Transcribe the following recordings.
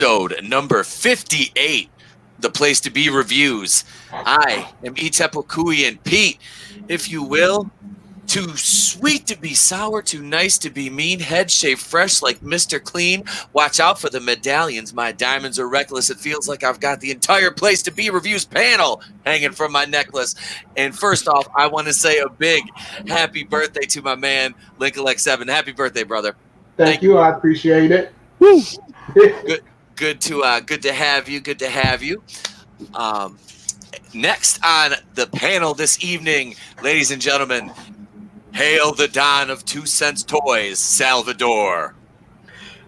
episode number 58, the place to be reviews. I am Itepokuian Pete, if you will. Too sweet to be sour, too nice to be mean, head shaved fresh like Mr. Clean. Watch out for the medallions, my diamonds are reckless. It feels like I've got the entire place to be reviews panel hanging from my necklace. And first off, I want to say a big happy birthday to my man, Linklex7. Happy birthday, brother. Thank you. I appreciate it. Woo. Good to have you. Good to have you. Next on the panel this evening, ladies and gentlemen, hail the Don of 2 cents toys, Salvador.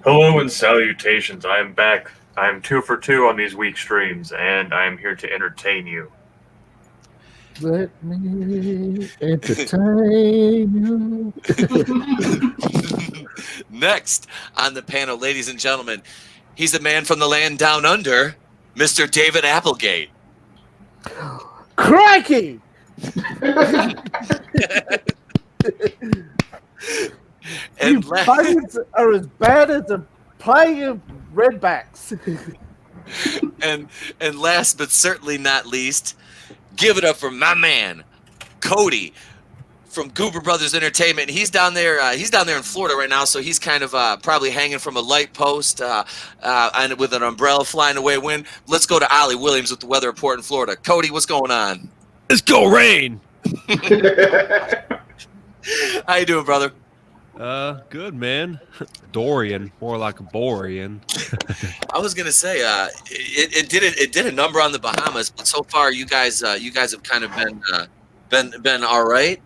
Hello and salutations. I am back. I am 2 for 2 on these week streams, and I am here to entertain you. Let me entertain you. Next on the panel, ladies and gentlemen, he's the man from the land down under, Mr. David Applegate. Crikey! And buggers are as bad as a plague of redbacks. and last but certainly not least, give it up for my man, Cody from Goober Brothers Entertainment. He's down there in Florida right now, so he's kind of probably hanging from a light post and with an umbrella flying away wind. Let's go to Ollie Williams with the weather report in Florida. Cody, what's going on? Let's go rain. How you doing, brother? Good, man. Dorian, more like a Borean. I was gonna say, it did a number on the Bahamas, but so far you guys have kind of been all right.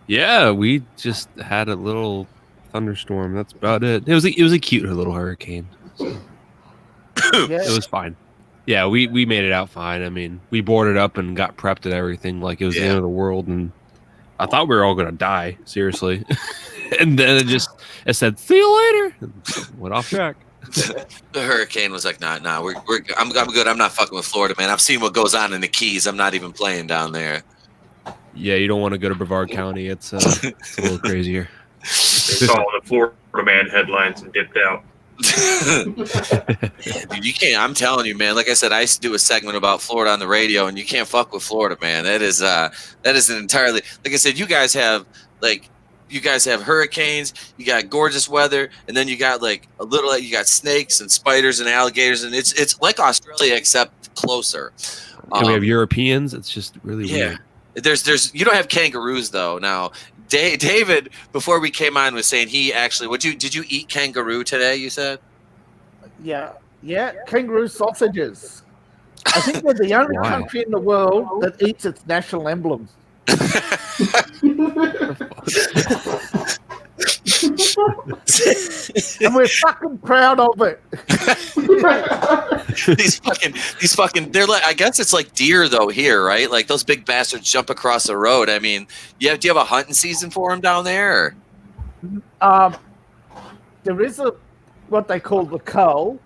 Yeah, we just had a little thunderstorm. That's about it. It was a cute little hurricane. So. It was fine. Yeah, we made it out fine. I mean, we boarded up and got prepped and everything like it was the end of the world, and I thought we were all gonna die, seriously. And then it said, "See you later," and went off track. The hurricane was like, nah, I'm good. I'm not fucking with Florida, man. I've seen what goes on in the Keys. I'm not even playing down there. Yeah, you don't want to go to Brevard County. It's a little crazier. They saw the Florida man headlines and dipped out. Dude, you can't. I'm telling you, man. Like I said, I used to do a segment about Florida on the radio, and you can't fuck with Florida, man. That is an entirely, like I said, you guys have hurricanes, you got gorgeous weather, and then you got you got snakes and spiders and alligators, and it's like Australia except closer. And we have Europeans. It's just really weird. There's you don't have kangaroos though. Now, David, before we came on, was saying he actually did you eat kangaroo today? You said. Yeah, kangaroo sausages. I think we're the only country in the world that eats its national emblem. And we're fucking proud of it. these fucking they're like, I guess it's like deer though here, right? Like those big bastards jump across the road. I mean, do you have a hunting season for them down there? There is what they call the cull.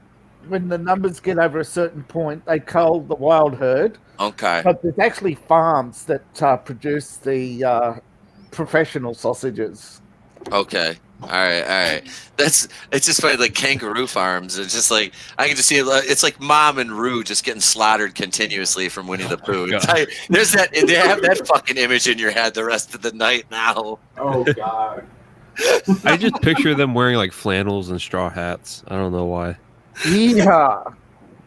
When the numbers get over a certain point, they cull the wild herd. Okay. But there's actually farms that produce the professional sausages. Okay. All right. It's just funny, like kangaroo farms. It's just like I can just see it's like Mom and Roo just getting slaughtered continuously from Winnie the Pooh. There's that. They have that fucking image in your head the rest of the night now. Oh God. I just picture them wearing like flannels and straw hats. I don't know why. Yeah,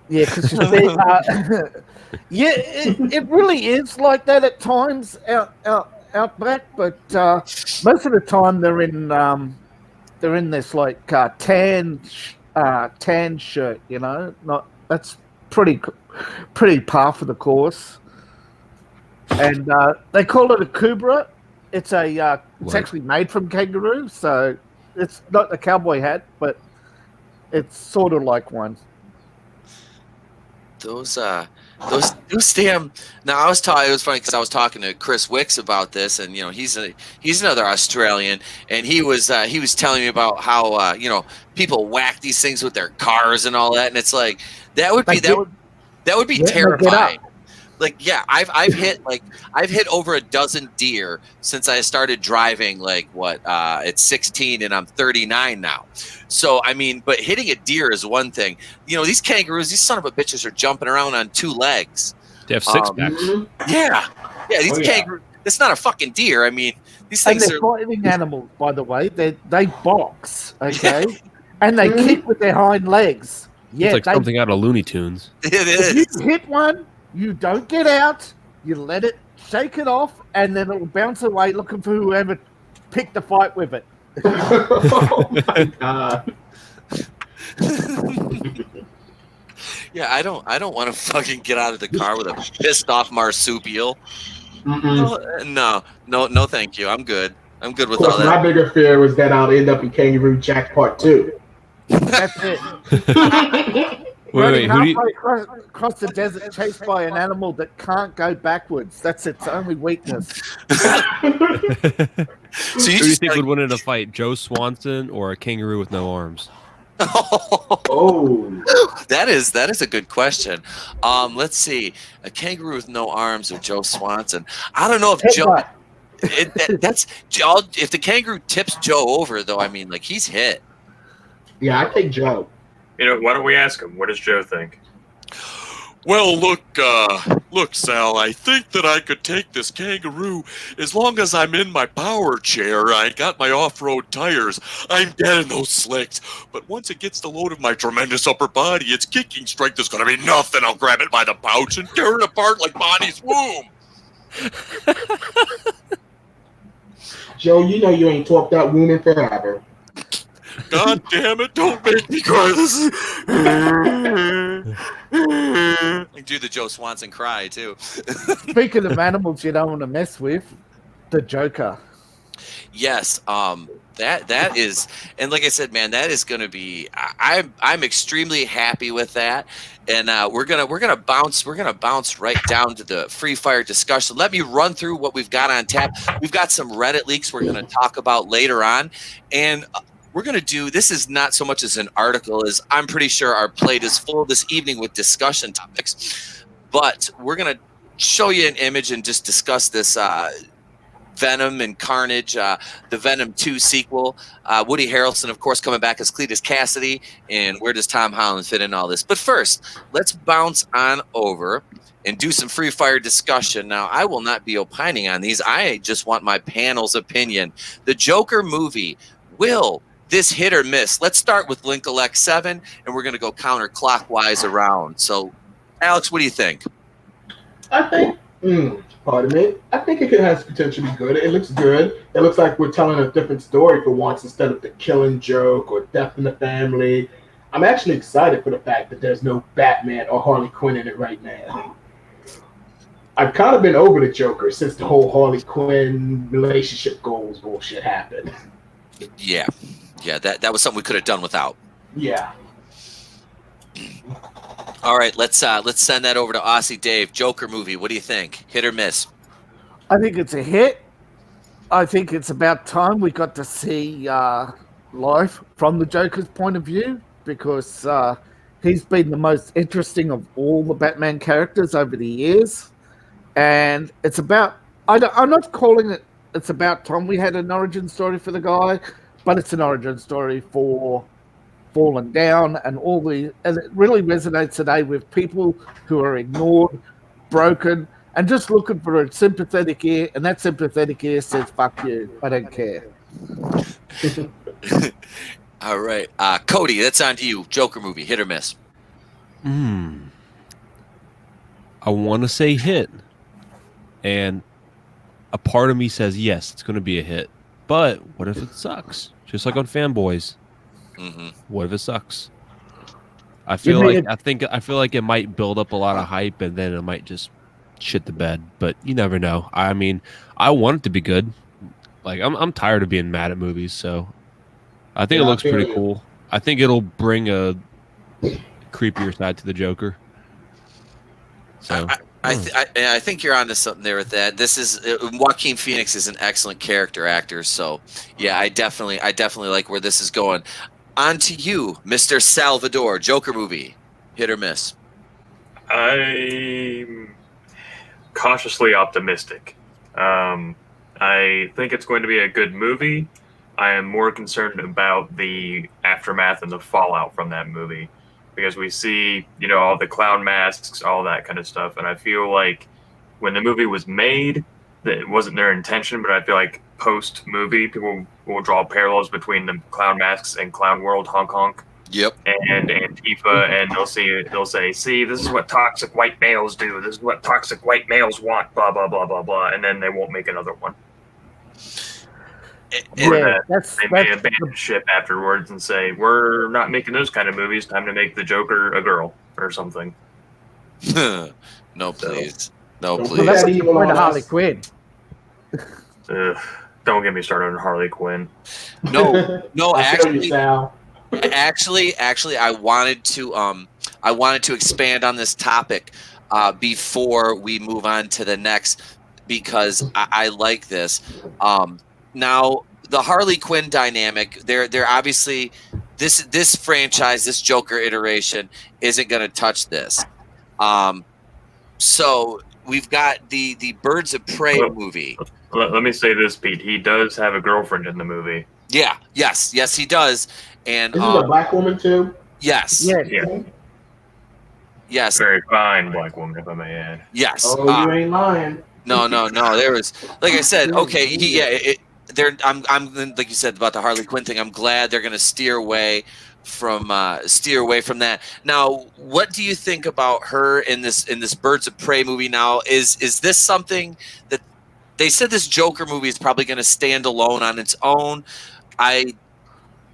because it really is like that at times out back, but most of the time they're in this like tan shirt, you know. That's pretty par for the course, and they call it a kubra. It's actually made from kangaroo, so it's not a cowboy hat, but it's sort of like one. Those damn. Now it was funny because I was talking to Chris Wicks about this, and he's another Australian, and he was telling me about how people whack these things with their cars and all that, and it's like that would be terrifying. I've hit over a dozen deer since I started driving. At 16, and I'm 39 now. So I mean, but hitting a deer is one thing. These kangaroos, these son of a bitches are jumping around on 2 legs. They have 6 packs. Yeah. These kangaroos. It's not a fucking deer. I mean, these things and they're fighting animals, by the way. They box, okay, and they kick with their hind legs. Yeah, It's like something out of Looney Tunes. It if is. you hit one, you don't get out. You let it shake it off, and then it'll bounce away looking for whoever picked the fight with it. Oh my god. Yeah, I don't want to fucking get out of the car with a pissed off marsupial. No, thank you. I'm good. I'm good with Of course, all that. my bigger fear was that I'll end up in Kangaroo Jack Part 2. That's it. Wait, who do you? Halfway across the desert, chased by an animal that can't go backwards. That's its only weakness. So Who do you think would win in a fight, Joe Swanson or a kangaroo with no arms? Oh. That is a good question. Let's see, a kangaroo with no arms or Joe Swanson. I don't know if Joe. That's if the kangaroo tips Joe over, though. I mean, he's hit. Yeah, I take Joe. Why don't we ask him? What does Joe think? Well, look, Sal, I think that I could take this kangaroo as long as I'm in my power chair. I got my off-road tires. I'm dead in those slicks. But once it gets the load of my tremendous upper body, its kicking strength is going to be nothing. I'll grab it by the pouch and tear it apart like Bonnie's womb. Joe, you know you ain't talked that womb in forever. God damn it, don't make me cry. This is... I can do the Joe Swanson cry, too. Speaking of animals you don't want to mess with, the Joker. Yes, that is, and like I said, man, that is going to be. I'm extremely happy with that, and we're gonna bounce right down to the free fire discussion. Let me run through what we've got on tap. We've got some Reddit leaks we're going to talk about later on, and we're going to do. This is not so much as an article as I'm pretty sure our plate is full this evening with discussion topics, but we're going to show you an image and just discuss this. Venom and Carnage, the Venom 2 sequel. Woody Harrelson, of course, coming back as Cletus Cassidy. And where does Tom Holland fit in all this? But first, let's bounce on over and do some free fire discussion. Now, I will not be opining on these. I just want my panel's opinion. The Joker movie, will this hit or miss? Let's start with Linklex7, and we're going to go counterclockwise around. So, Alex, what do you think? I think, pardon me, I think it has potential to be good. It looks good. It looks like we're telling a different story for once instead of the killing joke or death in the family. I'm actually excited for the fact that there's no Batman or Harley Quinn in it right now. I've kind of been over the Joker since the whole Harley Quinn relationship goals bullshit happened. Yeah, that was something we could have done without. Yeah. All right, let's send that over to Aussie Dave. Joker movie, what do you think? Hit or miss? I think it's a hit. I think it's about time we got to see life from the Joker's point of view, because he's been the most interesting of all the Batman characters over the years. And it's about, I'm not calling it, it's about time we had an origin story for the guy, but it's an origin story for Fallen Down and and it really resonates today with people who are ignored, broken, and just looking for a sympathetic ear, and that sympathetic ear says, fuck you, I don't care. All right. Cody, that's on to you. Joker movie, hit or miss? I want to say hit. And a part of me says, yes, it's going to be a hit. But what if it sucks? Just like on Fanboys. Mm-hmm. What if it sucks? I feel like it might build up a lot of hype and then it might just shit the bed. But you never know. I mean, I want it to be good. Like I'm tired of being mad at movies, so I think it looks pretty cool. I think it'll bring a creepier side to the Joker. So I think you're onto something there with that. This is Joaquin Phoenix is an excellent character actor, so yeah, I definitely like where this is going. On to you, Mr. I'm Salvador. Joker movie, hit or miss? cautiously optimistic. I think it's going to be a good movie. I am more concerned about the aftermath and the fallout from that movie, because we see, all the clown masks, all that kind of stuff, and I feel like when the movie was made, that it wasn't their intention, but I feel like post-movie, people will draw parallels between the clown masks and Clown World Honk Honk. Yep. And Antifa, and they'll say, see, this is what toxic white males do. This is what toxic white males want, blah, blah, blah, blah, blah, and then they won't make another one. They may abandon ship afterwards and say, we're not making those kind of movies. Time to make the Joker a girl or something. No, please. No, Don't please. put that That's evil the point on of Harley us. Quinn. Don't get me started on Harley Quinn. No, I feel you, Sal. actually, I wanted to expand on this topic before we move on to the next, because I like this. Now, the Harley Quinn dynamic, they're obviously this franchise, this Joker iteration isn't going to touch this. So we've got the Birds of Prey movie. Let me say this, Pete. He does have a girlfriend in the movie. Yeah. Yes, he does. And Isn't a black woman too? yes. Yeah. Yes. Very fine black woman, if I may add. Yes. Oh, you ain't lying. No. There was, like I said, okay. I'm like you said about the Harley Quinn thing. I'm glad they're going to steer away from that. Now, what do you think about her in this Birds of Prey movie? Now, is this something that they said this Joker movie is probably going to stand alone on its own? I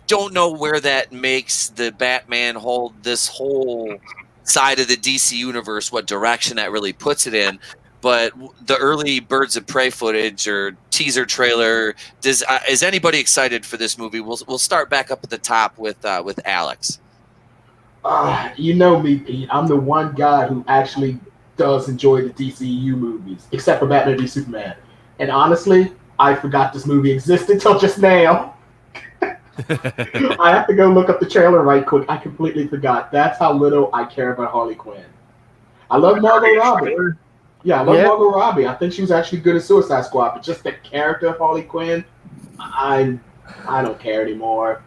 don't know where that makes the Batman hold this whole side of the DC universe, what direction that really puts it in. But the early Birds of Prey footage or teaser trailer, is anybody excited for this movie? We'll start back up at the top with Alex. You know me, Pete. I'm the one guy who actually does enjoy the DCU movies, except for Batman v Superman. And honestly, I forgot this movie existed till just now. I have to go look up the trailer right quick. I completely forgot. That's how little I care about Harley Quinn. I love Margot Robbie. Yeah, I love Margot Robbie. I think she was actually good at Suicide Squad, but just the character of Harley Quinn, I don't care anymore.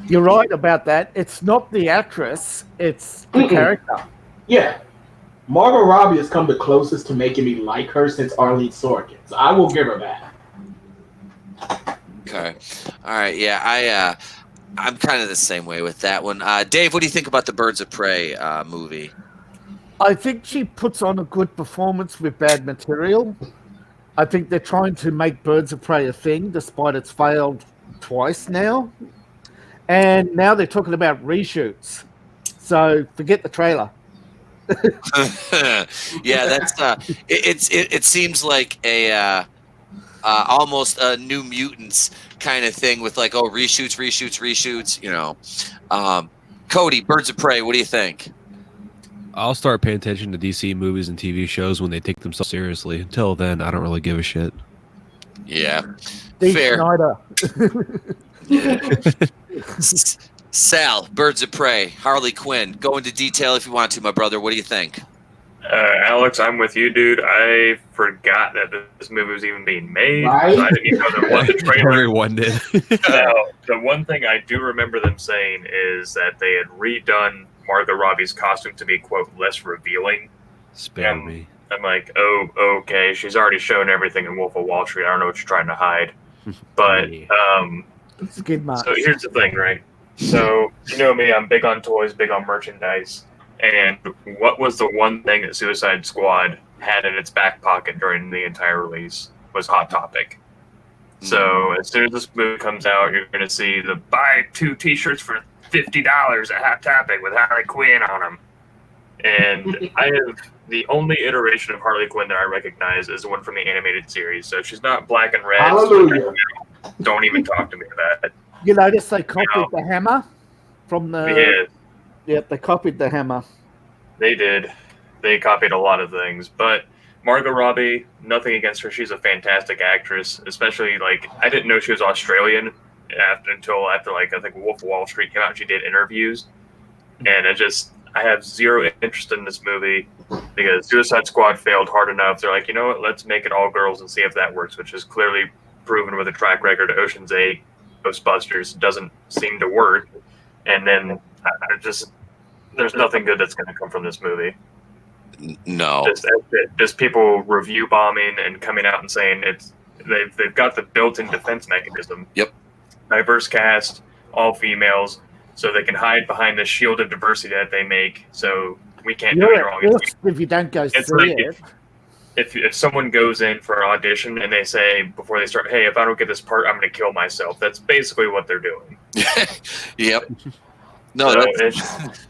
You're right about that. It's not the actress, it's the character. Yeah. Margot Robbie has come the closest to making me like her since Arlene Sorkin. So I will give her that. Okay. All right. Yeah, I'm kind of the same way with that one. Dave, what do you think about the Birds of Prey movie? I think she puts on a good performance with bad material. I think they're trying to make Birds of Prey a thing, despite it's failed twice now. And now they're talking about reshoots. So forget the trailer. Yeah, that's it seems like a almost a New Mutants kind of thing with like reshoots. Cody, Birds of Prey, what do you think? I'll start paying attention to DC movies and TV shows when they take themselves seriously. Until then, I don't really give a shit. Yeah, Dee fair. Snyder. Sal, Birds of Prey, Harley Quinn. Go into detail if you want to, my brother. What do you think? Alex, I'm with you, dude. I forgot that this movie was even being made. Right? I didn't even know there was a trailer. Everyone did. Now, the one thing I do remember them saying is that they had redone Margot Robbie's costume to be, quote, less revealing. Spare me. I'm like, oh, okay. She's already shown everything in Wolf of Wall Street. I don't know what you're trying to hide. But Skid marks. so here's the thing, right? So you know me, I'm big on toys, big on merchandise. And what was the one thing that Suicide Squad had in its back pocket during the entire release was Hot Topic. So as soon as this movie comes out, you're going to see the buy 2 T-shirts for $50 at Hot Topic with Harley Quinn on them. And I have the only iteration of Harley Quinn that I recognize is the one from the animated series. So she's not black and red. Hallelujah. Don't even talk to me about it. You notice they copied the hammer from the... Yeah, Yep, they copied the hammer. they did. They copied a lot of things. But Margot Robbie, nothing against her. She's a fantastic actress. Especially, like, I didn't know she was Australian until after, like, I think Wolf of Wall Street came out and she did interviews. And I have zero interest in this movie because Suicide Squad failed hard enough. They're like, you know what? Let's make it all girls and see if that works, which is clearly proven with a track record. Ocean's 8, Ghostbusters doesn't seem to work. And then there's nothing good that's going to come from this movie. No. Just people review bombing and coming out and saying they've got the built-in defense mechanism. Yep. Diverse cast, all females, so they can hide behind the shield of diversity that they make. So we can't do it wrong. If you don't go see it. If someone goes in for an audition and they say before they start, hey, if I don't get this part, I'm going to kill myself. That's basically what they're doing. Yep. No, so that's...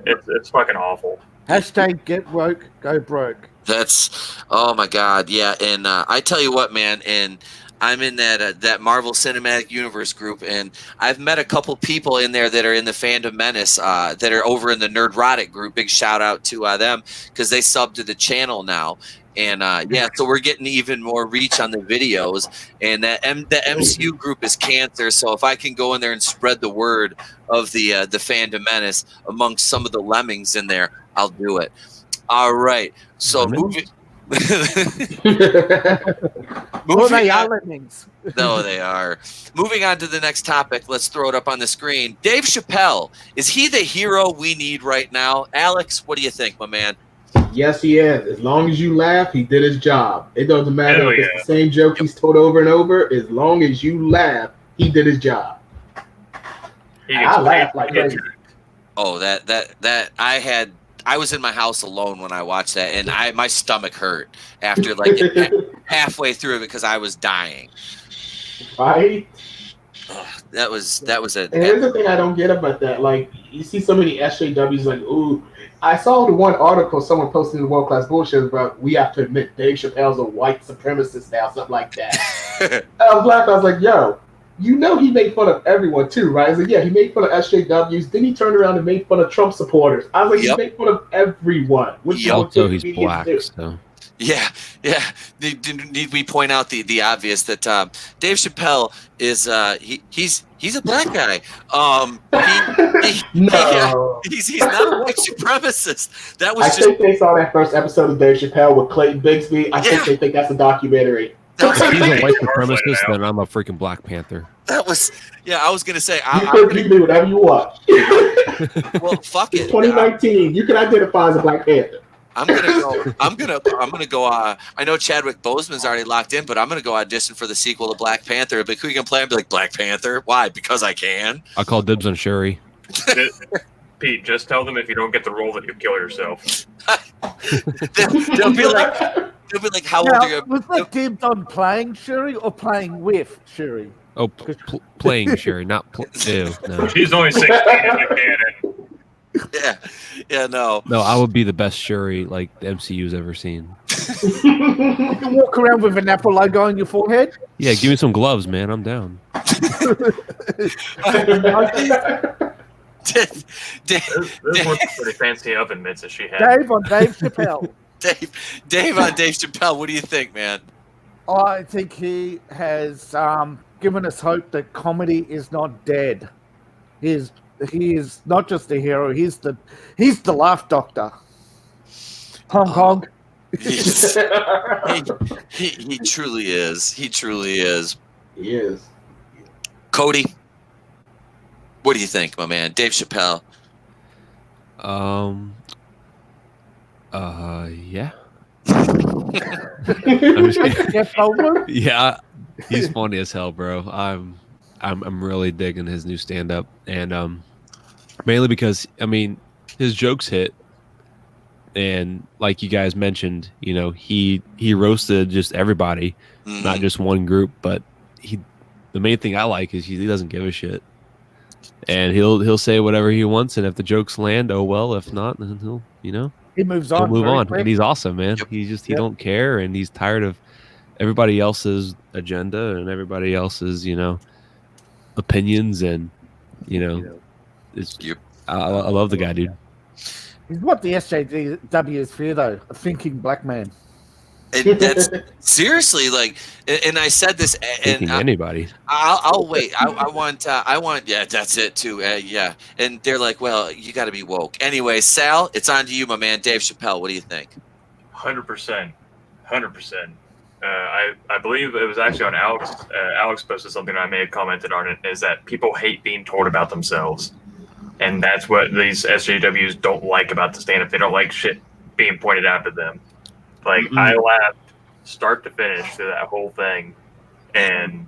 it's fucking awful. Hashtag get woke, go broke. That's, oh my God, yeah. And I tell you what, man, and I'm in that Marvel Cinematic Universe group, and I've met a couple people in there that are in the Fandom Menace that are over in the Nerdrotic group. Big shout out to them because they subbed to the channel now. And yeah, so we're getting even more reach on the videos. And the MCU group is cancer. So if I can go in there and spread the word of the Fandom Menace amongst some of the lemmings in there, I'll do it. All right. So moving. Well, they are lemmings. No, they are. Moving on to the next topic. Let's throw it up on the screen. Dave Chappelle. Is he the hero we need right now? Alex, what do you think, my man? Yes, he is. As long as you laugh, he did his job. It doesn't matter if it's the same joke he's told over and over. As long as you laugh, he did his job. I laughed like crazy. Oh, I was in my house alone when I watched that, and my stomach hurt after like halfway through it because I was dying. Right? That was a. And here's the thing I don't get about that. Like, you see so many SJWs like, ooh. I saw the one article someone posted in the World Class Bullshit about we have to admit Dave Chappelle's a white supremacist now, something like that. And I was laughing. I was like, yo, you know he made fun of everyone too, right? I was like, yeah, he made fun of SJWs. Then he turned around and made fun of Trump supporters. I was like, he made fun of everyone. Also, he's black, so. Yeah. Need we point out the obvious that Dave Chappelle is he's a black guy. He's not a white supremacist. That was. I think they saw that first episode of Dave Chappelle with Clayton Bigsby. I think they think that's a documentary. If he's a white supremacist, then I'm a freaking Black Panther. That was, yeah. I was gonna say, you can do whatever you want. Well, fuck it. 2019. You can identify as a Black Panther. I'm gonna go. I know Chadwick Boseman's already locked in, but I'm gonna go audition for the sequel to Black Panther. But who you gonna play? I'd be like, Black Panther. Why? Because I can. I'll call dibs on Shuri. Pete, just tell them if you don't get the role that you kill yourself. they'll be like, how old are you? Was that dibs on playing Shuri or playing with Shuri? Oh, playing Shuri, not ew, no. She's only 16 in the canon. Yeah, no. No, I would be the best Shuri like the MCU's ever seen. You can walk around with an Apple logo on your forehead? Yeah, give me some gloves, man. I'm down. There's one pretty fancy oven mitts that she had. Dave on Dave Chappelle. Dave on Dave Chappelle. What do you think, man? I think he has given us hope that comedy is not dead. He is not just a hero. He's the laugh doctor. Hong Kong. He truly is. He truly is. He is. Cody, what do you think, my man? Dave Chappelle. Yeah. Yeah, he's funny as hell, bro. I'm really digging his new stand-up, and mainly because his jokes hit, and like you guys mentioned, he roasted just everybody, not just one group. But the main thing I like is he doesn't give a shit, and he'll say whatever he wants, and if the jokes land, oh well. If not, then he moves on. He'll move on, and he's awesome, man. Yep. He don't care, and he's tired of everybody else's agenda and everybody else's opinions, and I love the guy, dude. He's what the SJWs fear, though, a thinking black man. And that's seriously like, and I said this, and Thinking anybody. I'll wait. I want, yeah, that's it too. Yeah. And they're like, well, you got to be woke. Anyway, Sal, it's on to you, my man. Dave Chappelle, what do you think? 100%. 100%. I believe it was actually on Alex. Alex posted something, and I may have commented on it, is that people hate being told about themselves. And that's what these SJWs don't like about the stand-up. They don't like shit being pointed out to them. Like, I laughed start to finish through that whole thing. And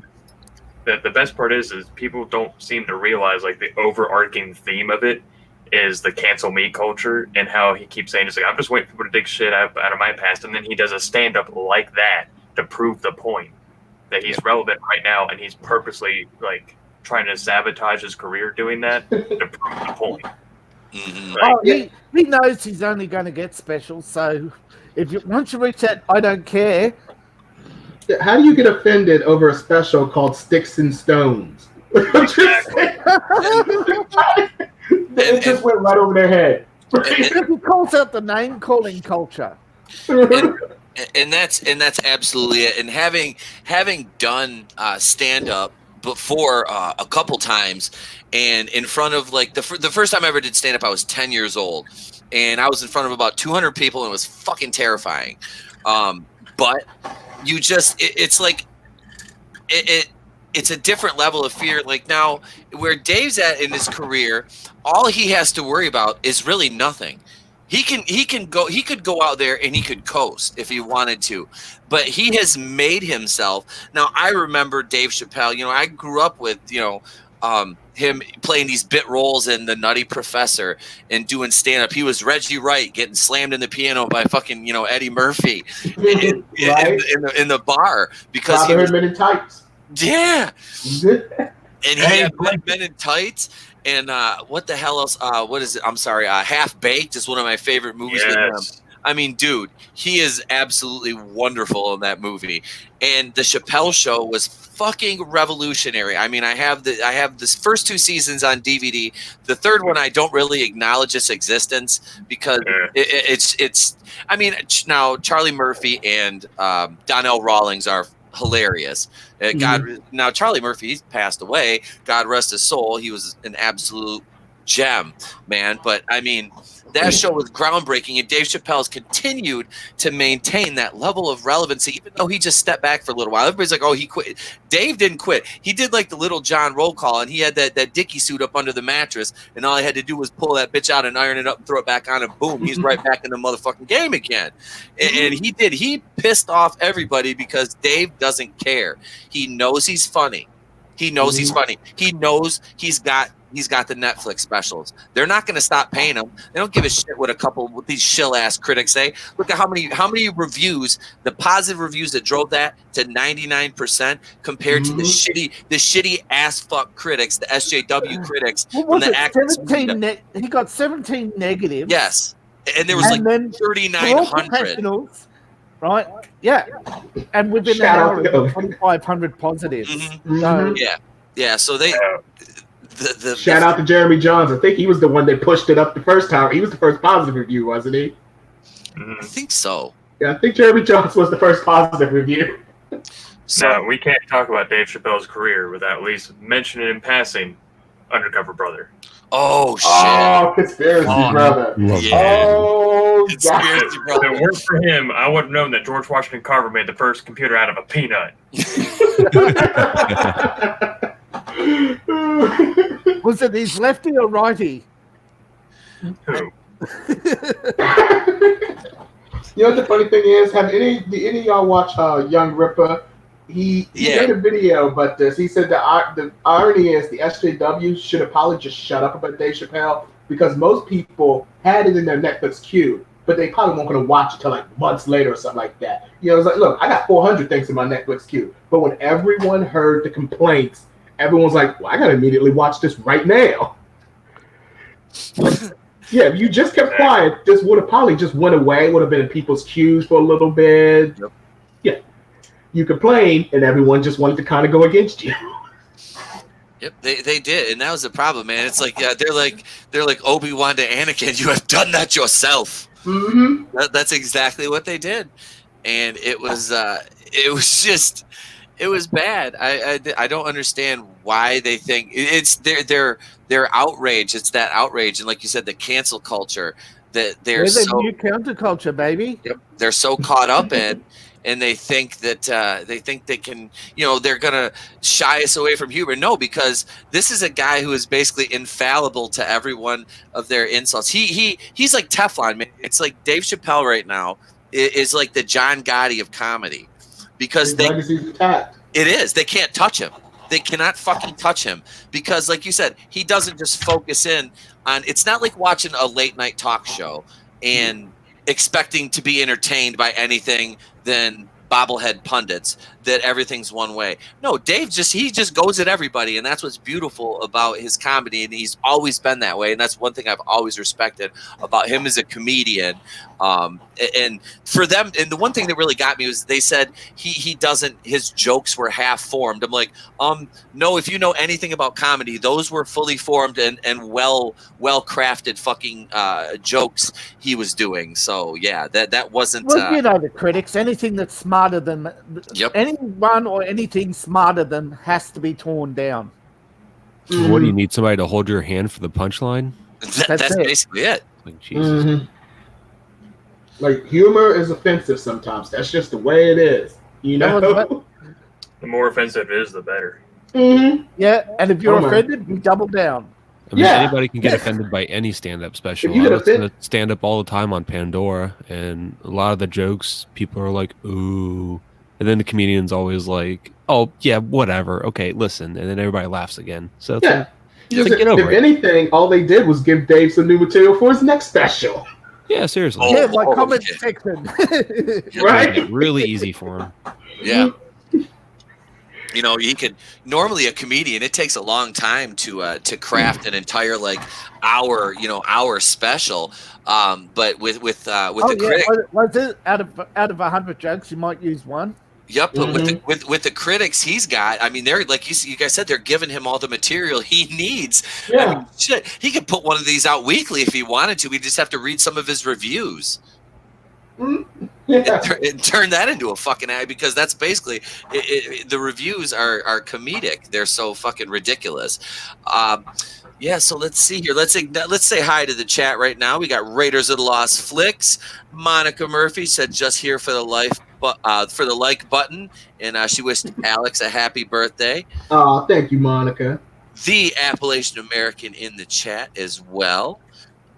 the best part is people don't seem to realize, like, the overarching theme of it is the cancel me culture, and how he keeps saying, it's like, I'm just waiting for people to dig shit out of my past. And then he does a stand-up like that to prove the point that he's relevant right now, and he's purposely, like, trying to sabotage his career doing that to prove the point. Like, he knows he's only going to get specials, so once you reach that I don't care. How do you get offended over a special called Sticks and Stones? Exactly. It just went right over their head. He calls out the name calling culture. And that's absolutely it. And having done stand up before a couple times, and in front of, like, the first time I ever did stand up, I was 10 years old, and I was in front of about 200 people, and it was fucking terrifying. But you just it's like it's a different level of fear. Like, now where Dave's at in his career, all he has to worry about is really nothing. He could go out there and he could coast if he wanted to, but he has made himself. Now, I remember Dave Chappelle, I grew up with, him playing these bit roles in The Nutty Professor and doing stand up. He was Reggie Wright getting slammed in the piano by fucking, Eddie Murphy in the bar because he was Men in Tights. Yeah. And he had Men in Tights. And what the hell else? What is it? I'm sorry. Half Baked is one of my favorite movies with him. I mean, dude, he is absolutely wonderful in that movie. And the Chappelle Show was fucking revolutionary. I mean, I have this first 2 seasons on DVD. The third one, I don't really acknowledge its existence because it's. I mean, now Charlie Murphy and Donnell Rawlings are hilarious. Now Charlie Murphy, he's passed away. God rest his soul. He was an absolute gem, man. But I mean, that show was groundbreaking, and Dave Chappelle's continued to maintain that level of relevancy, even though he just stepped back for a little while. Everybody's like, oh, he quit. Dave didn't quit. He did like the Little John roll call, and he had that Dickie suit up under the mattress, and all I had to do was pull that bitch out and iron it up and throw it back on, and boom, he's right back in the motherfucking game again. And he did. He pissed off everybody because Dave doesn't care. He knows he's funny. He knows he's funny. He knows he's got the Netflix specials. They're not going to stop paying him. They don't give a shit what these shill ass critics say. Look at how many reviews, the positive reviews that drove that to 99% compared to the shitty ass fuck critics, the SJW critics. He got 17 negatives. Yes, and there was 3,900. Right? Yeah, and within an hour, 2,500 positives. So, yeah. So they. Shout out to Jeremy Johns. I think he was the one that pushed it up the first time. He was the first positive review, wasn't he? I think so. Yeah, I think Jeremy Johns was the first positive review. So we can't talk about Dave Chappelle's career without at least mentioning in passing Undercover Brother. Oh, shit. Oh, Conspiracy Brother. Yeah. Oh, Conspiracy Brother. If it weren't for him, I would have known that George Washington Carver made the first computer out of a peanut. Was it his lefty or righty? Who? You know what the funny thing is? Did any of y'all watch Young Ripper? He made a video about this. He said the irony is the SJW should have probably just shut up about Dave Chappelle because most people had it in their Netflix queue, but they probably weren't going to watch it till like months later or something like that. It's like, look, I got 400 things in my Netflix queue, but when everyone heard the complaints, everyone's like, well, I got to immediately watch this right now. Yeah, if you just kept quiet, this would have probably just went away, would have been in people's queues for a little bit. Yep. Yeah. You complained, and everyone just wanted to kind of go against you. Yep, they did, and that was the problem, man. It's like they're like Obi-Wan to Anakin. You have done that yourself. Mm-hmm. That's exactly what they did. and it was bad. I don't understand why they think it's their outrage. It's that outrage, and like you said, the cancel culture that We're the new counterculture, baby. Yep, they're so caught up in, and they think that they can, they're gonna shy us away from humor. No, because this is a guy who is basically infallible to every one of their insults. He's like Teflon, man. It's like Dave Chappelle right now is like the John Gotti of comedy, because legacy's intact. It is. They can't touch him. They cannot fucking touch him, because, like you said, he doesn't just focus in on. It's not like watching a late night talk show and expecting to be entertained by anything than bobblehead pundits, that everything's one way. No, Dave he just goes at everybody, and that's what's beautiful about his comedy, and he's always been that way, and that's one thing I've always respected about him as a comedian. And for them, and the one thing that really got me was they said he doesn't, his jokes were half formed. I'm like, no, if you know anything about comedy, those were fully formed and well crafted fucking jokes he was doing. So yeah, that wasn't. Well, the critics, anything that's smarter than anyone or anything smarter than has to be torn down. What do you need, somebody to hold your hand for the punchline? That's basically it. Like, Jesus. Mm-hmm. Like, humor is offensive sometimes. That's just the way it is. The more offensive it is, the better. Mm-hmm. Yeah, and if you're offended, you double down. I mean, anybody can get offended by any stand-up special. I listen to stand-up all the time on Pandora, and a lot of the jokes, people are like, ooh. And then the comedian's always like, oh, yeah, whatever. Okay, listen. And then everybody laughs again. So it's like, get over it. If anything, all they did was give Dave some new material for his next special. Yeah, seriously. Yeah, my comment section. Right? Really easy for him. Yeah. He could normally, a comedian, it takes a long time to craft an entire hour special. But with the critic, was it out of 100 jokes, you might use one. Yep, but with the critics he's got, I mean, they're like you guys said, they're giving him all the material he needs. Yeah. I mean, shit, he could put one of these out weekly if he wanted to. We just have to read some of his reviews. Yeah. And turn that into a fucking ad, because that's basically the reviews are comedic. They're so fucking ridiculous. Yeah, so let's see here. Let's say hi to the chat right now. We got Raiders of the Lost Flicks. Monica Murphy said just here for the like button, and she wished Alex a happy birthday. Oh, thank you, Monica. The Appalachian American in the chat as well.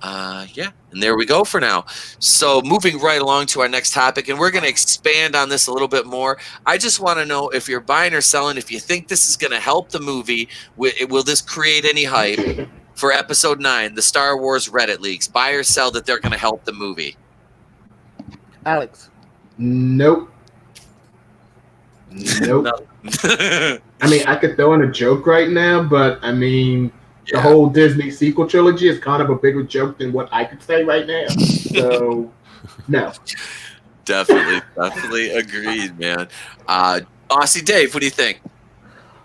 Yeah, and there we go for now. So moving right along to our next topic, and we're going to expand on this a little bit more. I just want to know if you're buying or selling, if you think this is going to help the movie. Will this create any hype for episode 9, the Star Wars Reddit leaks? Buy or sell that they're going to help the movie? Alex. Nope. I mean, I could throw in a joke right now, but I mean... The whole Disney sequel trilogy is kind of a bigger joke than what I could say right now. So, no. Definitely agreed, man. Aussie Dave, what do you think?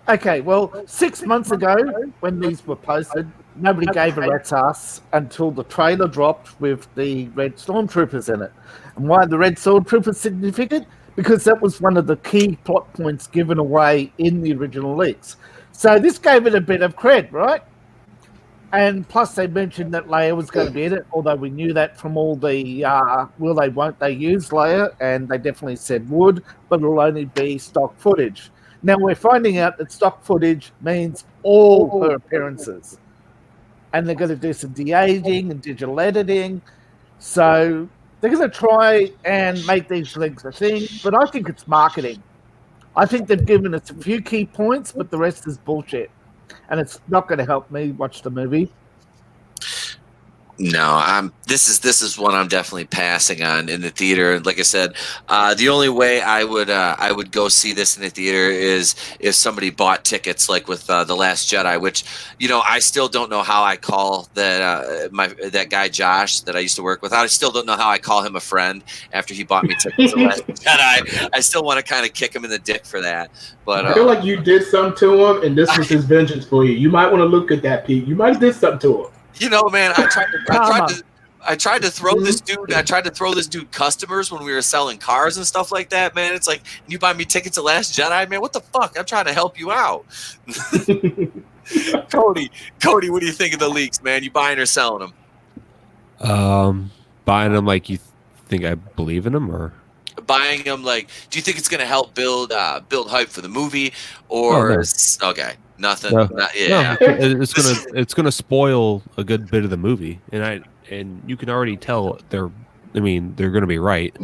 Okay, well, 6 months ago, when these were posted, nobody gave a rat's ass until the trailer dropped with the Red Stormtroopers in it. And why the Red Stormtroopers significant? Because that was one of the key plot points given away in the original leaks. So this gave it a bit of cred, right? And plus, they mentioned that Leia was going to be in it, although we knew that from all the will they, won't they use Leia, and they definitely said would, but it'll only be stock footage. Now, we're finding out that stock footage means all her appearances. And they're going to do some de-aging and digital editing. So they're going to try and make these links a thing, but I think it's marketing. I think they've given us a few key points, but the rest is bullshit. And it's not going to help me watch the movie. No, this is one I'm definitely passing on in the theater. Like I said, the only way I would go see this in the theater is if somebody bought tickets, like with The Last Jedi, which I still don't know how I call that guy Josh that I used to work with. I still don't know how I call him a friend after he bought me tickets to The Last Jedi. I still want to kind of kick him in the dick for that. But I feel like you did something to him, and this was his vengeance for you. You might want to look at that, Pete. You might have did something to him. Man, I I tried to throw this dude customers when we were selling cars and stuff like that, man. It's like, you buy me tickets to Last Jedi, man. What the fuck? I'm trying to help you out. Cody, what do you think of the leaks, man? You buying or selling them? Buying them like you think I believe in them, or Buying them like, do you think it's going to help build hype for the movie, or okay, nothing? No. Yeah, it's gonna spoil a good bit of the movie, and you can already tell they're gonna be right,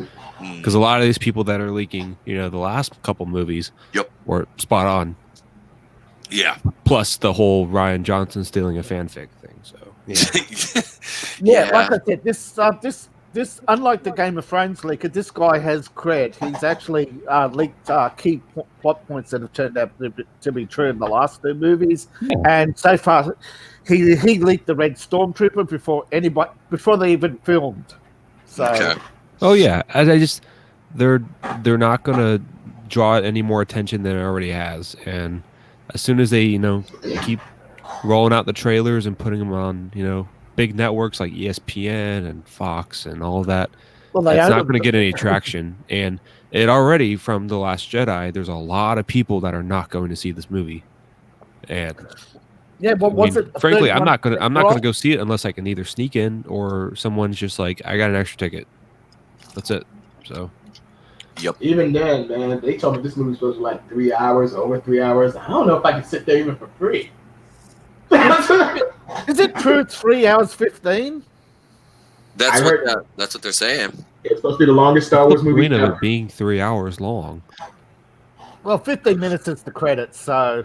because a lot of these people that are leaking, the last couple movies, were spot on. Yeah. Plus the whole Ryan Johnson stealing a fanfic thing. So yeah. Like I said, this unlike the Game of Thrones leaker, this guy has cred. He's actually leaked key plot points that have turned out to be true in the last two movies, and so far he leaked the Red Stormtrooper before they even filmed. So, oh yeah, they're not gonna draw any more attention than it already has, and as soon as they keep rolling out the trailers and putting them on big networks like ESPN and Fox and all of that, it's not going to get any traction. And it already, from The Last Jedi, there's a lot of people that are not going to see this movie. And frankly, I'm not going to go see it unless I can either sneak in or someone's just like, I got an extra ticket. That's it. So. Yep. Even then, man, they told me this movie's supposed to be like 3 hours, over 3 hours. I don't know if I can sit there even for free. Is it true it's 3 hours 15? That's what they're saying. It's supposed to be the longest Star Wars movie Of ever. it being 3 hours long. Well, 15 minutes is the credits, so.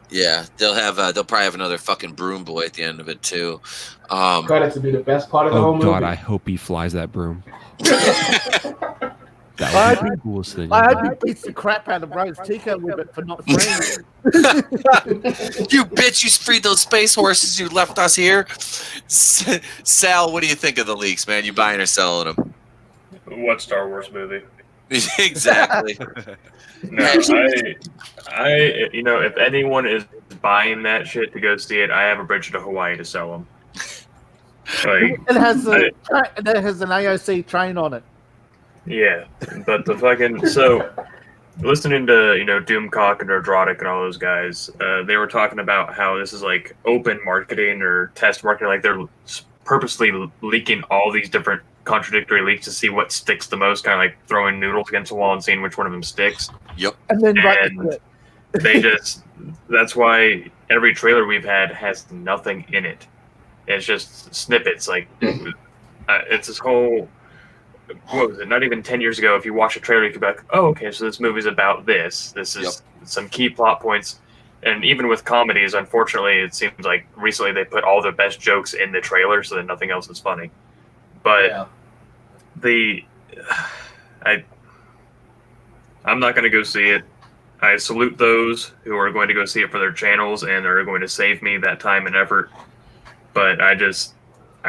Yeah, they'll probably have another fucking broom boy at the end of it too. Credits would be the best part of the whole movie. Oh God, I hope he flies that broom. That would be the coolest thing. I hope he beats the crap out of Rose Tico with it for not freeing it. You bitch, you freed those space horses, you left us here. Sal, what do you think of the leaks, man? You buying or selling them? What Star Wars movie? Exactly. No, I if anyone is buying that shit to go see it, I have a bridge to Hawaii to sell them. Like, it has an AOC train on it. Yeah, but the fucking listening to Doomcock and Nerdrotic and all those guys, they were talking about how this is like open marketing or test marketing, like they're purposely leaking all these different contradictory leaks to see what sticks the most, kind of like throwing noodles against the wall and seeing which one of them sticks. Yep. And then that's why every trailer we've had has nothing in it. It's just snippets. Like it's this whole. What was it? Not even 10 years ago, if you watch a trailer, you could be like, oh, okay, so this movie's about this. This is some key plot points. And even with comedies, unfortunately, it seems like recently they put all the best jokes in the trailer so that nothing else is funny. But I'm not going to go see it. I salute those who are going to go see it for their channels and are going to save me that time and effort. But I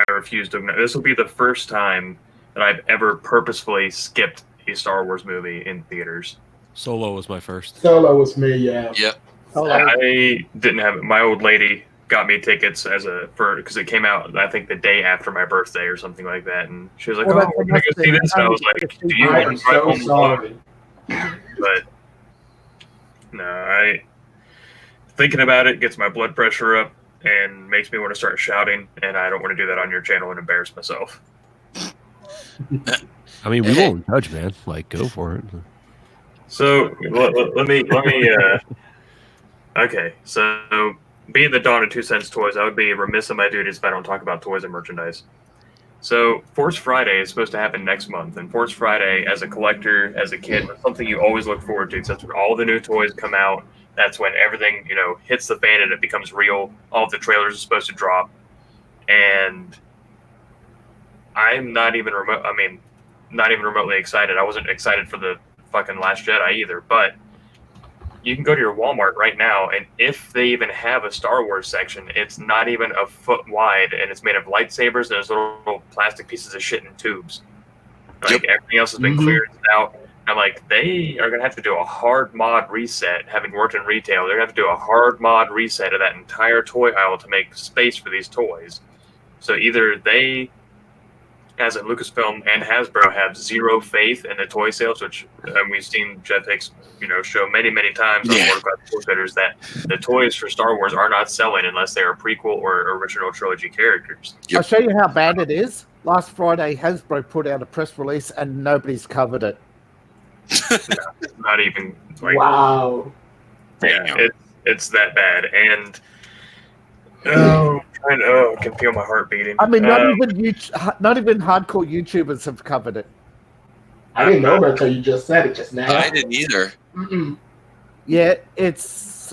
refuse to. This will be the first time that I've ever purposefully skipped a Star Wars movie in theaters. Solo was my first. Solo was me, yeah. Yep. I didn't have it. My old lady got me tickets because it came out, I think, the day after my birthday or something like that, and she was like, "Oh, we're gonna go see this," and I was like, "Do you want to drive home alone?" But no, thinking about it gets my blood pressure up and makes me want to start shouting, and I don't want to do that on your channel and embarrass myself. I mean, we won't judge, man. Like, go for it. So let me. Okay, so being the Dawn of 2 Cents Toys, I would be remiss in my duties if I don't talk about toys and merchandise. So Force Friday is supposed to happen next month, and Force Friday, as a collector, as a kid, was something you always look forward to. Because that's when all the new toys come out. That's when everything hits the fan and it becomes real. All of the trailers are supposed to drop, and I'm not even remotely excited. I wasn't excited for the fucking Last Jedi either, but you can go to your Walmart right now, and if they even have a Star Wars section, it's not even a foot wide, and it's made of lightsabers, and there's little plastic pieces of shit in tubes. Like, everything else has been cleared out. I'm like, they are going to have to do a hard mod reset, having worked in retail. They're going to have to do a hard mod reset of that entire toy aisle to make space for these toys. So either they, as in Lucasfilm and Hasbro, have zero faith in the toy sales, which we've seen Jeff Hicks, show many, many times on World Class Outfitters that the toys for Star Wars are not selling unless they are prequel or original trilogy characters. I'll show you how bad it is. Last Friday, Hasbro put out a press release and nobody's covered it. Not even like, wow. Yeah, it's that bad, and I can feel my heart beating. I mean, not even hardcore YouTubers have covered it. I didn't know that until you just said it just now. I didn't either. Mm-mm. Yeah, it's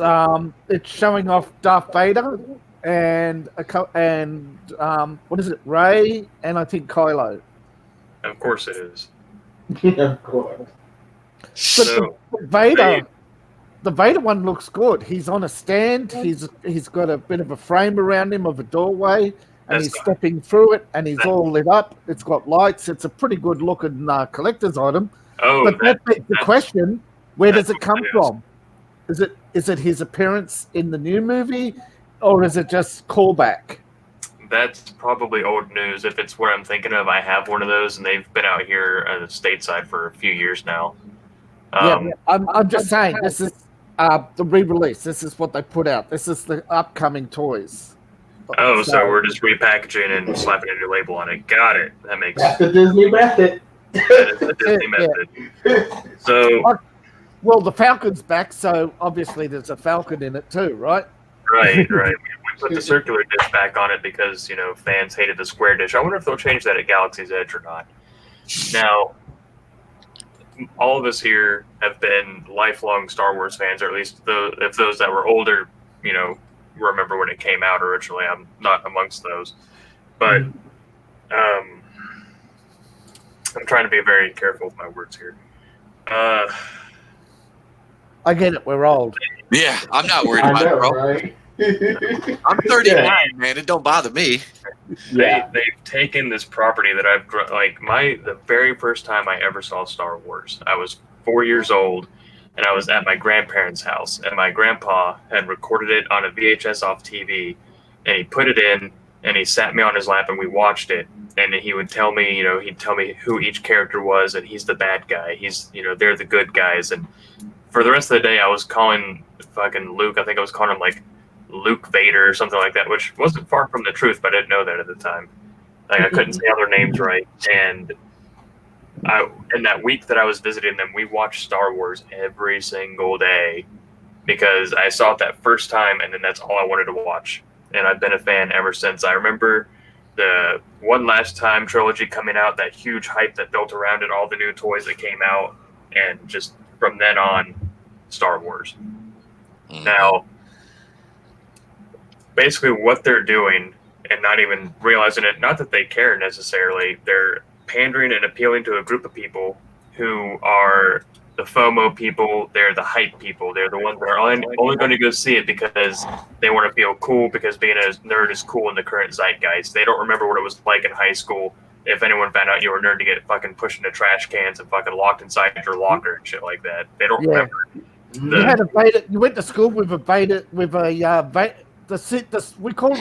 showing off Darth Vader and what is it, Rey, and I think Kylo. Of course it is. Of course. But So, the Vader one looks good. He's on a stand. He's got a bit of a frame around him of a doorway, and he's stepping through it, and he's all lit up. It's got lights. It's a pretty good looking collector's item. But that begs the question: where does it come from? Is it his appearance in the new movie, or is it just callback? That's probably old news. If it's what I'm thinking of, I have one of those, and they've been out here stateside for a few years now. I'm just saying, this is the re-release. This is what they put out. This is the upcoming toys. So we're just repackaging and slapping a new label on it. Got it. That makes sense. That's the Disney method. That is the Disney method. So, well, the Falcon's back, so obviously there's a Falcon in it too, right? Right. We put the circular dish back on it because, fans hated the square dish. I wonder if they'll change that at Galaxy's Edge or not. Now, all of us here have been lifelong Star Wars fans, or at least if those that were older, remember when it came out originally. I'm not amongst those. But I'm trying to be very careful with my words here. I get it. We're old. Yeah, I'm not worried about it, bro. Right? I'm 39, man. It don't bother me. They've taken this property that I've grown. Like the very first time I ever saw Star Wars, I was 4 years old, and I was at my grandparents' house, and my grandpa had recorded it on a VHS off TV, and he put it in, and he sat me on his lap, and we watched it, and he would tell me, he'd tell me who each character was, and he's the bad guy, he's, they're the good guys, and for the rest of the day, I was calling fucking Luke. I think I was calling him like Luke Vader or something like that, which wasn't far from the truth, but I didn't know that at the time. Like I couldn't say other names right. And in that week that I was visiting them, we watched Star Wars every single day because I saw it that first time, and then that's all I wanted to watch. And I've been a fan ever since. I remember the One Last Time trilogy coming out, that huge hype that built around it, all the new toys that came out, and just from then on, Star Wars. Now, basically what they're doing and not even realizing it, not that they care necessarily, they're pandering and appealing to a group of people who are the FOMO people, they're the hype people, they're the ones that are only going to go see it because they want to feel cool, because being a nerd is cool in the current zeitgeist. They don't remember what it was like in high school if anyone found out you were a nerd to get fucking pushed into trash cans and fucking locked inside your locker and shit like that. They don't remember. You had a Vader. You went to school with a Vader, we called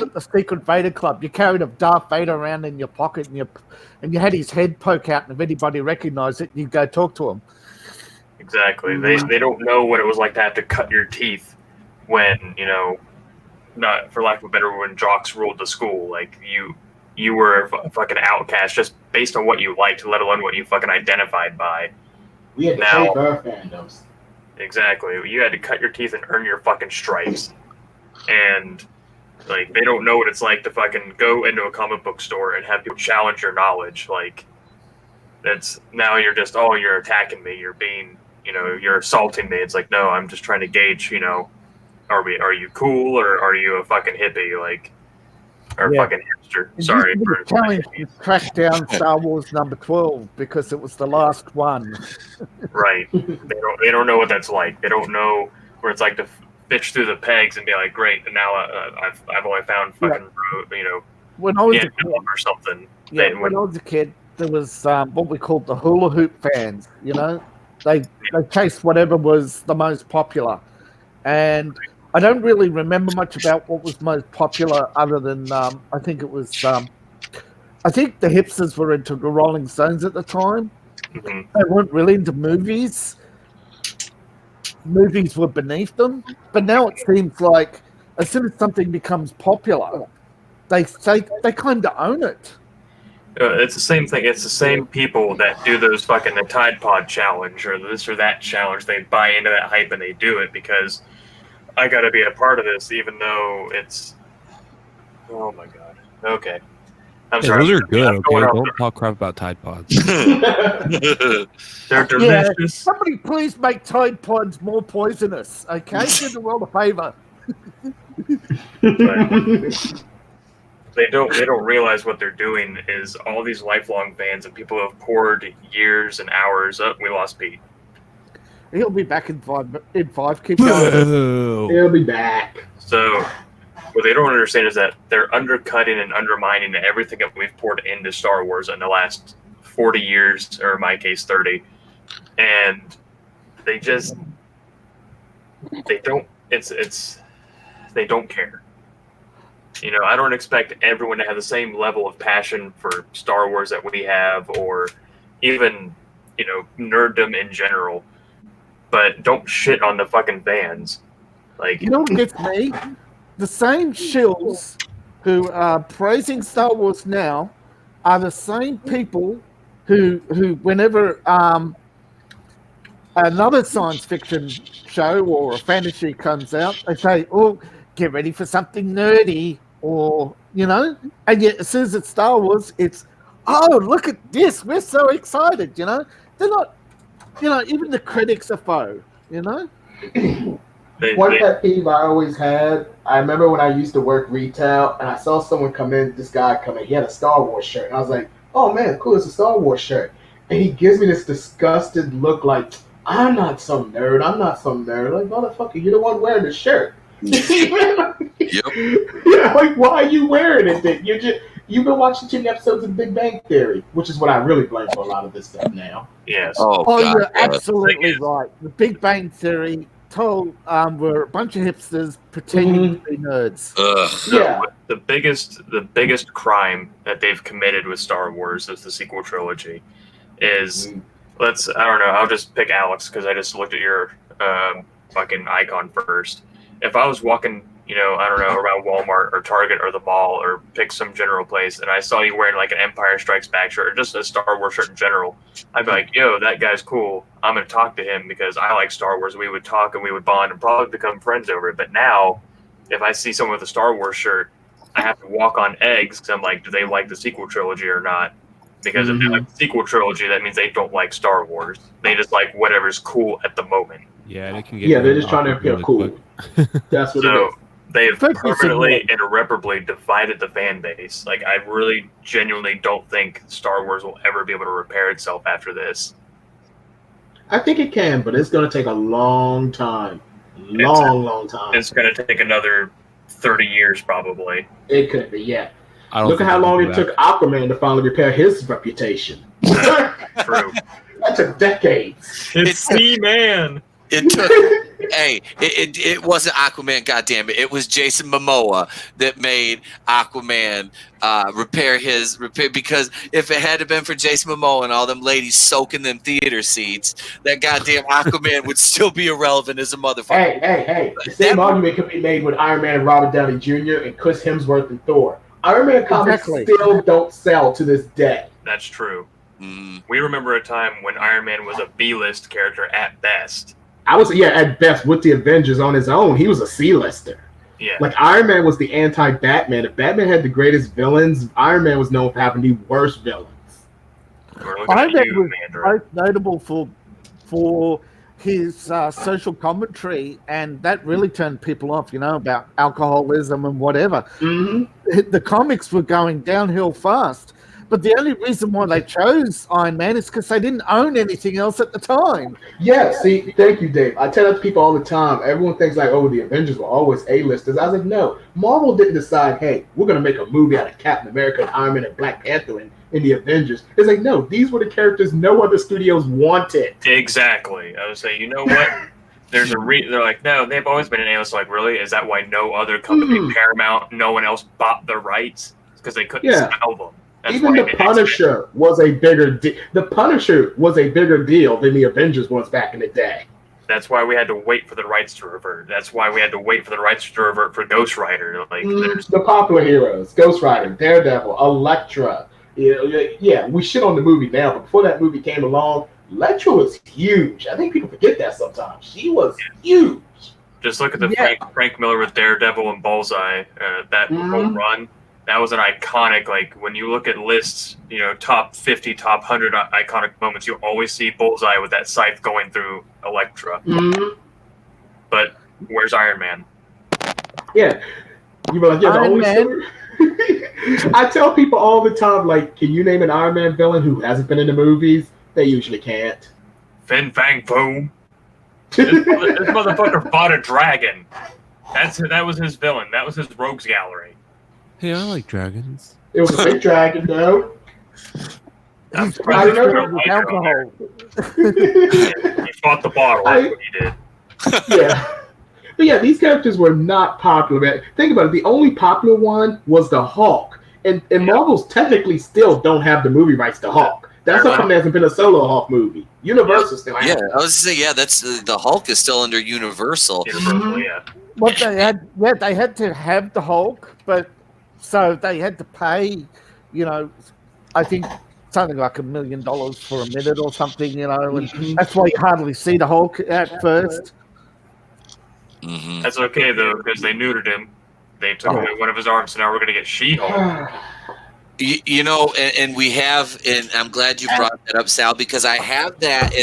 it the Secret Vader Club. You carried a Darth Vader around in your pocket, and you had his head poke out, and if anybody recognized it, you'd go talk to him. Exactly. They don't know what it was like to have to cut your teeth when, not for lack of a better word, when jocks ruled the school. Like you were a fucking outcast just based on what you liked, let alone what you fucking identified by. We had to take our fandoms. Exactly. You had to cut your teeth and earn your fucking stripes. And like they don't know what it's like to fucking go into a comic book store and have people challenge your knowledge. Like that's now you're just, you're attacking me, you're being, you're assaulting me. It's like, no, I'm just trying to gauge, are you cool or are you a fucking hippie, like, or fucking hipster? Sorry for challenge to track down Star Wars number 12 because it was the last one. Right. They don't know what that's like. They don't know what it's like to fish through the pegs and be like, great, and now I've only found fucking when I was a kid, or something. Yeah, when I was a kid, there was what we called the hula hoop fans. They chased whatever was the most popular, and I don't really remember much about what was most popular, other than I think it was. I think the hipsters were into the Rolling Stones at the time. Mhm. They weren't really into movies. Movies were beneath them. But now it seems like as soon as something becomes popular, they kind of own it. It's the same thing. It's the same people that do those fucking the Tide Pod challenge or this or that challenge. They buy into that hype and they do it because I got to be a part of this, even though it's. Oh my god. Okay. I'm Hey, sorry. those are good. I'm going Okay, off don't talk crap about Tide Pods. They're delicious. Somebody please make Tide Pods more poisonous, okay? Do the world a favor. They don't realize what they're doing is all these lifelong fans and people who have poured years and hours. Oh, we lost Pete. He'll be back in five. Keep going. He'll be back. So what they don't understand is that they're undercutting and undermining everything that we've poured into Star Wars in the last 40 years, or in my case 30. And they don't care. You know, I don't expect everyone to have the same level of passion for Star Wars that we have, or even, you know, nerddom in general. But don't shit on the fucking fans. Like, You know what gets me? The same shills who are praising Star Wars now are the same people who whenever another science fiction show or a fantasy comes out, they say, "Oh, get ready for something nerdy," or you know. And yet, as soon as it's Star Wars, it's, "Oh, look at this! We're so excited!" You know, they're not. You know, even the critics are faux. You know. One pet peeve I always had, I remember when I used to work retail and I saw someone come in, this guy come in, he had a Star Wars shirt. And I was like, oh man, cool, it's a Star Wars shirt. And he gives me this disgusted look like, I'm not some nerd. Like, motherfucker, you're the one wearing the shirt. Yep. Yeah, like, why are you wearing it then? You've been watching too many episodes of Big Bang Theory, which is what I really blame for a lot of this stuff now. yes. Oh, God, you're yeah. absolutely right. The Big Bang Theory told were a bunch of hipsters pretending to be nerds. Ugh. Yeah. The biggest crime that they've committed with Star Wars as the sequel trilogy is I don't know, I'll just pick Alex because I just looked at your fucking icon first. If I was walking, you know, I don't know, around Walmart or Target or the mall or pick some general place and I saw you wearing like an Empire Strikes Back shirt or just a Star Wars shirt in general, I'd be like, yo, that guy's cool. I'm going to talk to him because I like Star Wars. We would talk and we would bond and probably become friends over it. But now, if I see someone with a Star Wars shirt, I have to walk on eggs because I'm like, do they like the sequel trilogy or not? Because if they like the sequel trilogy, that means they don't like Star Wars. They just like whatever's cool at the moment. Yeah, and it can get. Yeah, they're just trying to appear really cool. quick. That's what it So is. they've Focus permanently on and irreparably divided the fan base. Like, I really genuinely don't think Star Wars will ever be able to repair itself after this. I think it can, but it's going to take a long time. Long time. It's going to take another 30 years probably. It could be, yeah. I don't Look at think how they'll long do it that. took Aquaman to finally repair his reputation. True. That took decades. It's It He-Man. took. Hey, it wasn't Aquaman, goddammit. It was Jason Momoa that made Aquaman repair because if it had been for Jason Momoa and all them ladies soaking them theater seats, that goddamn Aquaman would still be irrelevant as a motherfucker. Hey. The same argument could be made with Iron Man and Robert Downey Jr. and Chris Hemsworth and Thor. Iron Man comics still don't sell to this day. That's true. Mm. We remember a time when Iron Man was a B-list character at best. At best, with the Avengers on his own, he was a C-lister. Yeah. Like, Iron Man was the anti-Batman. If Batman had the greatest villains, Iron Man was known for having the worst villains. We're looking Iron at Man you, was Mandarin. most notable for his social commentary, and that really turned people off, you know, about alcoholism and whatever. Mm-hmm. The comics were going downhill fast, but the only reason why they chose Iron Man is because they didn't own anything else at the time. Yeah, see, thank you, Dave. I tell that to people all the time. Everyone thinks like, oh, the Avengers were always A-listers. I was like, no. Marvel didn't decide, hey, we're going to make a movie out of Captain America and Iron Man and Black Panther in the Avengers. It's like, no, these were the characters no other studios wanted. Exactly. I would say, you know what? There's a they're like, no, they've always been in aliens. Like, really? Is that why no other company, Paramount, no one else bought the rights? Because they couldn't sell them. That's Even the Punisher was a bigger The Punisher was a bigger deal than the Avengers was back in the day. That's why we had to wait for the rights to revert. That's why we had to wait for the rights to revert for Ghost Rider. Like the popular heroes: Ghost Rider, Daredevil, Elektra. Yeah, we shit on the movie now, but before that movie came along, Elektra was huge. I think people forget that sometimes. She was huge. Just look at the Frank Miller with Daredevil and Bullseye. That whole run. That was an iconic, like, when you look at lists, top 50, top 100 iconic moments, you always see Bullseye with that scythe going through Elektra. But where's Iron Man? Yeah. You were like, yeah, the Iron only Man. I tell people all the time, like, can you name an Iron Man villain who hasn't been in the movies? They usually can't. Fin Fang Foom. This motherfucker fought a dragon. That was his villain. That was his rogues gallery. Hey, I like dragons. It was a big dragon, though. I'm He's surprised with alcohol. He fought the bottle. That's what he did. Yeah. But yeah, these characters were not popular. Think about it. The only popular one was the Hulk. And Marvel's technically still don't have the movie rights to Hulk. That's how come there hasn't been a solo Hulk movie. Universal still has. Yeah, I was to say, that's the Hulk is still under Universal. What they had to have the Hulk, but so they had to pay, I think something like $1 million for a minute or something, and that's why you hardly see the Hulk at first. That's okay though, because they neutered him. They took away one of his arms, so now we're gonna get She-Hulk. And we have, and I'm glad you brought that up, Sal, because I have that.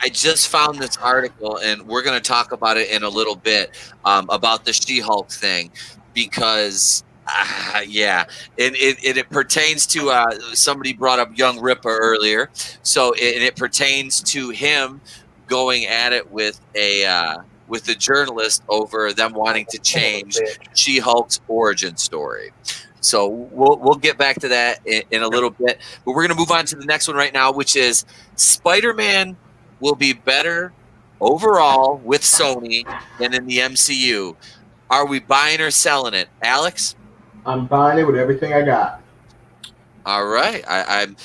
I just found this article, and we're going to talk about it in a little bit about the She-Hulk thing, because it pertains to somebody brought up Young Ripper earlier, so it pertains to him going at it with the journalist over them wanting to change She-Hulk's origin story. So we'll get back to that in a little bit, but we're going to move on to the next one right now, which is Spider-Man will be better overall with Sony than in the MCU. Are we buying or selling it, Alex? I'm buying it with everything I got. All right, I'm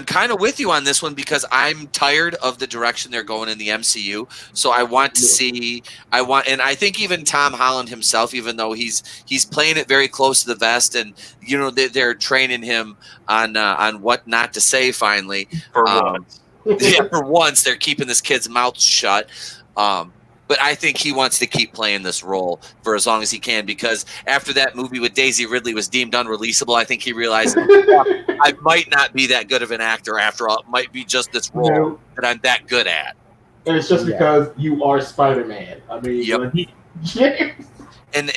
kind of with you on this one because I'm tired of the direction they're going in the MCU. So I want to see. And I think even Tom Holland himself, even though he's playing it very close to the vest, and they're training him on what not to say. Finally, for once, for once they're keeping this kid's mouth shut. But I think he wants to keep playing this role for as long as he can, because after that movie with Daisy Ridley was deemed unreleasable, I think he realized I might not be that good of an actor after all. It might be just this role that I'm that good at. And it's just because you are Spider-Man. I mean, And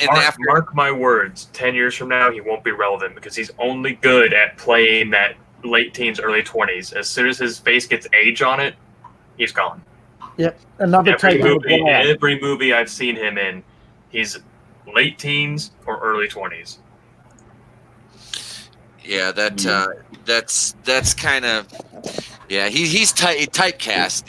mark my words, 10 years from now, he won't be relevant because he's only good at playing that late teens, early 20s. As soon as his face gets age on it, he's gone. Yep, every movie I've seen him in, he's late teens or early 20s. Yeah, that's kind of he's typecast.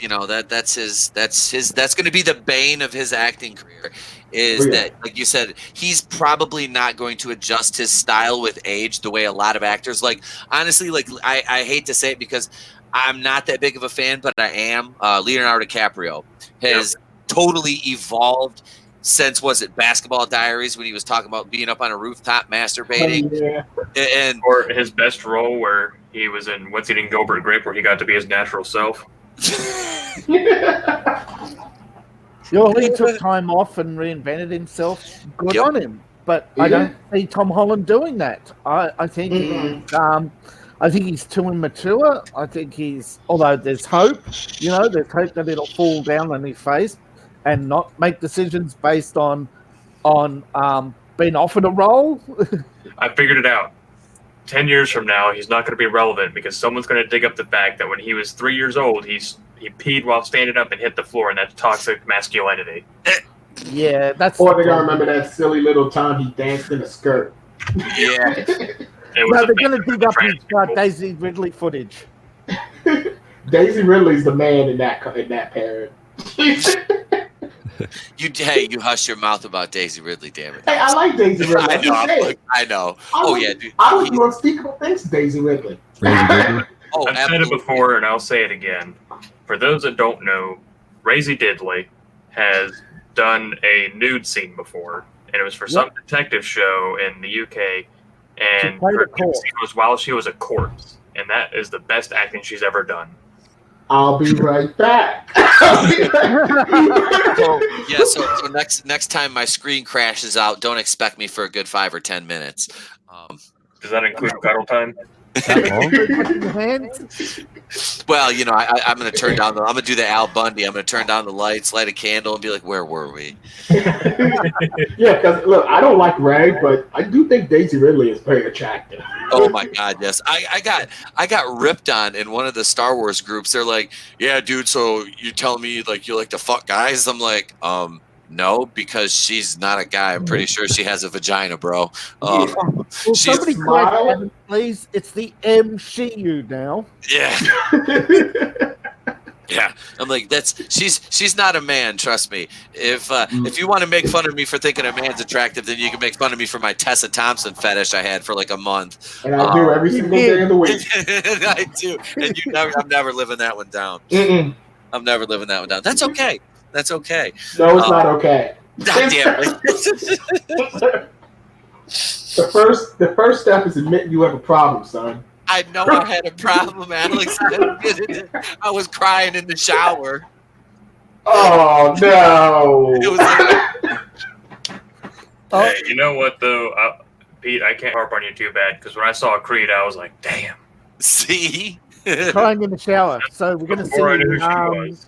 That's going to be the bane of his acting career. That, like you said, he's probably not going to adjust his style with age the way a lot of actors. Like, honestly, like I hate to say it because I'm not that big of a fan, but I am. Leonardo DiCaprio has totally evolved since, was it Basketball Diaries, when he was talking about being up on a rooftop masturbating? And or his best role where he was in What's Eating Gilbert Grape, where he got to be his natural self. He took time off and reinvented himself. Good on him. But I don't see Tom Holland doing that. I think he's too immature. I think although there's hope, there's hope that it'll fall down on his face and not make decisions based on being offered a role. I figured it out. 10 years from now, he's not going to be relevant because someone's going to dig up the fact that when he was 3 years old, he peed while standing up and hit the floor, and that's toxic masculinity. Yeah, that's. Or they're going to remember that silly little time he danced in a skirt. Yeah. No, they're going to dig up his Daisy Ridley footage. Daisy Ridley's the man in that parent. You hush your mouth about Daisy Ridley, damn it. Hey, I like Daisy Ridley. I know. I know. Oh yeah, dude. I would do unspeakable things to Daisy Ridley. Oh, I've said it before, and I'll say it again. For those that don't know, Razy Diddley has done a nude scene before, and it was for some detective show in the UK, and her nude scene was while she was a corpse, and that is the best acting she's ever done. I'll be right back. So next time my screen crashes out, don't expect me for a good 5 or 10 minutes. Does that include cuddle time? Well, I'm going to turn down I'm going to do the Al Bundy. I'm going to turn down the lights, light a candle, and be like, "Where were we?" Yeah, because look, I don't like Ray, but I do think Daisy Ridley is very attractive. Oh my God, yes. I got ripped on in one of the Star Wars groups. They're like, "Yeah, dude, so you're telling me like you like to fuck guys?" I'm like, no, because she's not a guy. I'm pretty sure she has a vagina, bro. Well, somebody correct, please. It's the MCU now. Yeah. Yeah. I'm like, she's not a man, trust me. If you want to make fun of me for thinking a man's attractive, then you can make fun of me for my Tessa Thompson fetish I had for like a month. And I do every single day of the week. I do. And I'm never living that one down. I'm never living that one down. That's okay. That's okay. No, it's not okay. God damn it. The first step is admitting you have a problem, son. I know I had a problem, Alex. I was crying in the shower. Oh no! It was Hey, you know what though, Pete? I can't harp on you too bad because when I saw Creed, I was like, "Damn." See. Crying in the shower. So we're going to see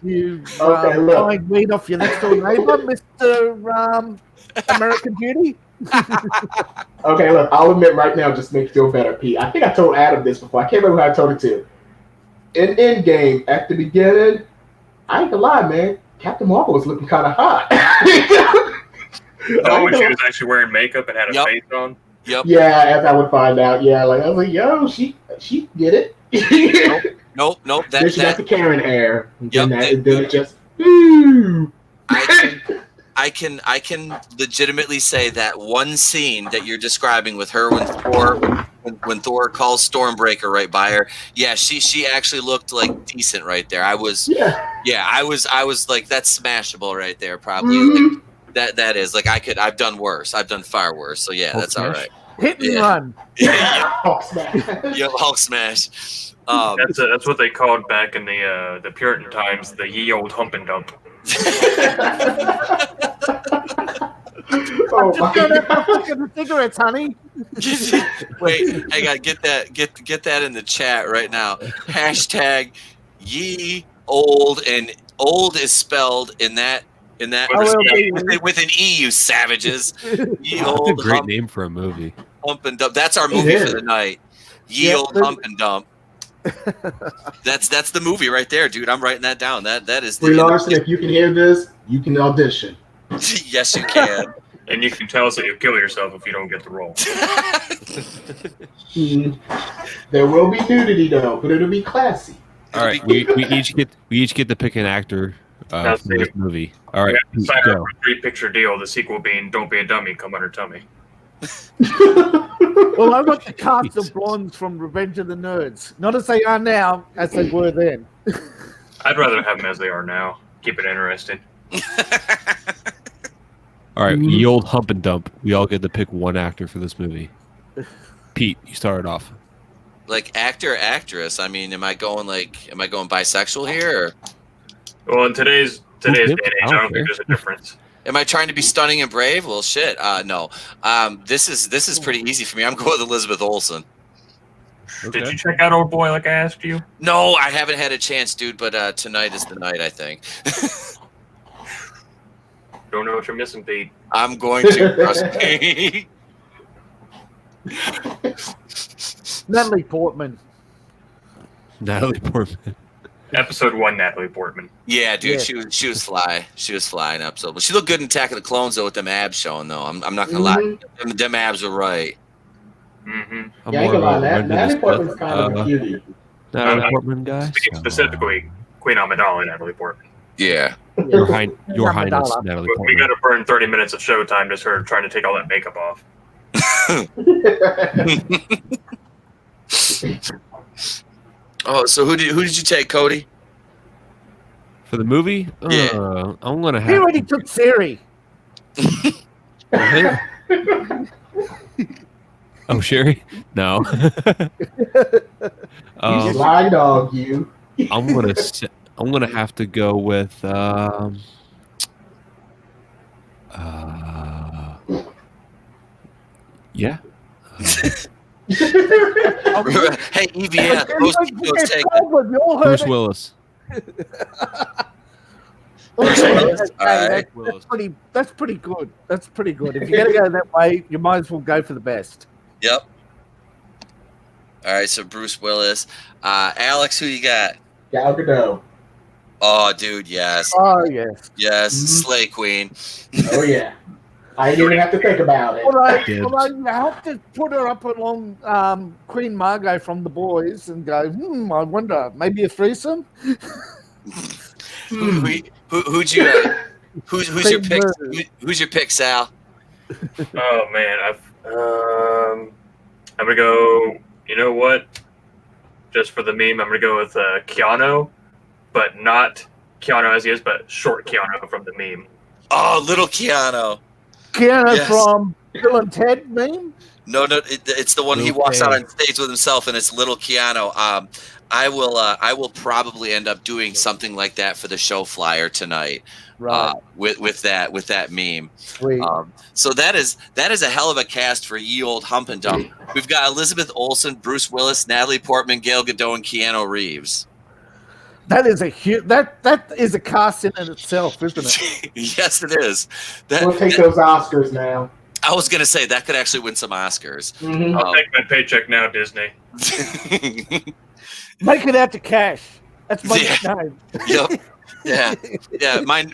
you look. buying weed off your next door neighbor, Mr. American Beauty. Okay, look, I'll admit right now, just to make you feel better, Pete. I think I told Adam this before. I can't remember who I told it to. In Endgame, at the beginning, I ain't gonna lie, man. Captain Marvel was looking kind of hot. When she was actually wearing makeup and had a face on? Yep. Yeah, as I would find out. Yeah, like I was like, yo, she get it. Nope. Then she got the Karen hair. And Yep. then it just. Ooh. I can legitimately say that one scene that you're describing with her when Thor calls Stormbreaker right by her. Yeah, she actually looked like decent right there. I was like, that's smashable right there, probably. Mm-hmm. Like, that is like I've done worse. I've done far worse. So yeah, that's all right. Hit and run. Hulk smash. Yep, Hulk smash. That's what they called back in the Puritan times, the ye old hump and dump. Oh Just going out for fucking cigarettes, honey. Wait, I gotta get that in the chat right now. Hashtag ye old, and old is spelled in that with an E, you savages. Ye old. That's a great name for a movie. Hump and dump. That's our movie for the night. Ye old hump and dump. That's the movie right there, dude. I'm writing that down. That is the. Brie Larson, if you can hear this, you can audition. Yes, you can. And you can tell us that you'll kill yourself if you don't get the role. There will be nudity though, but it'll be classy. All right, we each get to pick an actor for this movie. All right, we sign up for a 3-picture deal. The sequel being "Don't Be a Dummy, Come on Her Tummy." Well, I got the cast of blondes from Revenge of the Nerds. Not as they are now, as they were then. I'd rather have them as they are now. Keep it interesting. All right, ye old hump and dump. We all get to pick one actor for this movie. Pete, you started off. Like actor, actress. I mean, am I going bisexual here? Or? Well, in today's day and age, I don't think there's a difference. Am I trying to be stunning and brave? Well, shit. No. This is pretty easy for me. I'm going with Elizabeth Olsen. Okay. Did you check out Old Boy like I asked you? No, I haven't had a chance, dude. But tonight is the night, I think. Don't know what you're missing, Pete. I'm going to trust me. Natalie Portman. Natalie Portman. Episode 1, Natalie Portman. Yeah, dude, Yeah. she was fly. She was fly in episode. But she looked good in Attack of the Clones though, with them abs showing though. I'm not gonna lie, them abs were right. Mm-hmm. Yeah, I ain't gonna lie, Natalie Portman's kind of a cutie. Natalie Portman guy. Speaking specifically, Queen Amidala, Natalie Portman. Yeah. Your Highness, Madonna. Natalie We Portman. got to burn 30 minutes of showtime just her trying to take all that makeup off. Oh, so who did you take, Cody? For the movie? Yeah. I'm gonna He have. already took Siri. Oh, Sherry? No. You sly dog, you. I'm gonna have to go with yeah. Hey, Evie, yeah, those take it. Bruce Willis. That's pretty good. That's pretty good. If you're gonna go that way, you might as well go for the best. Yep. All right, so Bruce Willis. Alex, who you got? Gal Gadot. Oh, dude, yes. Oh yes. Yes, Slay Queen. Oh yeah. I didn't even have to think about it. Although you have to put her up along Queen Margot from The Boys and go, I wonder, maybe a threesome? Who'd you who's your pick? Who's your pick, Sal? Oh man, I'm gonna go. You know what? Just for the meme, I'm gonna go with Keanu, but not Keanu as he is, but short Keanu from the meme. Oh, little Keanu. Keanu from Bill and Ted meme? No, it's the one he walks out on stage with himself, and it's little Keanu. I will probably end up doing something like that for the show flyer tonight. Right. With that meme. Sweet. So that is a hell of a cast for Ye Old Hump and Dump. We've got Elizabeth Olsen, Bruce Willis, Natalie Portman, Gal Gadot, and Keanu Reeves. That is a huge. That is a cast in itself, isn't it? Yes, it is. We'll take those Oscars now. I was gonna say that could actually win some Oscars. Mm-hmm. I'll take my paycheck now, Disney. Make it out to cash. That's my name. Yep. Yeah. My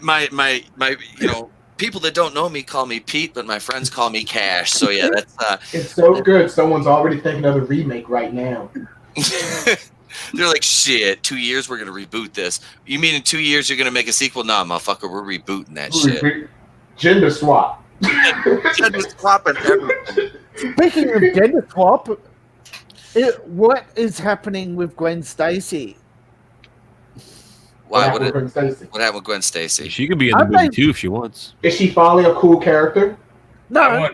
people that don't know me call me Pete, but my friends call me Cash. So yeah, that's it's so good. Someone's already thinking of a remake right now. They're like, shit, 2 years we're gonna reboot this. You mean in 2 years you're gonna make a sequel? Nah, motherfucker, we're rebooting that shit. Gender swap. Gender swap and everything. Speaking of gender swap, what is happening with Gwen Stacy? Why? What happened with Gwen Stacy? She could be in the movie too if she wants. Is she finally a cool character? No. I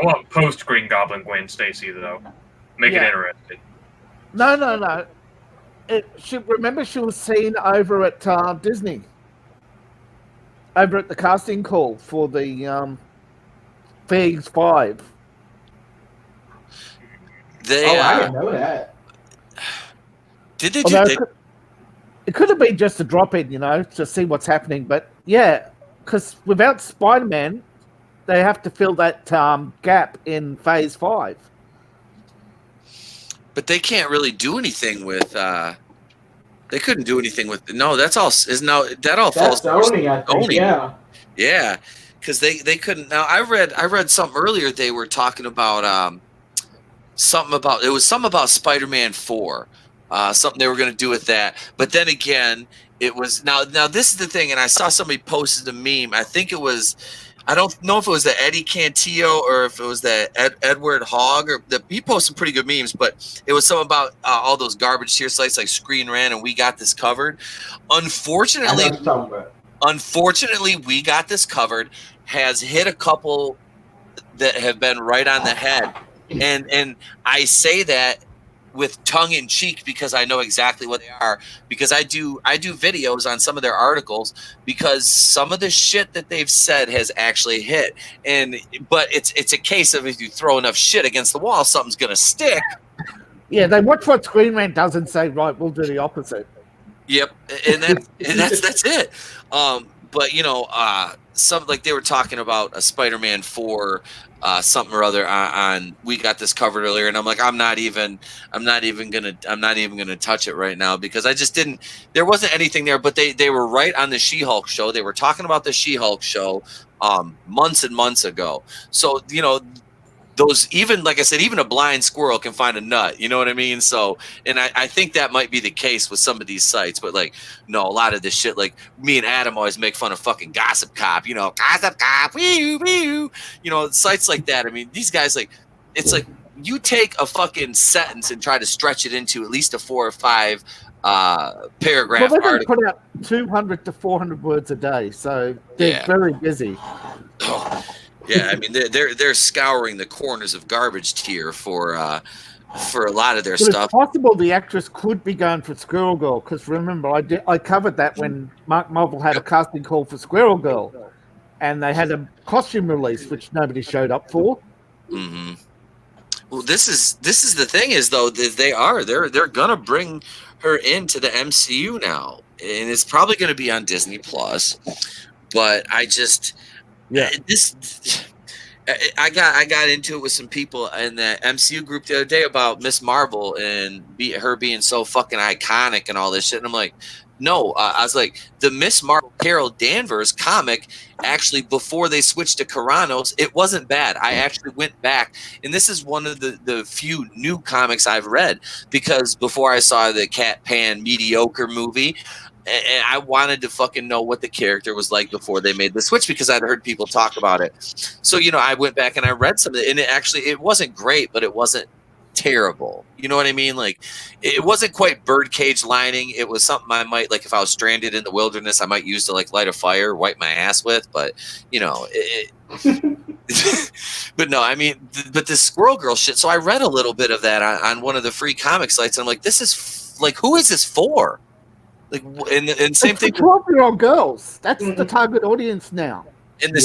want post Green Goblin Gwen Stacy though. Make it interesting. No. Remember she was seen over at Disney. Over at the casting call for the Phase 5. I didn't know that. Did they do it could have been just a drop in, to see what's happening. But yeah, because without Spider-Man, they have to fill that gap in Phase 5. But they can't really do anything with. They couldn't do anything with. No, that's all. That all falls. Sony, I think. Sony. Yeah, because they couldn't. Now I read something earlier. They were talking about something about Spider-Man 4. Something they were going to do with that. But then again, it was now this is the thing. And I saw somebody posted a meme. I think it was. I don't know if it was the Eddie Cantillo or if it was the Edward Hogg he posted pretty good memes, but it was something about all those garbage tier sites like Screen Rant and We Got This Covered. Unfortunately, We Got This Covered has hit a couple that have been right on the head, and I say that with tongue in cheek because I know exactly what they are, because I do videos on some of their articles because some of the shit that they've said has actually hit. But it's a case of if you throw enough shit against the wall, something's gonna stick. Yeah, they watch what Screen Rant does and say, right, we'll do the opposite. Yep, and that's it. But some like they were talking about a Spider-Man 4 something or other on We Got This Covered earlier, and I'm like, I'm not even gonna touch it right now because I just didn't. There wasn't anything there, but they were right on the She-Hulk show. They were talking about the She-Hulk show months and months ago. So those, even like I said, even a blind squirrel can find a nut. You know what I mean? So, and I think that might be the case with some of these sites, but like, no, a lot of this shit, like me and Adam always make fun of fucking Gossip Cop, you know, Gossip Cop, wee, you know, sites like that. I mean, these guys, like, it's like you take a fucking sentence and try to stretch it into at least a 4 or 5 paragraph Well, they article. put out 200 to 400 words a day, so they're very busy. Oh, yeah, I mean they're scouring the corners of garbage tier for a lot of their But stuff. it's possible the actress could be going for Squirrel Girl, because remember I covered that when Mark Marvel had a casting call for Squirrel Girl, and they had a costume release which nobody showed up for. Mm-hmm. Well, this is the thing is though they're gonna bring her into the MCU now, and it's probably gonna be on Disney Plus. But I just I got into it with some people in the MCU group the other day about Miss Marvel and her being so fucking iconic and all this shit, and I'm like, no, I was like, the Miss Marvel Carol Danvers comic, actually, before they switched to Karanos, it wasn't bad. I actually went back, and this is one of the few new comics I've read, because before I saw the Cat Pan mediocre movie, and I wanted to fucking know what the character was like before they made the switch, because I'd heard people talk about it. So, you know, I went back and I read some of it, and it wasn't great, but it wasn't terrible. You know what I mean? Like, it wasn't quite birdcage lining. It was something I might, like, if I was stranded in the wilderness, I might use to like light a fire, wipe my ass with. But, you know, but no, I mean, but this Squirrel Girl shit. So I read a little bit of that on one of the free comic sites, and I'm like, this is like, who is this for? Like, and same thing. 12-year-old girls. That's the target audience now. And the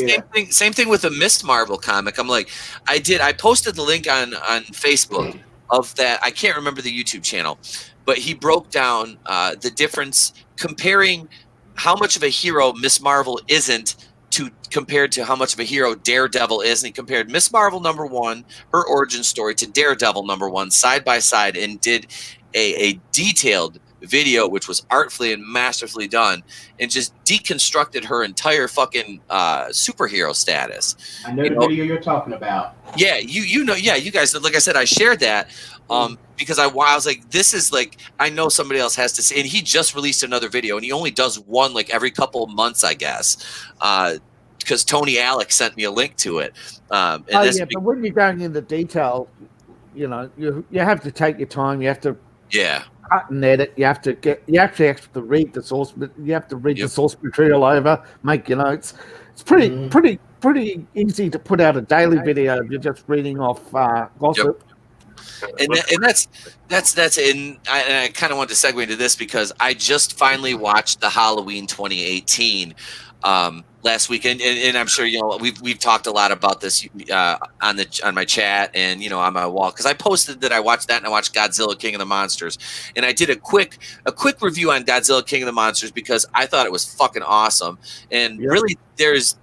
same thing with a Miss Marvel comic. I'm like, I posted the link on Facebook of that. I can't remember the YouTube channel, but he broke down the difference, comparing how much of a hero Miss Marvel isn't compared to how much of a hero Daredevil is. And he compared Miss Marvel #1, her origin story, to Daredevil #1 side by side, and did a detailed video, which was artfully and masterfully done, and just deconstructed her entire fucking superhero status. I know the video you're talking about. Yeah, you know, yeah, you guys, like I said, I shared that because I was like, this is like, I know somebody else has to see, and he just released another video, and he only does one like every couple of months, I guess, because Tony Alec sent me a link to it. And but when you're going into detail, you know, you have to take your time. You have to cut and edit. You actually have to read the source, but you have to read the source material over, make your notes. It's pretty easy to put out a daily video if you're just reading off gossip. And that's and I kind of want to segue into this because I just finally watched the Halloween 2018 last weekend, and I'm sure, you know, we've talked a lot about this on my chat and, you know, on my wall, because I posted that I watched that, and I watched Godzilla King of the Monsters, and I did a quick review on Godzilla King of the Monsters because I thought it was fucking awesome. And really, there's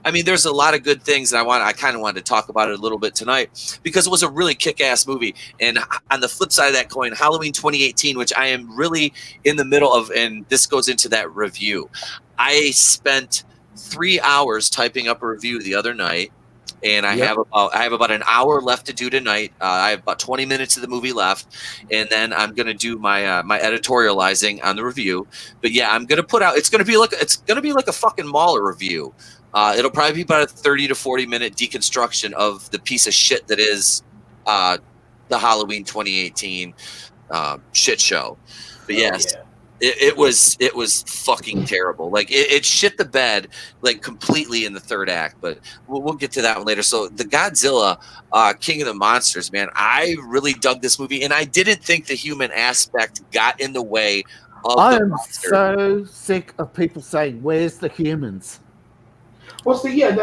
a lot of good things, and I kind of wanted to talk about it a little bit tonight because it was a really kick-ass movie. And on the flip side of that coin, Halloween 2018, which I am really in the middle of, and this goes into that review. I spent 3 hours typing up a review the other night, and I have about an hour left to do tonight. I have about 20 minutes of the movie left, and then I'm gonna do my my editorializing on the review. But yeah, I'm gonna put out. It's gonna be like a fucking Mauler review. It'll probably be about a 30 to 40 minute deconstruction of the piece of shit that is the Halloween 2018 shit show. But yes. It was fucking terrible. Like it shit the bed like completely in the third act, but we'll get to that one later. So the Godzilla King of the Monsters, man, I really dug this movie, and I didn't think the human aspect got in the way of I the am monster. so sick of people saying, "Where's the humans?" Well, see, they had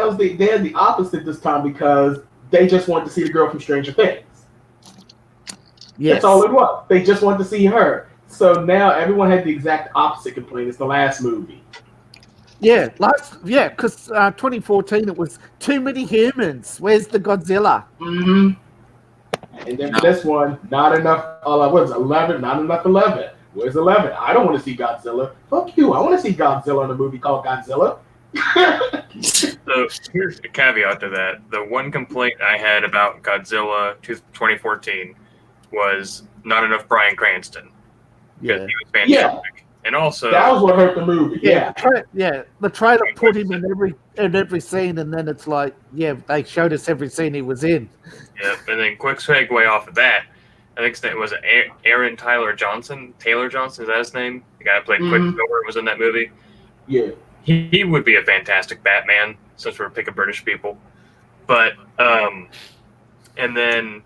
the opposite this time because they just wanted to see the girl from Stranger Things. Yes. That's all it was. They just wanted to see her. So now everyone had the exact opposite complaint as the last movie. Yeah, because 2014 it was too many humans. Where's the Godzilla? Mm-hmm. And then for this one, not enough. What is it, 11? Not enough 11. Where's 11? I don't want to see Godzilla. Fuck you. I want to see Godzilla in a movie called Godzilla. So here's a caveat to that. The one complaint I had about Godzilla 2014 was not enough Bryan Cranston. Because Yeah. he was fantastic. And also, That was what hurt the movie. Yeah. The trailer put him in every scene, and then it's like, they showed us every scene he was in. yeah, and then quick segue off of that. I think his name was Aaron Taylor Johnson, is that his name? The guy who played Quicksilver was in that movie. Yeah. He would be a fantastic Batman, since we're picking British people. But, and then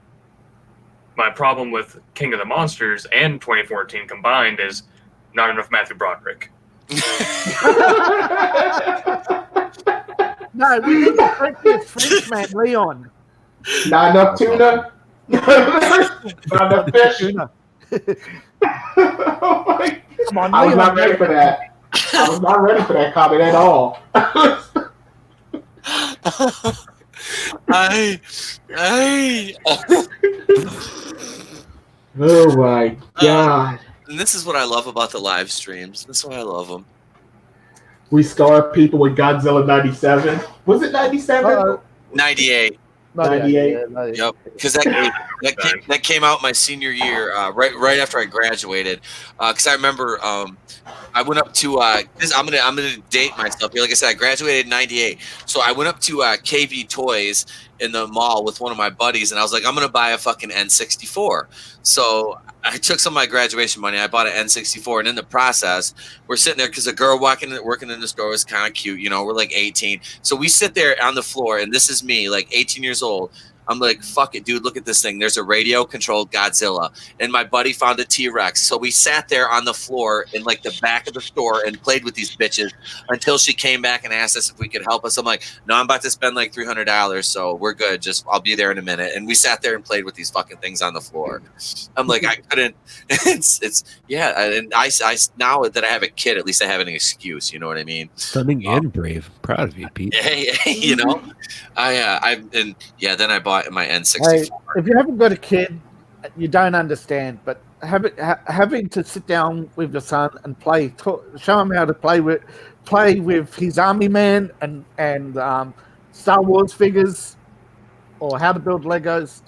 my problem with King of the Monsters and 2014 combined is not enough Matthew Broderick. No, we need to break this Frenchman, Leon. Not enough tuna. Not enough fish. Tuna. Oh my! Come on, I was Leon. not ready for that. I was not ready for that comment at all. Oh my god! And this is what I love about the live streams. This is why I love them. We scarred people with Godzilla 97. Was it 97? 98. 98. Yep, because that came out my senior year, right after I graduated. Because I remember I went up to I'm gonna date myself here. Like I said, I graduated in '98, so I went up to KV Toys in the mall with one of my buddies, and I was like, I'm gonna buy a fucking N64. So I took some of my graduation money. I bought an N64, and in the process, we're sitting there because a girl working in the store was kind of cute. You know, we're like 18, so we sit there on the floor, and this is me, like 18 years old. I'm like, fuck it, dude, look at this thing. There's a radio-controlled Godzilla. And my buddy found a T-Rex. So we sat there on the floor in, like, the back of the store and played with these bitches until she came back and asked us if we could help us. I'm like, no, I'm about to spend, like, $300, so we're good. I'll be there in a minute. And we sat there and played with these fucking things on the floor. I'm like, I couldn't. And I now that I have a kid, at least I have an excuse. You know what I mean? Stunning and brave. Proud of you, Pete. You know, then I bought my N64. Hey, if you haven't got a kid, you don't understand. But having to sit down with your son and show him how to play with his Army Man and Star Wars figures, or how to build Legos,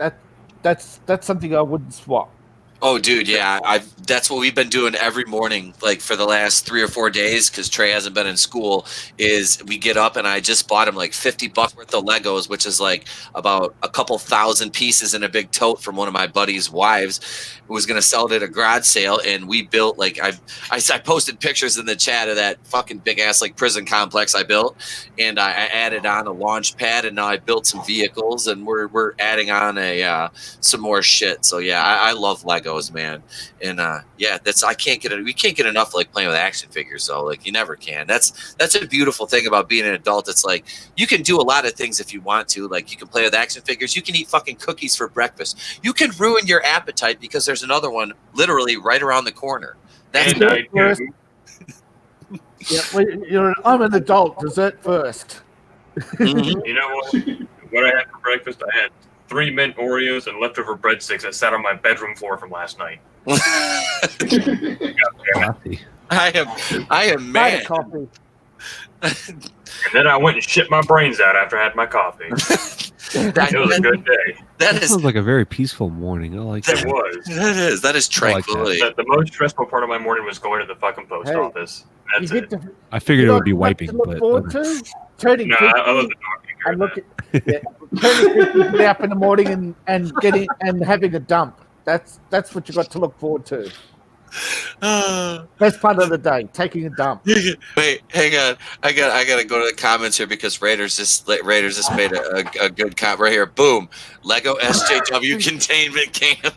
that's something I wouldn't swap. Oh, dude, yeah. That's what we've been doing every morning, like for the last 3 or 4 days, because Trey hasn't been in school, is we get up and I just bought him like $50 worth of Legos, which is like about a couple thousand pieces in a big tote from one of my buddy's wives who was going to sell it at a garage sale. And we built, like, I posted pictures in the chat of that fucking big ass like prison complex I built. And I added on a launch pad, and now I built some vehicles, and we're adding on some more shit. So yeah, I love Legos, man. And we can't get enough like playing with action figures though. Like you never can. That's a beautiful thing about being an adult. It's like you can do a lot of things if you want to. Like you can play with action figures, you can eat fucking cookies for breakfast, you can ruin your appetite because there's another one literally right around the corner. That's I'm an adult. Dessert first. Mm-hmm. You know what I had for breakfast? I had 3 mint Oreos and leftover breadsticks that sat on my bedroom floor from last night. I am mad. Coffee. And then I went and shit my brains out after I had my coffee. It was a good day. That sounds like a very peaceful morning. I like that. It was. That is tranquility. The most stressful part of my morning was going to the fucking post office. That's it. I figured it would be wiping, look forward to turning 50 I love the and turning 50 up in the morning and having a dump. That's what you got to look forward to. Best part of the day, taking a dump. Wait, hang on. I gotta go to the comments here because Raiders just made a good comment right here. Boom, Lego SJW containment camp.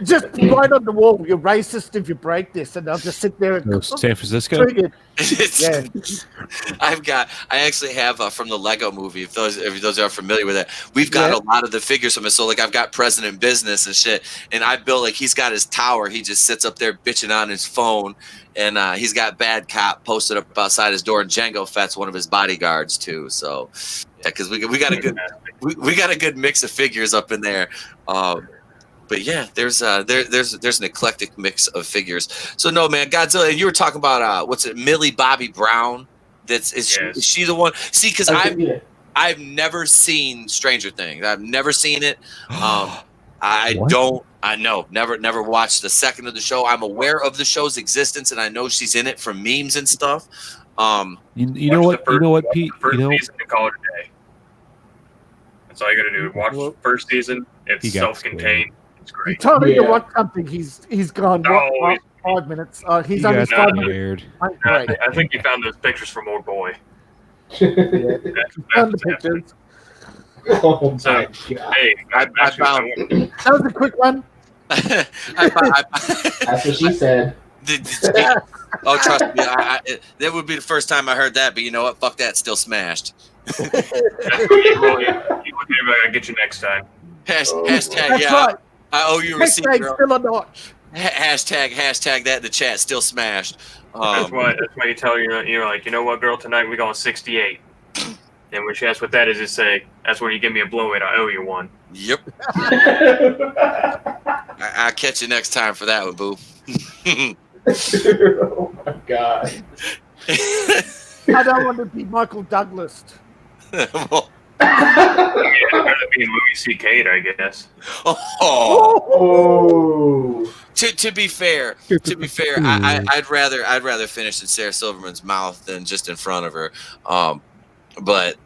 Just right on the wall. You're racist if you break this, and I'll just sit there and go. San Francisco. Yeah. I actually have from the Lego movie. If those are familiar with it, we've got a lot of the figures from it. So like I've got President Business and shit, and I built like he's got his tower. He just sits up there bitching on his phone, and he's got Bad Cop posted up outside his door, and Django Fett's one of his bodyguards too. So yeah, because we got a good mix of figures up in there. But yeah, there's an eclectic mix of figures. So no, man, Godzilla. And you were talking about what's it, Millie Bobby Brown? Is she the one? See, because I've never seen Stranger Things. I've never seen it. I know. Never watched the second of the show. I'm aware of the show's existence, and I know she's in it from memes and stuff. You know what, Pete? First season and call it a day. That's all you got to do. Watch the first season. It's self-contained. It's great. You told me to watch something. He's gone. What, 5 minutes. He's only 5 minutes. I think you found those pictures from Old Boy. Found the pictures. Oh So, my God. hey, I found. That was a quick one. That's what she said. Oh, trust me, that would be the first time I heard that. But you know what? Fuck that. Still smashed. you I'll get you next time. Hashtag That's right. I owe you a receipt, girl. Still a notch. Hashtag that in the chat. Still smashed. That's why you tell her, you're like, you know what, girl, tonight we going 68. And when she asks what that is, just say, that's when you give me a blow it, I owe you one. Yep. I'll catch you next time for that one, boo. Oh my God. I don't want to be Michael Douglas. Well, It's better than being Louis C.K., I guess. Oh. To be fair, I'd rather finish in Sarah Silverman's mouth than just in front of her. But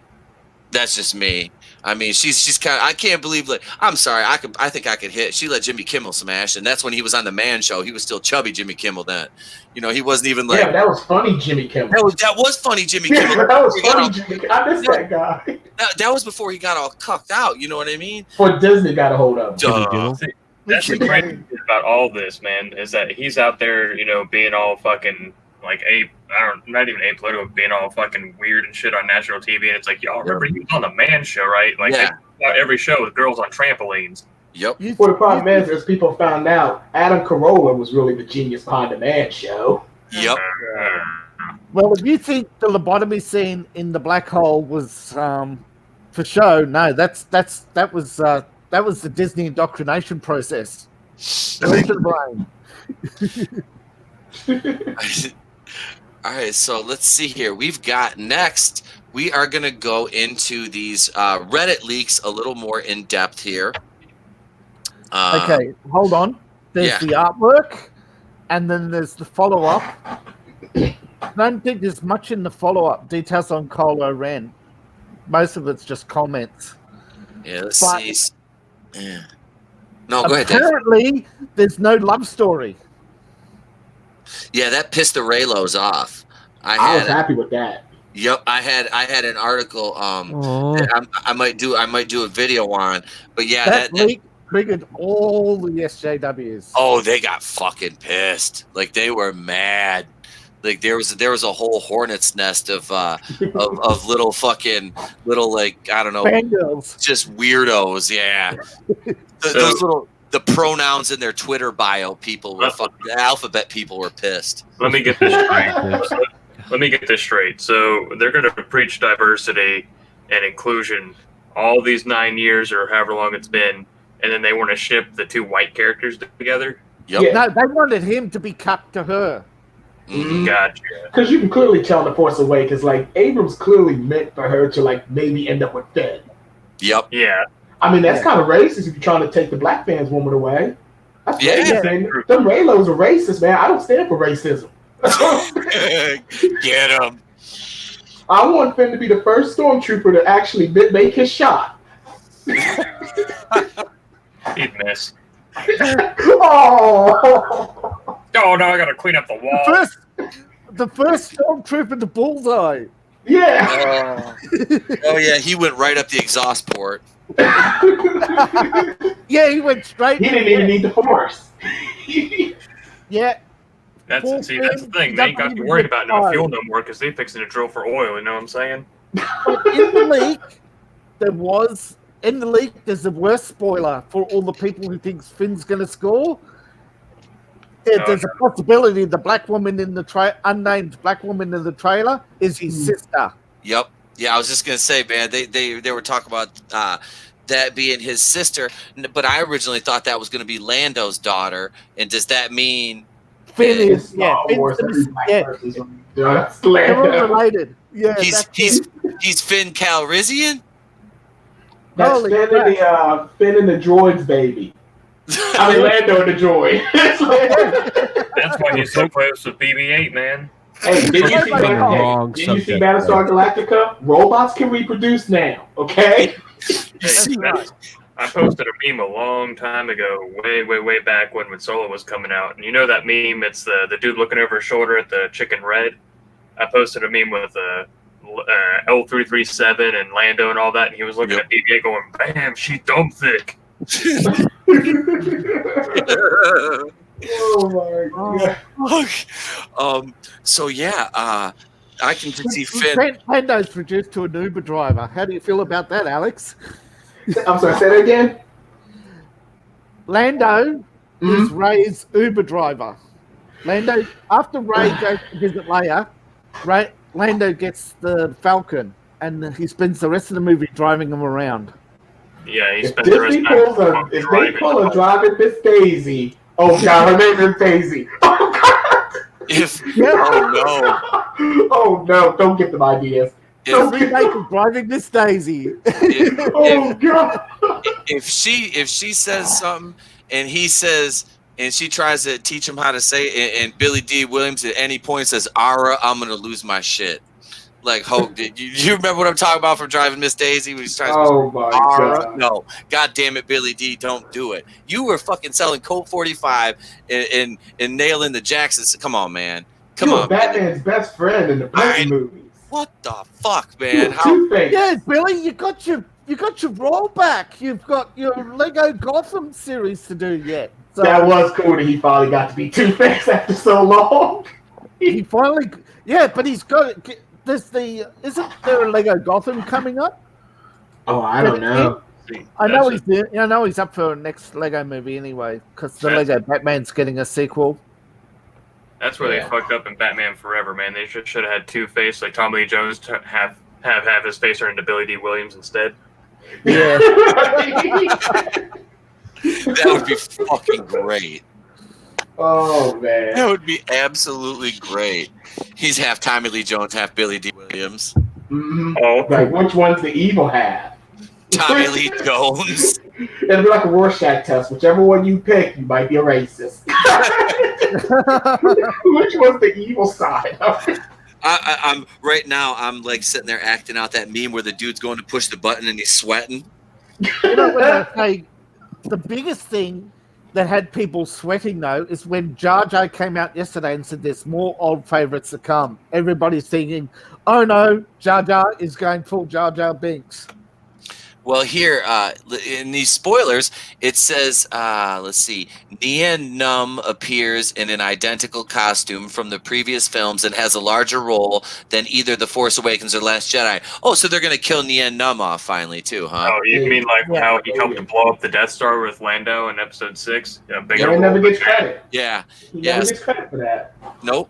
that's just me. I mean, she's kind of. I can't believe. Like, I'm sorry. I think I could hit. She let Jimmy Kimmel smash, and that's when he was on the Man Show. He was still chubby Jimmy Kimmel then. You know, he wasn't even like. Yeah, that was funny, Jimmy Kimmel. That was funny, Jimmy Kimmel. Yeah, that was funny, Jimmy Kimmel. I missed that guy. That was before he got all cucked out. You know what I mean? Before Disney got a hold of him. That's the crazy thing about all this, man, is that he's out there, you know, being all fucking like not even apolitical, being all fucking weird and shit on national TV, and it's like, y'all remember he was on the Man Show, right? Like every show with girls on trampolines. Yep. Well, the problem is people found out Adam Carolla was really the genius behind the Man Show. Yep. Well, if you think the lobotomy scene in the black hole was for show, no, that was the Disney indoctrination process. Straight to the brain. All right, so let's see here. We've got next. We are going to go into these Reddit leaks a little more in depth here. Okay, hold on. There's the artwork, and then there's the follow-up. I don't think there's much in the follow-up. Details on Kylo Ren. Most of it's just comments. Yeah, let's see. Yeah. No, go ahead, Dave. Apparently, there's no love story. Yeah, that pissed the Raylos off. I was happy with that. Yep, I had an article. That I might do a video on, but yeah, that leak triggered all the SJWs. Oh, they got fucking pissed. Like they were mad. Like there was a whole hornet's nest of little like I don't know, fangirls. Just weirdos. Yeah, those little. The pronouns in their Twitter bio, people were the alphabet people were pissed. Let me get this straight. So they're going to preach diversity and inclusion all these 9 years or however long it's been, and then they want to ship the two white characters together. Yep. Yeah. No, they wanted him to be cut to her. Mm-hmm. Gotcha. Because you can clearly tell the Force Awakens, like Abrams clearly meant for her to like maybe end up with Finn. Yep. Yeah. I mean, that's kind of racist if you're trying to take the black fans woman away. That's racist, man. True. Them Raylos are racist, man. I don't stand for racism. Get him. I want Finn to be the first stormtrooper to actually make his shot. He'd miss. Oh, Oh, no, I got to clean up the wall. The first stormtrooper to bullseye. yeah. Oh yeah, he went right up the exhaust port. Yeah, he went straight. He didn't even need the Force. Yeah. That's the thing. They ain't got to worry about no fuel no more because they fixing to drill for oil. You know what I'm saying? But in the leak, there's a worse spoiler for all the people who think Finn's going to score. There's a possibility the black woman in the unnamed black woman in the trailer is his sister. Yep. Yeah, I was just gonna say, man, they were talking about that being his sister. But I originally thought that was going to be Lando's daughter. And does that mean Finn is Star Wars, every black yeah. person's that's They're all Lando. related. Yeah, he's Finn Calrissian? That's Holy Finn crap. and the droid's baby. I mean, Lando and the droid. That's why he's so close with BB-8, man. Hey, did you see Wrong Battlestar Galactica? Robots can reproduce now, okay? I posted a meme a long time ago, way back when Solo was coming out. And you know that meme? It's the dude looking over his shoulder at the chicken red. I posted a meme with L337 and Lando and all that, and he was looking at BB-8 going, "Bam, she dumb thick." Oh my god. So yeah, I can just see Finn. Lando's produced to an Uber driver. How do you feel about that, Alex? I'm sorry, say that again? Lando is Ray's Uber driver. Lando, after Ray goes to visit Leia, Lando gets the Falcon, and he spends the rest of the movie driving him around. Yeah, he If spent the rest of the time they pull a driving Miss Daisy, oh god, her name is Daisy. Oh god. Oh no, don't get them ideas. Remake of Driving Miss Daisy. Oh god. If she says something and he says, and she tries to teach him how to say it, and Billy D. Williams at any point says "Ara," I'm gonna lose my shit. Like Hope did. You remember what I'm talking about from Driving Miss Daisy when he's trying to Oh my god. No, god damn it, Billy D, don't do it. You were fucking selling Colt 45 and nailing the Jacksons. Come on, man. Come on. Batman's best friend in the Batman movies. What the fuck, man? Yeah, Billy, you got your rollback. You've got your Lego Gotham series to do yet. So that was cool that he finally got to be Two-Face after so long. he finally, but he's got. Isn't there a Lego Gotham coming up? Oh, I don't know. I know he's up for next Lego movie anyway, because the Lego Batman's getting a sequel. That's where they fucked up in Batman Forever, man. They should have had Two-Face, like Tommy Lee Jones, have his face turned into Billy D. Williams instead. Yeah. That would be fucking great. Oh man, that would be absolutely great. He's half Tommy Lee Jones, half Billy D. Williams. Mm-hmm. Oh, like which one's the evil half? Tommy Lee Jones. It'll be like a Rorschach test. Whichever one you pick, you might be a racist. Which one's the evil side? I'm right now. I'm like sitting there acting out that meme where the dude's going to push the button and he's sweating. You know what I say? The biggest thing that had people sweating, though, is when Jar Jar came out yesterday and said there's more old favourites to come. Everybody's thinking, oh no, Jar Jar is going full Jar Jar Binks. Well, here in these spoilers, it says, let's see, Nien Nunb appears in an identical costume from the previous films and has a larger role than either The Force Awakens or Last Jedi. Oh, so they're going to kill Nien Nunb off finally, too, huh? Oh, you mean like how he helped to blow up the Death Star with Lando in Episode 6? Yeah, he never gets credit. Yeah. He never gets credit for that. Nope.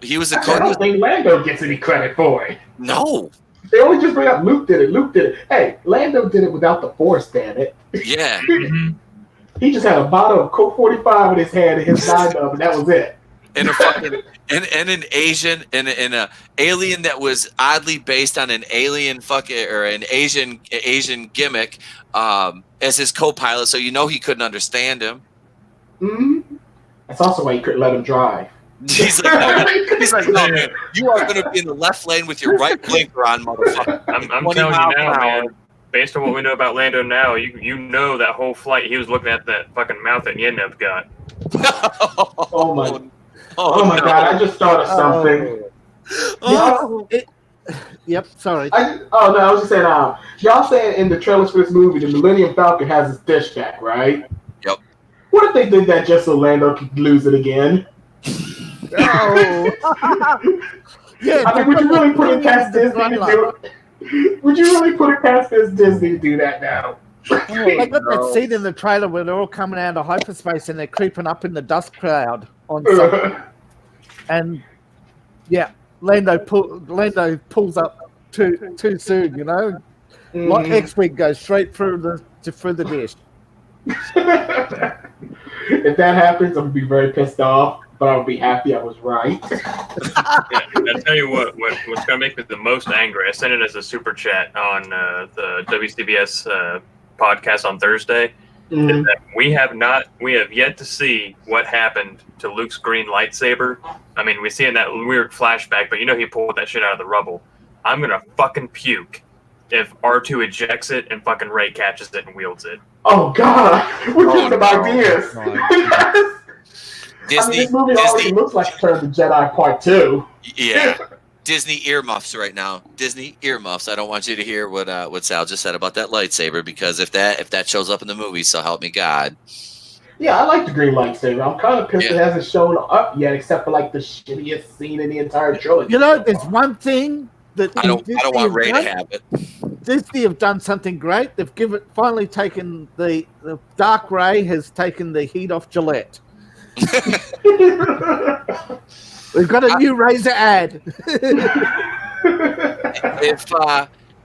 He was a I don't think Lando gets any credit for it. No. They only just bring up Luke did it. Hey, Lando did it without the Force, damn it. Yeah. He just had a bottle of Coke 45 in his hand and his nine up, and that was it. And a fucking and an Asian and a alien that was oddly based on an alien or an Asian gimmick as his co-pilot, so he couldn't understand him. Mm-hmm. That's also why you couldn't let him drive. He's like, no, man, you are going to be in the left lane with your right blinker on, motherfucker. I'm telling you now, man. Based on what we know about Lando now, you know that whole flight he was looking at that fucking mouth that Nien Nunb got. Oh my god! I just thought of something. Yep. Sorry. I was just saying. Y'all saying in the trailers for this movie, the Millennium Falcon has his dish back, right? Yep. What if they did that just so Lando could lose it again? Oh. Yeah. I mean, would you really put it past Disney to do it? Would you really put it past Disney to do that now? They got that scene in the trailer where they're all coming out of hyperspace and they're creeping up in the dust cloud on something. And Lando pulls up too soon, Like X-Wing goes straight through the dish. If that happens, I'm gonna be very pissed off, but I'll be happy I was right. Yeah, I tell you what's gonna make me the most angry. I sent it as a super chat on the WCBS podcast on Thursday. Is that we have yet to see what happened to Luke's green lightsaber. I mean, we see in that weird flashback, but he pulled that shit out of the rubble. I'm gonna fucking puke if R2 ejects it and fucking Rey catches it and wields it. Oh God, we're giving them ideas. This movie already looks like Return of the Jedi Part 2. Yeah. Disney earmuffs right now. Disney earmuffs. I don't want you to hear what Sal just said about that lightsaber, because if that shows up in the movie, so help me God. Yeah, I like the green lightsaber. I'm kind of pissed it hasn't shown up yet, except for like the shittiest scene in the entire trilogy. There's one thing that I don't want Rey to have it. Disney have done something great. They've finally taken the Dark Rey has taken the heat off Gillette. We've got a new razor ad.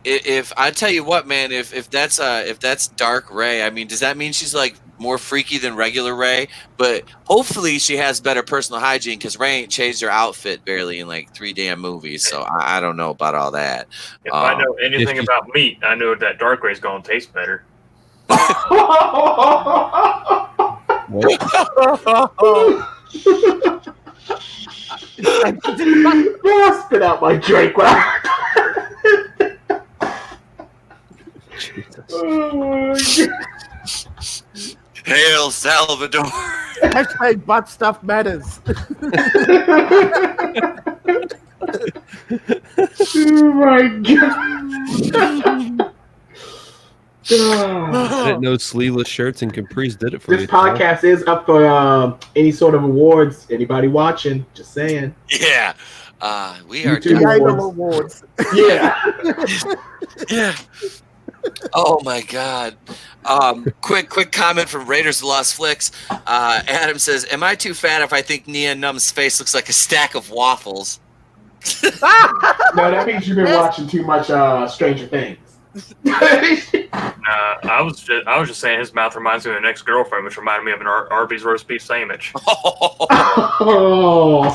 If I tell you what, man, if that's Dark Rey, I mean, does that mean she's like more freaky than regular Rey? But hopefully she has better personal hygiene, because Rey ain't changed her outfit barely in like 3 damn movies. So I don't know about all that. If I know anything about meat, I know that Dark Rey's gonna taste better. Spit out my drink. Oh, Hail Salvador. Hashtag butt stuff matters. Oh my God. I didn't know sleeveless shirts and capris did it for This you. podcast is up for any sort of awards. Anybody watching? Just saying. Yeah. We are YouTube awards. Yeah. Yeah. Oh my God. Quick comment from Raiders of the Lost Flicks. Adam says, "Am I too fat if I think Nia Num's face looks like a stack of waffles?" No, that means you've been watching too much Stranger Things. I was just saying his mouth reminds me of an ex-girlfriend, which reminded me of an Arby's roast beef sandwich. Oh.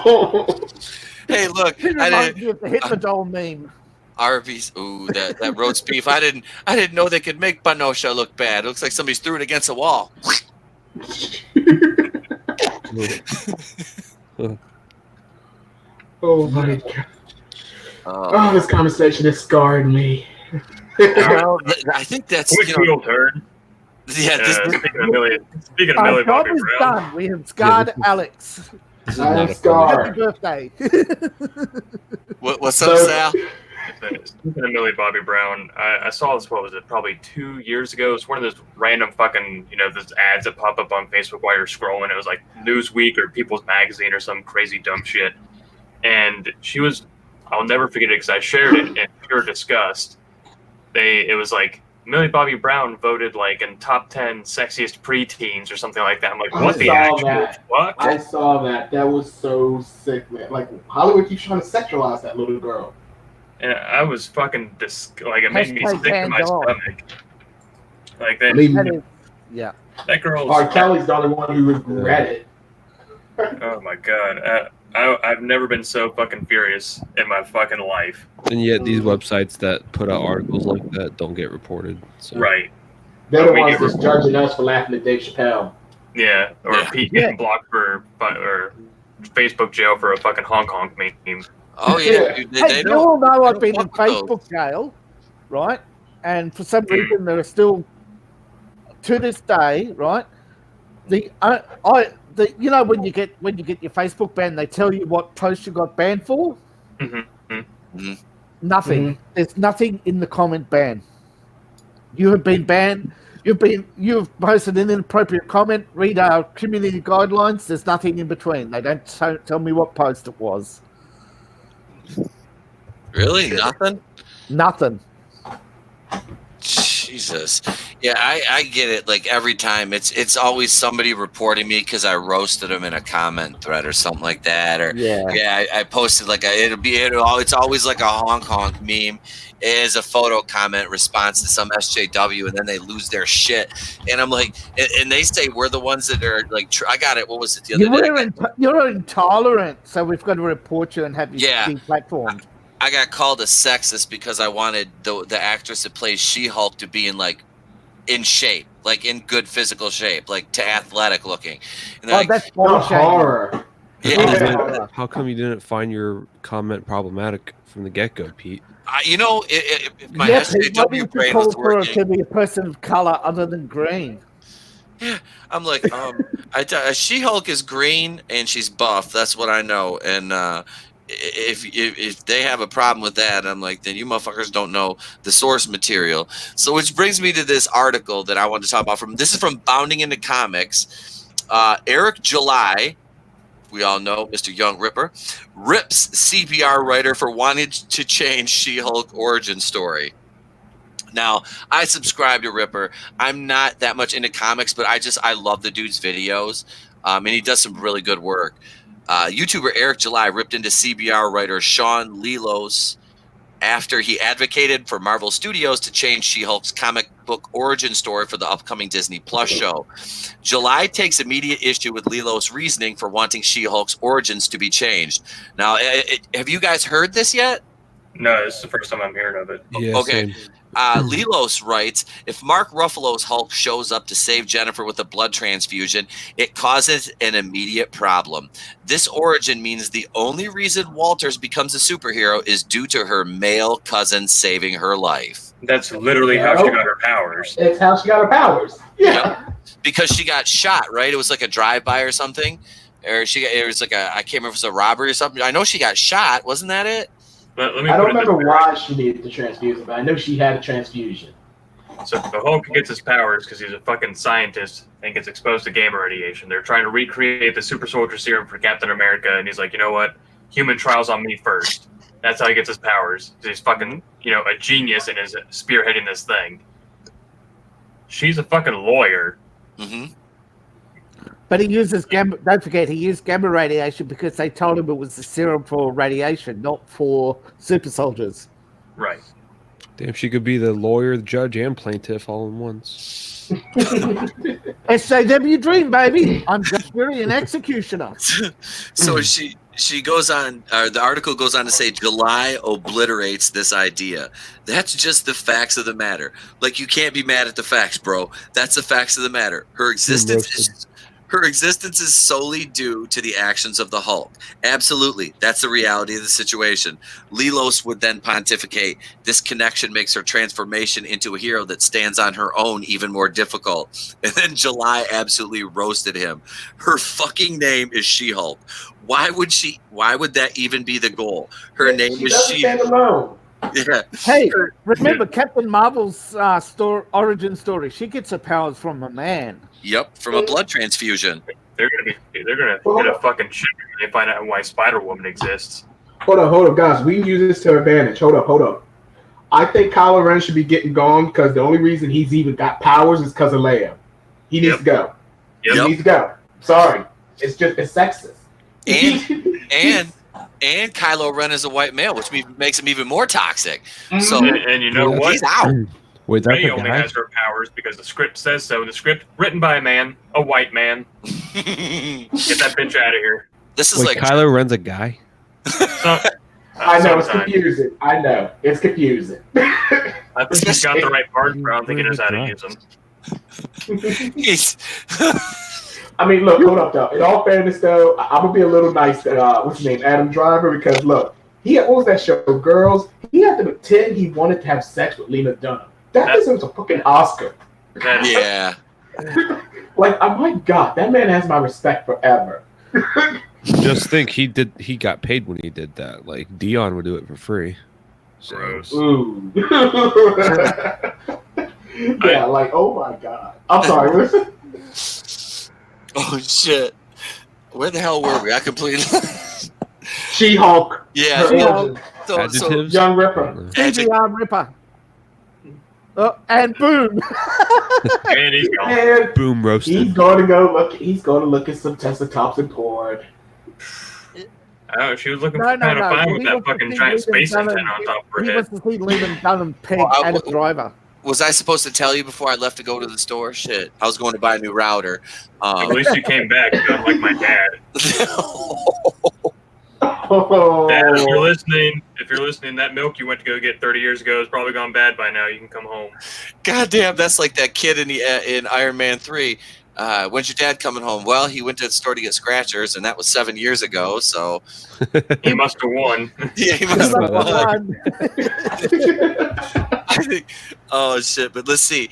Hey, look, I didn't hit the doll meme. Arby's. Ooh, that roast beef. I didn't know they could make Panosha look bad. It looks like somebody's threw it against a wall. Oh my God. Oh, this conversation has scarred me. Well, I think that's Quick wheel turn. Yeah. Speaking of Millie Bobby Job is Brown. done. We have scarred Alex. This is I not am a scarred. Happy birthday. What's up, Sal? Speaking of Millie Bobby Brown, I saw this, what was it, probably 2 years ago. It's one of those random fucking, those ads that pop up on Facebook while you're scrolling. It was like Newsweek or People's Magazine or some crazy dumb shit. And she was, I'll never forget it because I shared it in pure disgust. It was like, Millie Bobby Brown voted like in top 10 sexiest preteens or something like that. I'm like, what the actual fuck? I saw that. That was so sick, man. Like, Hollywood keeps trying to sexualize that little girl. And I was fucking it made me sick to my stomach. Like that. Yeah. That girl. R. Kelly's the only one who regret it. Oh my God. I've never been so fucking furious in my fucking life. And yet these websites that put out articles like that don't get reported. So. Right. They're the ones that's judging us for laughing at Dave Chappelle. Yeah. Or Pete getting blocked or Facebook jail for a fucking Hong Kong meme. Oh yeah. Hey, you all know I've been in Facebook jail, right? And for some reason there are still, to this day, right? When you get your Facebook ban, they tell you what post you got banned for. Mm-hmm. Nothing. Mm-hmm. There's nothing in the comment ban. You have been banned. You've posted an inappropriate comment. Read our community guidelines. There's nothing in between. They don't tell me what post it was. Really? Nothing? Nothing. Jeez. Jesus. Yeah, I get it. Like every time, it's always somebody reporting me because I roasted them in a comment thread or something like that. Or Yeah. I posted like it's always like a honk meme is a photo comment response to some SJW, and then they lose their shit. And I'm like, and they say we're the ones that are like. I got it. What was it the other day? You're intolerant, so we've got to report you and have you deplatformed. I got called a sexist because I wanted the actress that plays She-Hulk to be in shape, like in good physical shape, like to athletic looking. And that's horror. Yeah. How come you didn't find your comment problematic from the get-go, Pete? If my SJW brain was working, to be a person of color other than green. Yeah, I'm like, She-Hulk is green and she's buff. That's what I know. And if they have a problem with that, I'm like, then you motherfuckers don't know the source material. So which brings me to this article that I want to talk about. This is from Bounding into Comics. Eric July, we all know Mr. Young Ripper, rips CBR writer for wanting to change She-Hulk origin story. Now, I subscribe to Ripper. I'm not that much into comics, but I love the dude's videos, and he does some really good work. YouTuber Eric July ripped into CBR writer Sean Lelos after he advocated for Marvel Studios to change She-Hulk's comic book origin story for the upcoming Disney Plus show. July takes immediate issue with Lelos' reasoning for wanting She-Hulk's origins to be changed. Now, have you guys heard this yet? No, this is the first time I'm hearing of it. Yeah, okay. Same. Lelos writes, if Mark Ruffalo's Hulk shows up to save Jennifer with a blood transfusion, it causes an immediate problem. This origin means the only reason Walters becomes a superhero is due to her male cousin saving her life. That's literally how she got her powers. It's how she got her powers. Yeah. Yep. Because she got shot, right? It was like a drive-by or something. Or it was like I can't remember if it was a robbery or something. I know she got shot. Wasn't that it? Let me I don't remember why she needed the transfusion, but I know she had a transfusion. So the Hulk gets his powers because he's a fucking scientist and gets exposed to gamma radiation. They're trying to recreate the super soldier serum for Captain America, and he's like, you know what? Human trials on me first. That's how he gets his powers. He's fucking, a genius and is spearheading this thing. She's a fucking lawyer. Mm-hmm. But he uses gamma. Don't forget, he used gamma radiation because they told him it was the serum for radiation, not for super soldiers. Right. Damn, she could be the lawyer, the judge, and plaintiff all in once. SJW dream, baby. I'm just really an executioner. So she goes on. The article goes on to say July obliterates this idea. That's just the facts of the matter. Like, you can't be mad at the facts, bro. That's the facts of the matter. Her existence is solely due to the actions of the Hulk. Absolutely. That's the reality of the situation. Lelos would then pontificate. This connection makes her transformation into a hero that stands on her own even more difficult. And then July absolutely roasted him. Her fucking name is She-Hulk. Why would that even be the goal? Her name is She-Hulk. Stand alone. Yeah. Hey, remember Captain Marvel's origin story? She gets her powers from a man. Yep, from a blood transfusion. They're gonna get a fucking shit when they find out why Spider-Woman exists. Hold up, guys. We can use this to our advantage. Hold up. I think Kylo Ren should be getting gone because the only reason he's even got powers is because of Leia. He needs to go. Yep. He needs to go. Sorry, it's sexist. And Kylo Ren is a white male, which makes him even more toxic. Mm-hmm. So and you know what? He's out. Wait, that's Rey only has her powers because the script says so. The script written by a man, a white man. Get that bitch out of here. This is like Kylo Ren's a guy. I know it's confusing. I know it's confusing. I think he's got the right parts, but I don't think he knows how to use them. I mean, look, hold up, though. In all fairness, though, I'm gonna be a little nice to what's his name, Adam Driver, because look, what was that show, Girls? He had to pretend he wanted to have sex with Lena Dunham. That deserves a fucking Oscar. Yeah. Like, oh my God, that man has my respect forever. Just think, he got paid when he did that. Like, Dion would do it for free. So. Gross. Ooh. Yeah, like, oh my God. I'm sorry. Oh shit! Where the hell were we? I completely. She-Hulk. Yeah. Her origin. So Young Ripper. CBR Ripper. And boom. And he's gone. And Boom roasted. he's going to go look. He's going to look at some Tessa Thompson porn. Oh, she was looking No, kind of fine He with that wants to fucking see giant Lyndon space antenna Dunham- on top of her He head. wants to see Lyndon Dunham peg and a driver. Was I supposed to tell you before I left to go to the store? Shit, I was going to buy a new router. At least you came back, unlike my dad. Oh. Dad, if you're listening, that milk you went to go get 30 years ago is probably gone bad by now. You can come home. God damn, that's like that kid in Iron Man 3. When's your dad coming home? Well, he went to the store to get scratchers, and that was 7 years ago. So He must have won. yeah, he must have won. I think, oh shit! But let's see.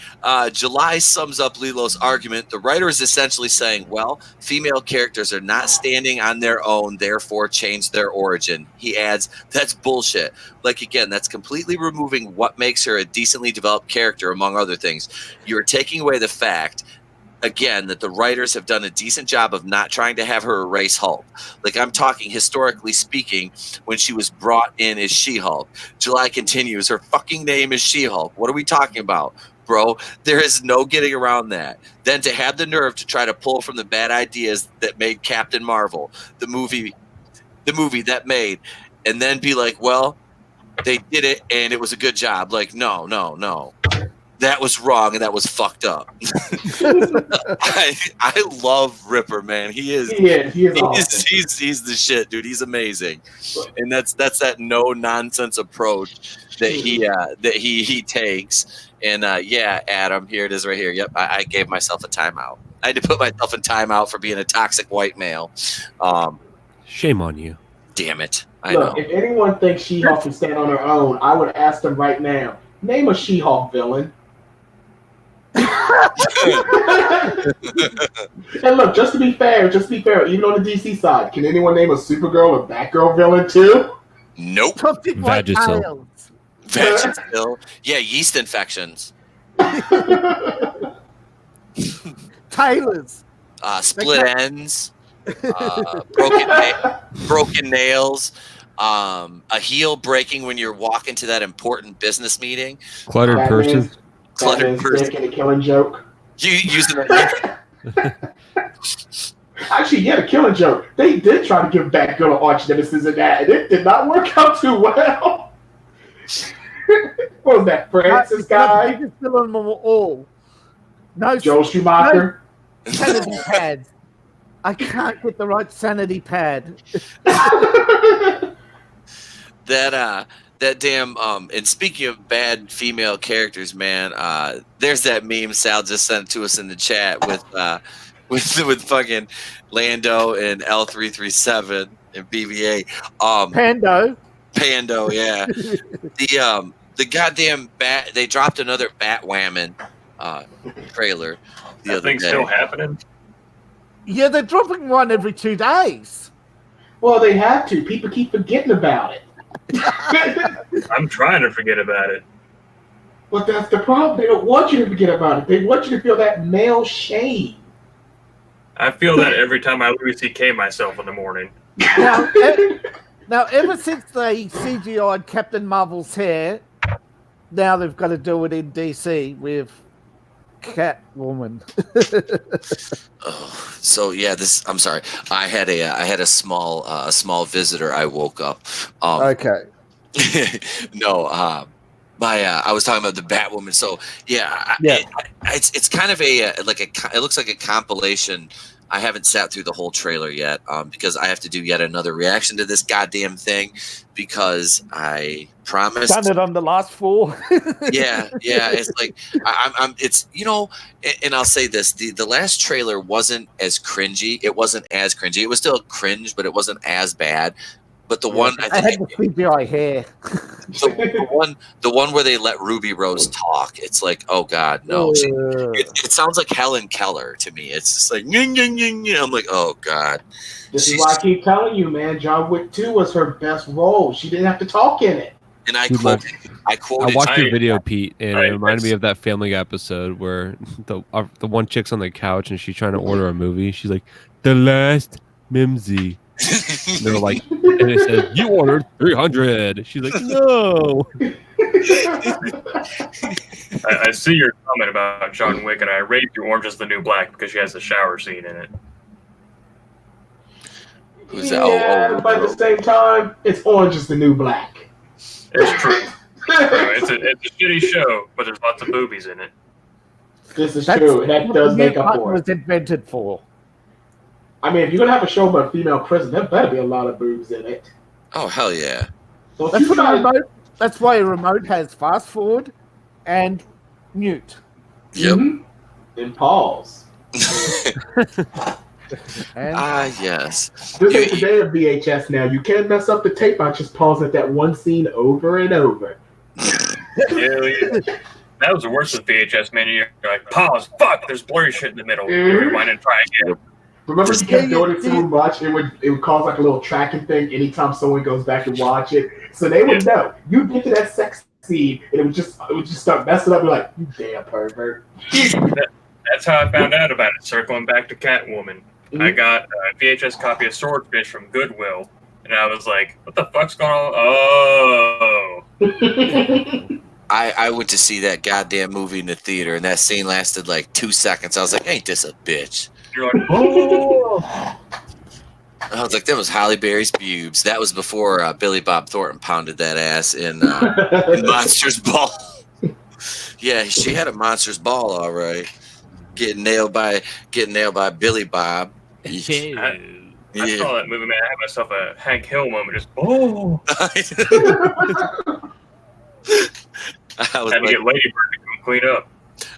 July sums up Lilo's argument. The writer is essentially saying, "Well, female characters are not standing on their own, therefore change their origin." He adds, "That's bullshit. Like again, that's completely removing what makes her a decently developed character, among other things. You are taking away the fact." Again, that the writers have done a decent job of not trying to have her erase Hulk. Like I'm talking historically speaking, when she was brought in as She-Hulk. July continues, her fucking name is She-Hulk. What are we talking about? Bro, there is no getting around that. Then to have the nerve to try to pull from the bad ideas that made Captain Marvel, the movie that made, and then be like, well, they did it and it was a good job. Like, no. That was wrong and that was fucked up. I love Ripper, man. He is awesome. He's the shit, dude. He's amazing. And that's that no nonsense approach that he takes. And yeah, Adam, here it is right here. Yep, I gave myself a timeout. I had to put myself in timeout for being a toxic white male. Shame on you. Damn it. I Look, know. if anyone thinks She-Hulk can stand on her own, I would ask them right now, name a She-Hulk villain. And look, just to be fair, even on the DC side, can anyone name a Supergirl or Batgirl villain too? Nope. Vagisil. Vagisil. Yeah, yeast infections. Tailors. Split ends. Broken nails. A heel breaking when you're walking to that important business meeting. Cluttered person. Cluttered person. Dick and a killing joke. You using it? Actually, yeah, the killing joke. They did try to give Batgirl an arch nemesis in that, and it did not work out too well. What was that, Francis guy? Still on them all. No, Joel Schumacher. No sanity pads. I can't get the right sanity pad. That damn and speaking of bad female characters, man, there's that meme Sal just sent to us in the chat with fucking Lando and L337 and BB-8. Pando, yeah. The goddamn bat, they dropped another Batwoman trailer the other day. Still happening? Yeah, they're dropping one every 2 days. Well, they have to. People keep forgetting about it. I'm trying to forget about it. But that's the problem. They don't want you to forget about it. They want you to feel that male shame. I feel that every time I Louis C.K. myself in the morning. Now, ever since they CGI'd Captain Marvel's hair, now they've got to do it in DC with Catwoman. So yeah, I'm sorry. I had a small visitor. I woke up. Okay. No, I was talking about the Batwoman. So yeah. It's kind of it looks like a compilation. I haven't sat through the whole trailer yet because I have to do yet another reaction to this goddamn thing because I promised. Done it on the last 4. yeah. It's like it's and I'll say this: the last trailer wasn't as cringy. It wasn't as cringy. It was still cringe, but it wasn't as bad. But the one I had the CGI hair. the one where they let Ruby Rose talk, it's like, oh god, no. It sounds like Helen Keller to me. It's just like, I'm like, oh god. This is why I keep telling you, man. John Wick 2 was her best role. She didn't have to talk in it. And I quoted. I watched your video, Pete, and it reminded me of that Family Guy episode where the one chick's on the couch and she's trying to order a movie. She's like, the last Mimsy. And they're like, and it says, you ordered 300. She's like, no. I see your comment about John Wick, and I rated you Orange is the New Black because she has the shower scene in it. Who's that? Yeah, but at the same time, it's Orange is the New Black. It's true. It's a shitty show, but there's lots of boobies in it. This is true. That does make up for it. Was invented for. I mean, if you're gonna have a show about a female prison, there better be a lot of boobs in it. Oh hell yeah! So That's why a remote has fast forward and mute. Yep. And pause. Yes. This is the day of VHS now. You can't mess up the tape by just pausing at that one scene over and over. Yeah. That was the worst with VHS, man. You're like, pause, fuck, there's blurry shit in the middle. Rewind and try again. Remember, you kept doing it too much. It would cause like a little tracking thing anytime someone goes back and watch it. So they would know. You get to that sex scene, and it would just start messing up. You're like, you damn pervert. That's how I found out about it. Circling back to Catwoman, I got a VHS copy of Swordfish from Goodwill, and I was like, what the fuck's going on? Oh. I went to see that goddamn movie in the theater, and that scene lasted like 2 seconds. I was like, ain't this a bitch? You're like, oh. I was like, that was Halle Berry's pubes. That was before Billy Bob Thornton pounded that ass in Monsters Ball. Yeah, she had a Monsters Ball, all right. Getting nailed by Billy Bob. I saw that movie, man. I had myself a Hank Hill moment. Just, oh. I was had to get Ladybird to come clean up.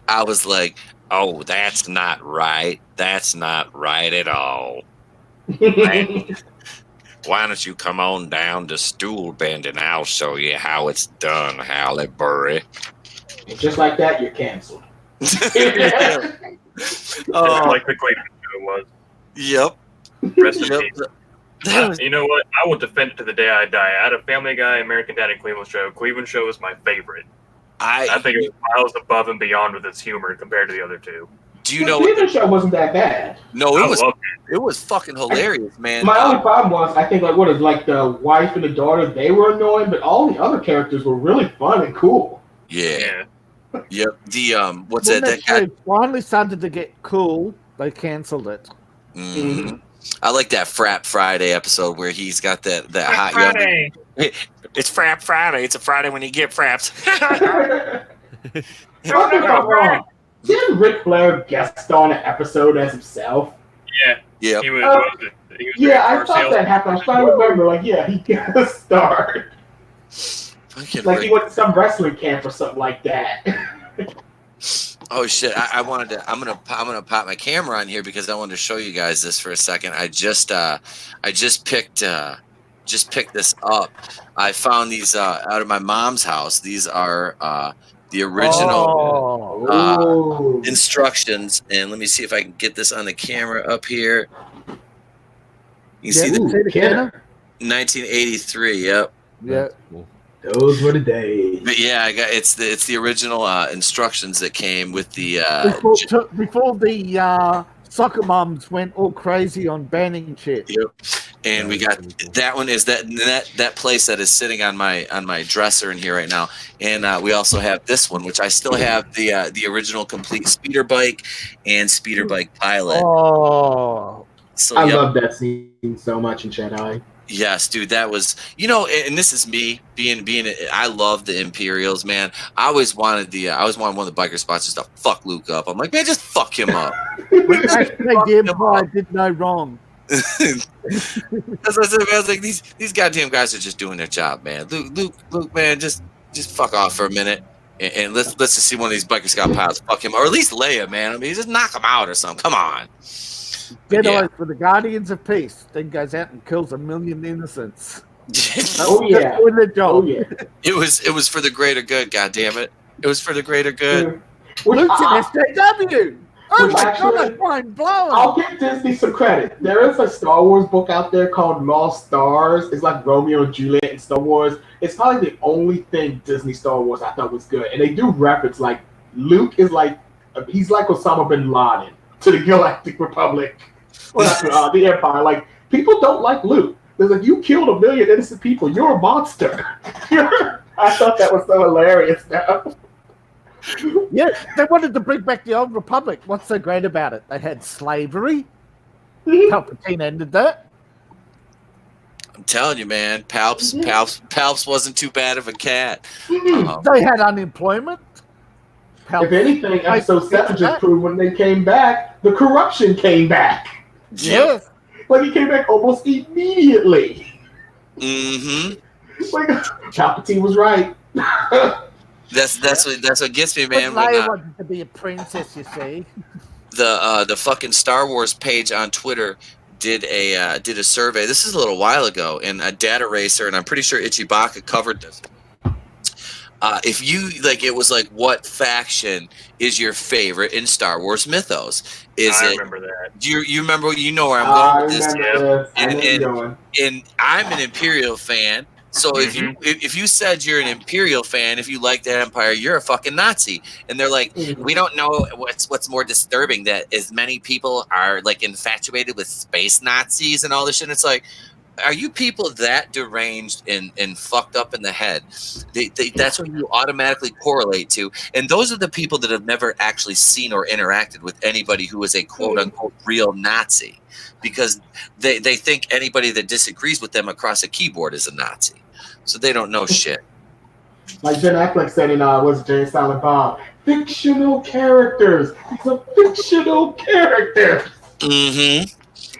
I was like, oh, that's not right. That's not right at all. Why don't you come on down to stool bending? I'll show you how it's done, Halle Berry. And just like that, you're canceled. Oh, like the Cleveland show was. Yep. Rest in peace. You know what? I will defend it to the day I die. Out of Family Guy, American Dad, and Cleveland Show is my favorite. I think it was miles above and beyond with its humor compared to the other two. Do you know Cleveland Show wasn't that bad? No, it was fucking hilarious, man. My only problem was I think like the wife and the daughter, they were annoying, but all the other characters were really fun and cool. Yeah. Yep. The what's when that? That finally started to get cool. They canceled it. Mm-hmm. I like that Frap Friday episode where he's got that hot Friday. young. It's Frap Friday. It's a Friday when you get fraps. Didn't Ric Flair guest on an episode as himself? Yeah. Yeah. He was I thought that happened. I was trying to remember. He guest starred. Like he went to some wrestling camp or something like that. Oh shit! I'm gonna pop my camera on here because I wanted to show you guys this for a second. I just picked this up. I found these out of my mom's house. These are the original instructions, and let me see if I can get this on the camera up here. You see the 1983. Yep. Yeah. Those were the days. But yeah, it's the original instructions that came with the before the soccer moms went all crazy on banning shit. Yep. And we got that one is that place that is sitting on my dresser in here right now. And we also have this one, which I still have the original complete speeder bike and speeder bike pilot. Oh, so I love that scene so much in Jedi. Yes, dude, that was, and this is me being I love the Imperials, man. I always wanted one of the biker spots just to fuck Luke up. I'm like, man, just fuck him up. I did no wrong. That's what I said, man. I was like, these goddamn guys are just doing their job, man. Luke, man, just fuck off for a minute. And let's just see one of these biker scout pilots fuck him, or at least Leia, man. I mean, just knock him out or something. Come on. Jedi for the Guardians of Peace. Then goes out and kills 1 million innocents. Oh yeah. It was for the greater good. God damn it! It was for the greater good. Luke's an SJW. Oh my god, that's mind blowing. I'll give Disney some credit. There is a Star Wars book out there called Lost Stars. It's like Romeo and Juliet and Star Wars. It's probably the only thing Disney Star Wars I thought was good. And they do reference like Luke is he's like Osama bin Laden to the Galactic Republic. Or not the Empire. Like, people don't like Luke. They're like, you killed 1 million innocent people. You're a monster. I thought that was so hilarious now. Yeah, they wanted to bring back the old Republic. What's so great about it? They had slavery. Palpatine ended that. I'm telling you, man, Palps wasn't too bad of a cat. They had unemployment. If anything, episode 7 just proved when they came back, the corruption came back. Yes. Like, it came back almost immediately. Mm-hmm. Like, Palpatine was right. That's what gets me, man. But Leia wanted to be a princess, you see. The fucking Star Wars page on Twitter did a survey. This is a little while ago, and a data racer, and I'm pretty sure Ichibaka covered this. If you it was like, what faction is your favorite in Star Wars mythos? I remember that. You remember? You know where I'm going with this. And I'm an Imperial fan. So if you said you're an Imperial fan, if you like the Empire, you're a fucking Nazi. And they're like, we don't know what's more disturbing, that as many people are like infatuated with space Nazis and all this shit. It's like, are you people that deranged and fucked up in the head? That's what you automatically correlate to. And those are the people that have never actually seen or interacted with anybody who is a quote unquote real Nazi, because they think anybody that disagrees with them across a keyboard is a Nazi. So they don't know shit. Like Ben Affleck said in was Jay Silent Bob, fictional characters. These are fictional characters. Mm-hmm.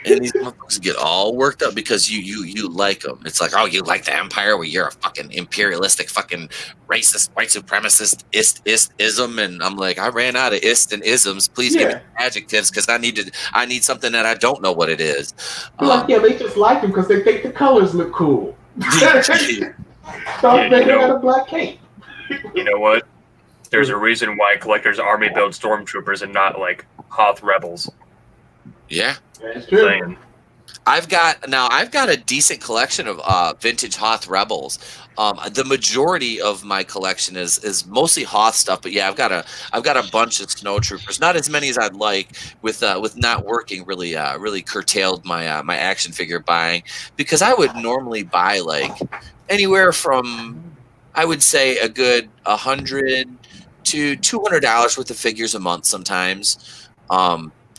And these motherfuckers get all worked up because you like them. It's like, oh, you like the Empire? Well, you're a fucking imperialistic, fucking racist, white supremacist ism. And I'm like, I ran out of ist and isms. Please give me adjectives, because I need something that I don't know what it is. They just like them because they think the colors look cool. Darth Vader had a black cape. You know what? There's a reason why collectors army build stormtroopers and not like Hoth rebels. Yeah, that's true. I've got a decent collection of vintage Hoth rebels. The majority of my collection is mostly Hoth stuff, but yeah, I've got a bunch of snowtroopers. Not as many as I'd like, with not working really curtailed my action figure buying, because I would normally buy like anywhere from, I would say, a good $100 to $200 worth of figures a month sometimes.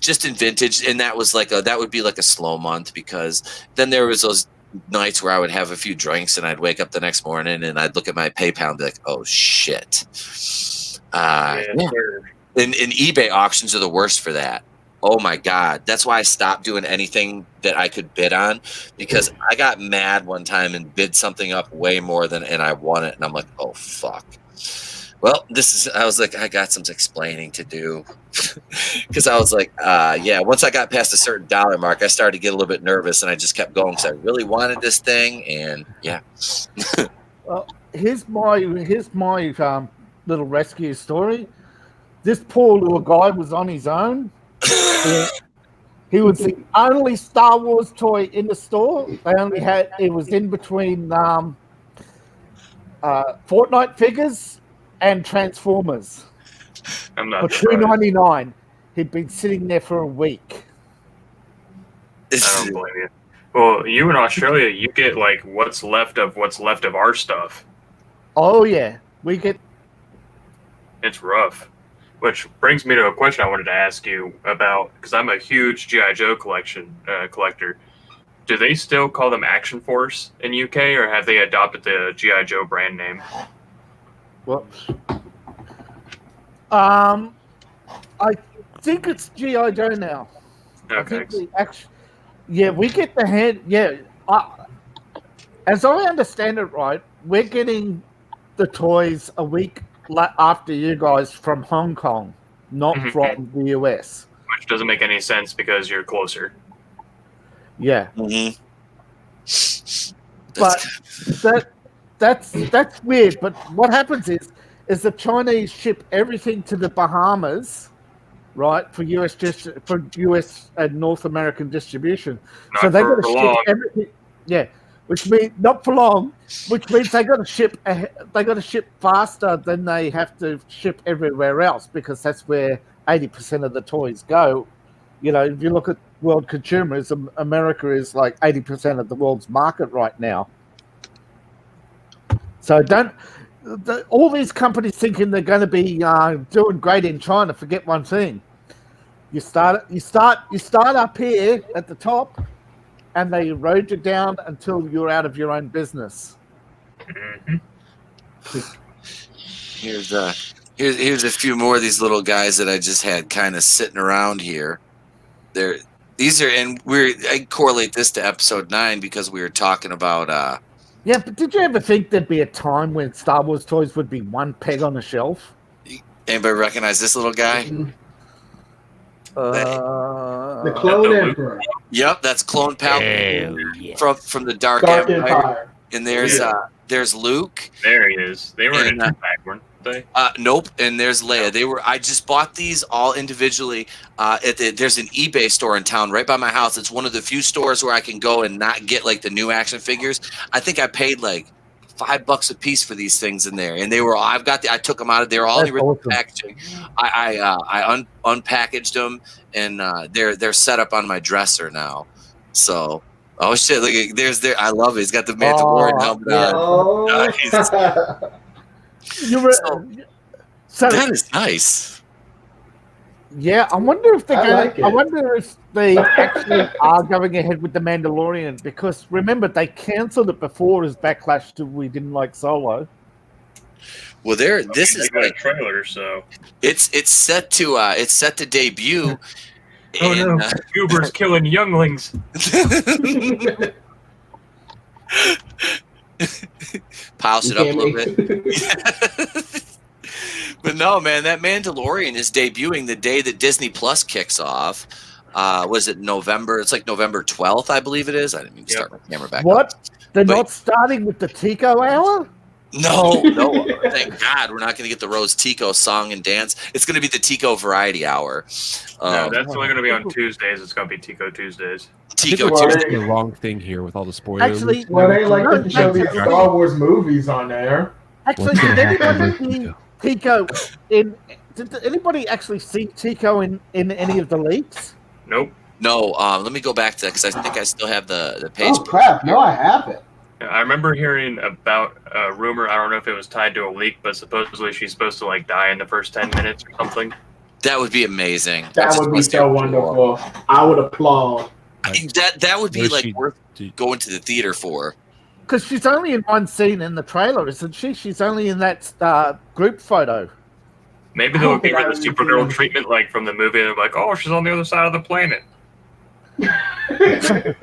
Just in vintage, and that would be like a slow month, because then there was those nights where I would have a few drinks and I'd wake up the next morning and I'd look at my PayPal and be like, oh shit. And eBay auctions are the worst for that. Oh my God. That's why I stopped doing anything that I could bid on, because I got mad one time and bid something up way more and I won it, and I'm like, oh fuck. Well, I was like, I got some explaining to do, because I was like, once I got past a certain dollar mark, I started to get a little bit nervous, and I just kept going because I really wanted this thing, and yeah. Well, here's my little rescue story. This poor little guy was on his own. He was the only Star Wars toy in the store. It was in between Fortnite figures and Transformers. I'm not for $2.99. He'd been sitting there for a week. I don't blame you. Well, you in Australia, you get like what's left of our stuff. Oh yeah, we get. It's rough. Which brings me to a question I wanted to ask you about, because I'm a huge G.I. Joe collector. Do they still call them Action Force in UK, or have they adopted the G.I. Joe brand name? Whoops. I think it's G.I. Joe now. Okay. We get the head. Yeah, as I understand it, right, we're getting the toys a week after you guys from Hong Kong, not from the US. Which doesn't make any sense because you're closer. Yeah. Mm-hmm. But that's weird. But what happens is the Chinese ship everything to the Bahamas, right, for US and North American distribution. Not so they got for to long. ship everything. Yeah, which means not for long. Which means they got to ship. They got to ship faster than they have to ship everywhere else, because that's where 80% of the toys go. You know, if you look at world consumerism, America is like 80% of the world's market right now. So all these companies thinking they're going to be doing great in China forget one thing. You start up here at the top, and they erode you down until you're out of your own business. Here's a few more of these little guys that I just had kind of sitting around here. I correlate this to episode 9 because we were talking about. Yeah, but did you ever think there'd be a time when Star Wars toys would be one peg on a shelf? Anybody recognize this little guy? The Clone Emperor. Yep, that's Clone Palpatine from the Dark Empire. And there's Luke. There he is. They were in a pack, weren't they? Nope. And there's Leia. I just bought these all individually. There's an eBay store in town right by my house. It's one of the few stores where I can go and not get like the new action figures. I think I paid like $5 a piece for these things in there, and they were. I took them out of there, all in the original packaging. I unpackaged them, and they're set up on my dresser now. So, oh shit! Look, I love it. He's got the Mandalorian helmet on. So that is nice. Yeah, I wonder if they actually are going ahead with the Mandalorian, because remember they cancelled it before as backlash to we didn't like Solo. Well, this is like a trailer, so it's set to debut. Oh no, Goober's killing younglings. Piles it up a little bit. But no, man, that Mandalorian is debuting the day that Disney Plus kicks off. Was it November? It's like November 12th, I believe it is. I didn't even start my camera back What? up. They're not starting with the Tico hour? No. Thank God we're not going to get the Rose Tico song and dance. It's going to be the Tico Variety Hour. No, that's only going to be on Tuesdays. It's going to be Tico Tuesdays. Tico Tuesdays. The wrong thing here with all the spoilers. Actually, they like to show these Star Wars movies on there. Actually, did anybody see Tico did anybody actually see Tico in any of the leaks? Nope. No, let me go back to that because I think I still have the page. Oh crap! No, I haven't. I remember hearing about a rumor. I don't know if it was tied to a leak, but supposedly she's supposed to like die in the first 10 minutes or something. That would be amazing. That would be so wonderful. I would applaud. That would be like worth going to the theater for. Because she's only in one scene in the trailer, isn't she? She's only in that group photo. Maybe they'll give her the Supergirl treatment like from the movie. They're like, oh, she's on the other side of the planet. That's the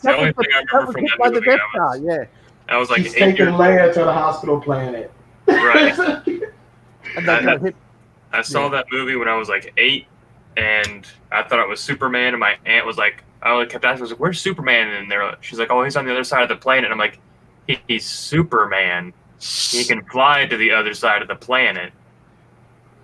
only thing I remember from that movie. I was like, she's taking Leia to the hospital planet. Right. And I saw that movie when I was like 8, and I thought it was Superman. And my aunt was like, I kept asking, I was like, "Where's Superman?" And she's like, "Oh, he's on the other side of the planet." And I'm like, "He's Superman. He can fly to the other side of the planet."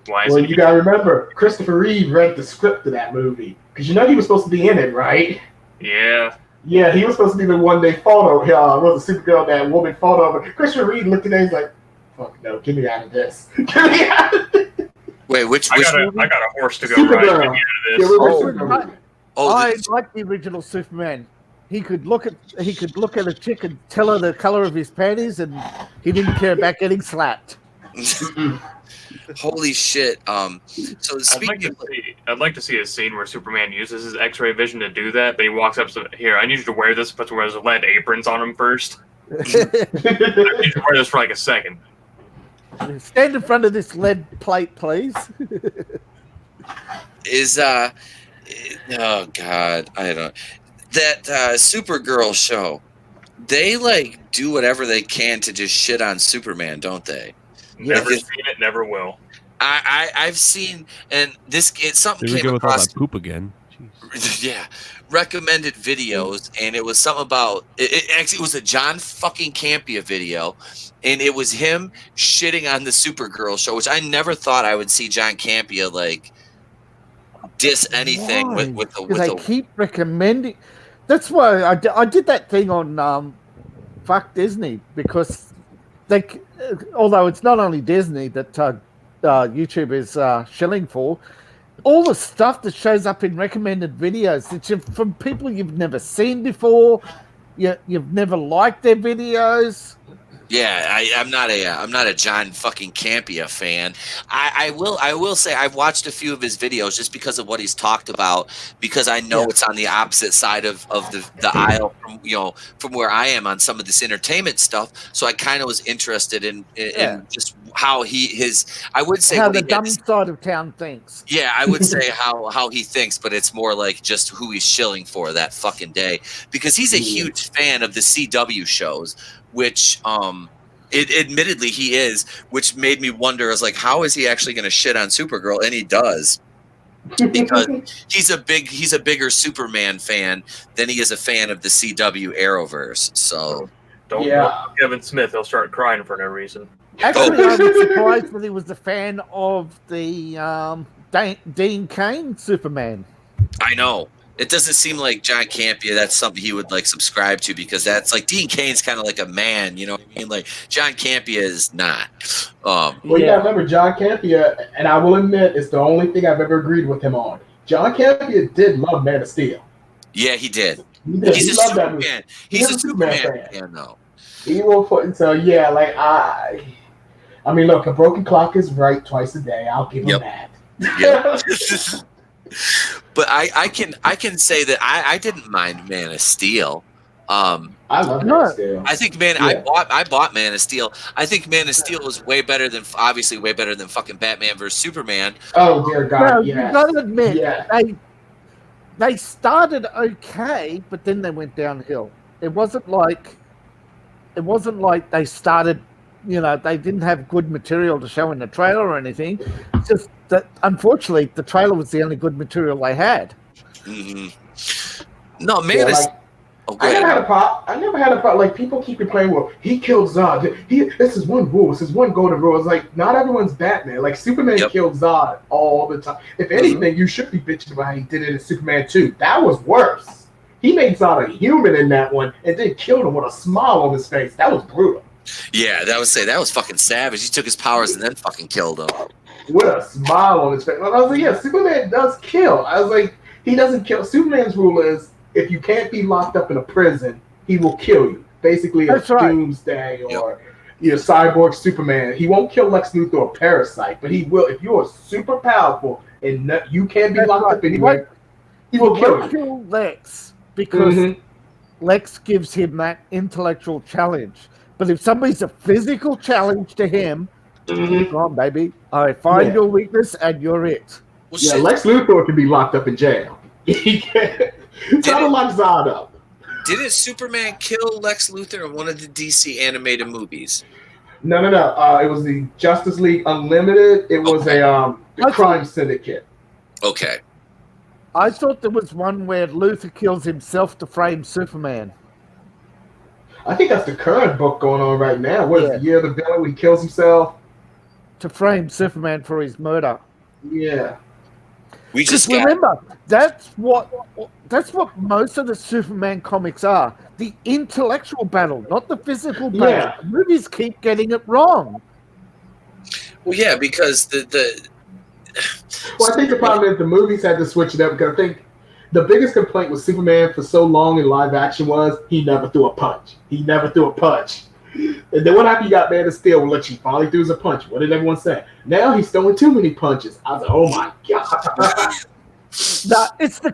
Well, you gotta remember, Christopher Reeve read the script of that movie because he was supposed to be in it, right? Yeah. Yeah, he was supposed to be the one they fought over. Was the Supergirl that woman fought over? Christopher Reeve looked at it and he's like, "Fuck no, get me out of this." Get me out of this. Wait, which I got a horse to go ride. Get me out of this. I like the original Superman. He could look at a chick and tell her the color of his panties, and he didn't care about getting slapped. Holy shit! So I'd like to see a scene where Superman uses his X-ray vision to do that, but he walks up to here. I need you to wear this, but wears lead aprons on him first. I need you to wear this for like a second. Stand in front of this lead plate, please. Oh God, I don't. That Supergirl show, they like do whatever they can to just shit on Superman, don't they? Never seen it, never will. I've seen, and it's something. Here we came go with all across. that poop again. Jeez. Yeah, recommended videos, and it was something about. It actually was a John fucking Campea video, and it was him shitting on the Supergirl show, which I never thought I would see John Campea like diss anything with they keep recommending. That's why I did that thing on Fuck Disney, because although it's not only Disney that YouTube is shilling for, all the stuff that shows up in recommended videos, it's from people you've never seen before, you've never liked their videos. Yeah, I'm not a John fucking Campia fan. I will say I've watched a few of his videos just because of what he's talked about, because I know it's on the opposite side of the aisle from from where I am on some of this entertainment stuff. So I kind of was interested in just how I would say how what the he dumb did. side of town thinks. Yeah, I would say how he thinks, but it's more like just who he's shilling for that fucking day, because he's a huge fan of the CW shows, which admittedly he is, which made me wonder, I was like, how is he actually going to shit on Supergirl? And he does, because he's a bigger Superman fan than he is a fan of the CW Arrowverse. So Don't know Kevin Smith. He'll start crying for no reason. Actually, I was surprised that he was a fan of the Dean Cain Superman. I know. It doesn't seem like John Campia, that's something he would like subscribe to, because that's like Dean Cain's kind of like a man, you know what I mean? Like John Campia is not. Well, you gotta remember, John Campia, and I will admit, it's the only thing I've ever agreed with him on. John Campia did love Man of Steel. Yeah, he did. He's a Superman. He's a Superman fan, though. He will put, so yeah, like I mean, look, a broken clock is right twice a day. I'll give him that. Yep. But I can say that I didn't mind Man of Steel. I love Man of Steel. I think I bought Man of Steel. I think Man of Steel is way better than fucking Batman vs Superman. Oh dear God! You gotta admit, they started okay, but then they went downhill. It wasn't like they started. They didn't have good material to show in the trailer or anything. It's just that, unfortunately, the trailer was the only good material they had. Mm-hmm. No, Man I never had a problem. Like, people keep complaining, well, he killed Zod. This is one rule. This is one golden rule. It's like, not everyone's Batman. Like, Superman killed Zod all the time. If anything, you should be bitching about how he did it in Superman 2. That was worse. He made Zod a human in that one and then killed him with a smile on his face. That was brutal. Yeah, that was fucking savage. He took his powers and then fucking killed him. With a smile on his face. I was like, yeah, Superman does kill. I was like, he doesn't kill. Superman's rule is, if you can't be locked up in a prison, he will kill you. Basically, a Doomsday or Cyborg Superman. He won't kill Lex Luthor or Parasite, but he will. If you are super powerful and you can't be locked up anywhere, he will kill you. Kill Lex because Lex gives him that intellectual challenge. But if somebody's a physical challenge to him, come on, baby. I find your weakness and you're it. Well, Lex Luthor can be locked up in jail. He can't. Try to lock Zod up. Didn't Superman kill Lex Luthor in one of the DC animated movies? No. It was the Justice League Unlimited. It was a crime syndicate. Okay. I thought there was one where Luthor kills himself to frame Superman. I think that's the current book going on right now. What is the Year of the Villain when he kills himself? To frame Superman for his murder. Yeah. We just remember, that's what most of the Superman comics are. The intellectual battle, not the physical battle. Yeah. The movies keep getting it wrong. Well, yeah, because Well, I think the problem is the movies had to switch it up, because I think the biggest complaint with Superman for so long in live action was he never threw a punch. And then what happened? You got Man of Steel, which he finally threw a punch. What did everyone say? Now he's throwing too many punches. I was like, oh my God. It's the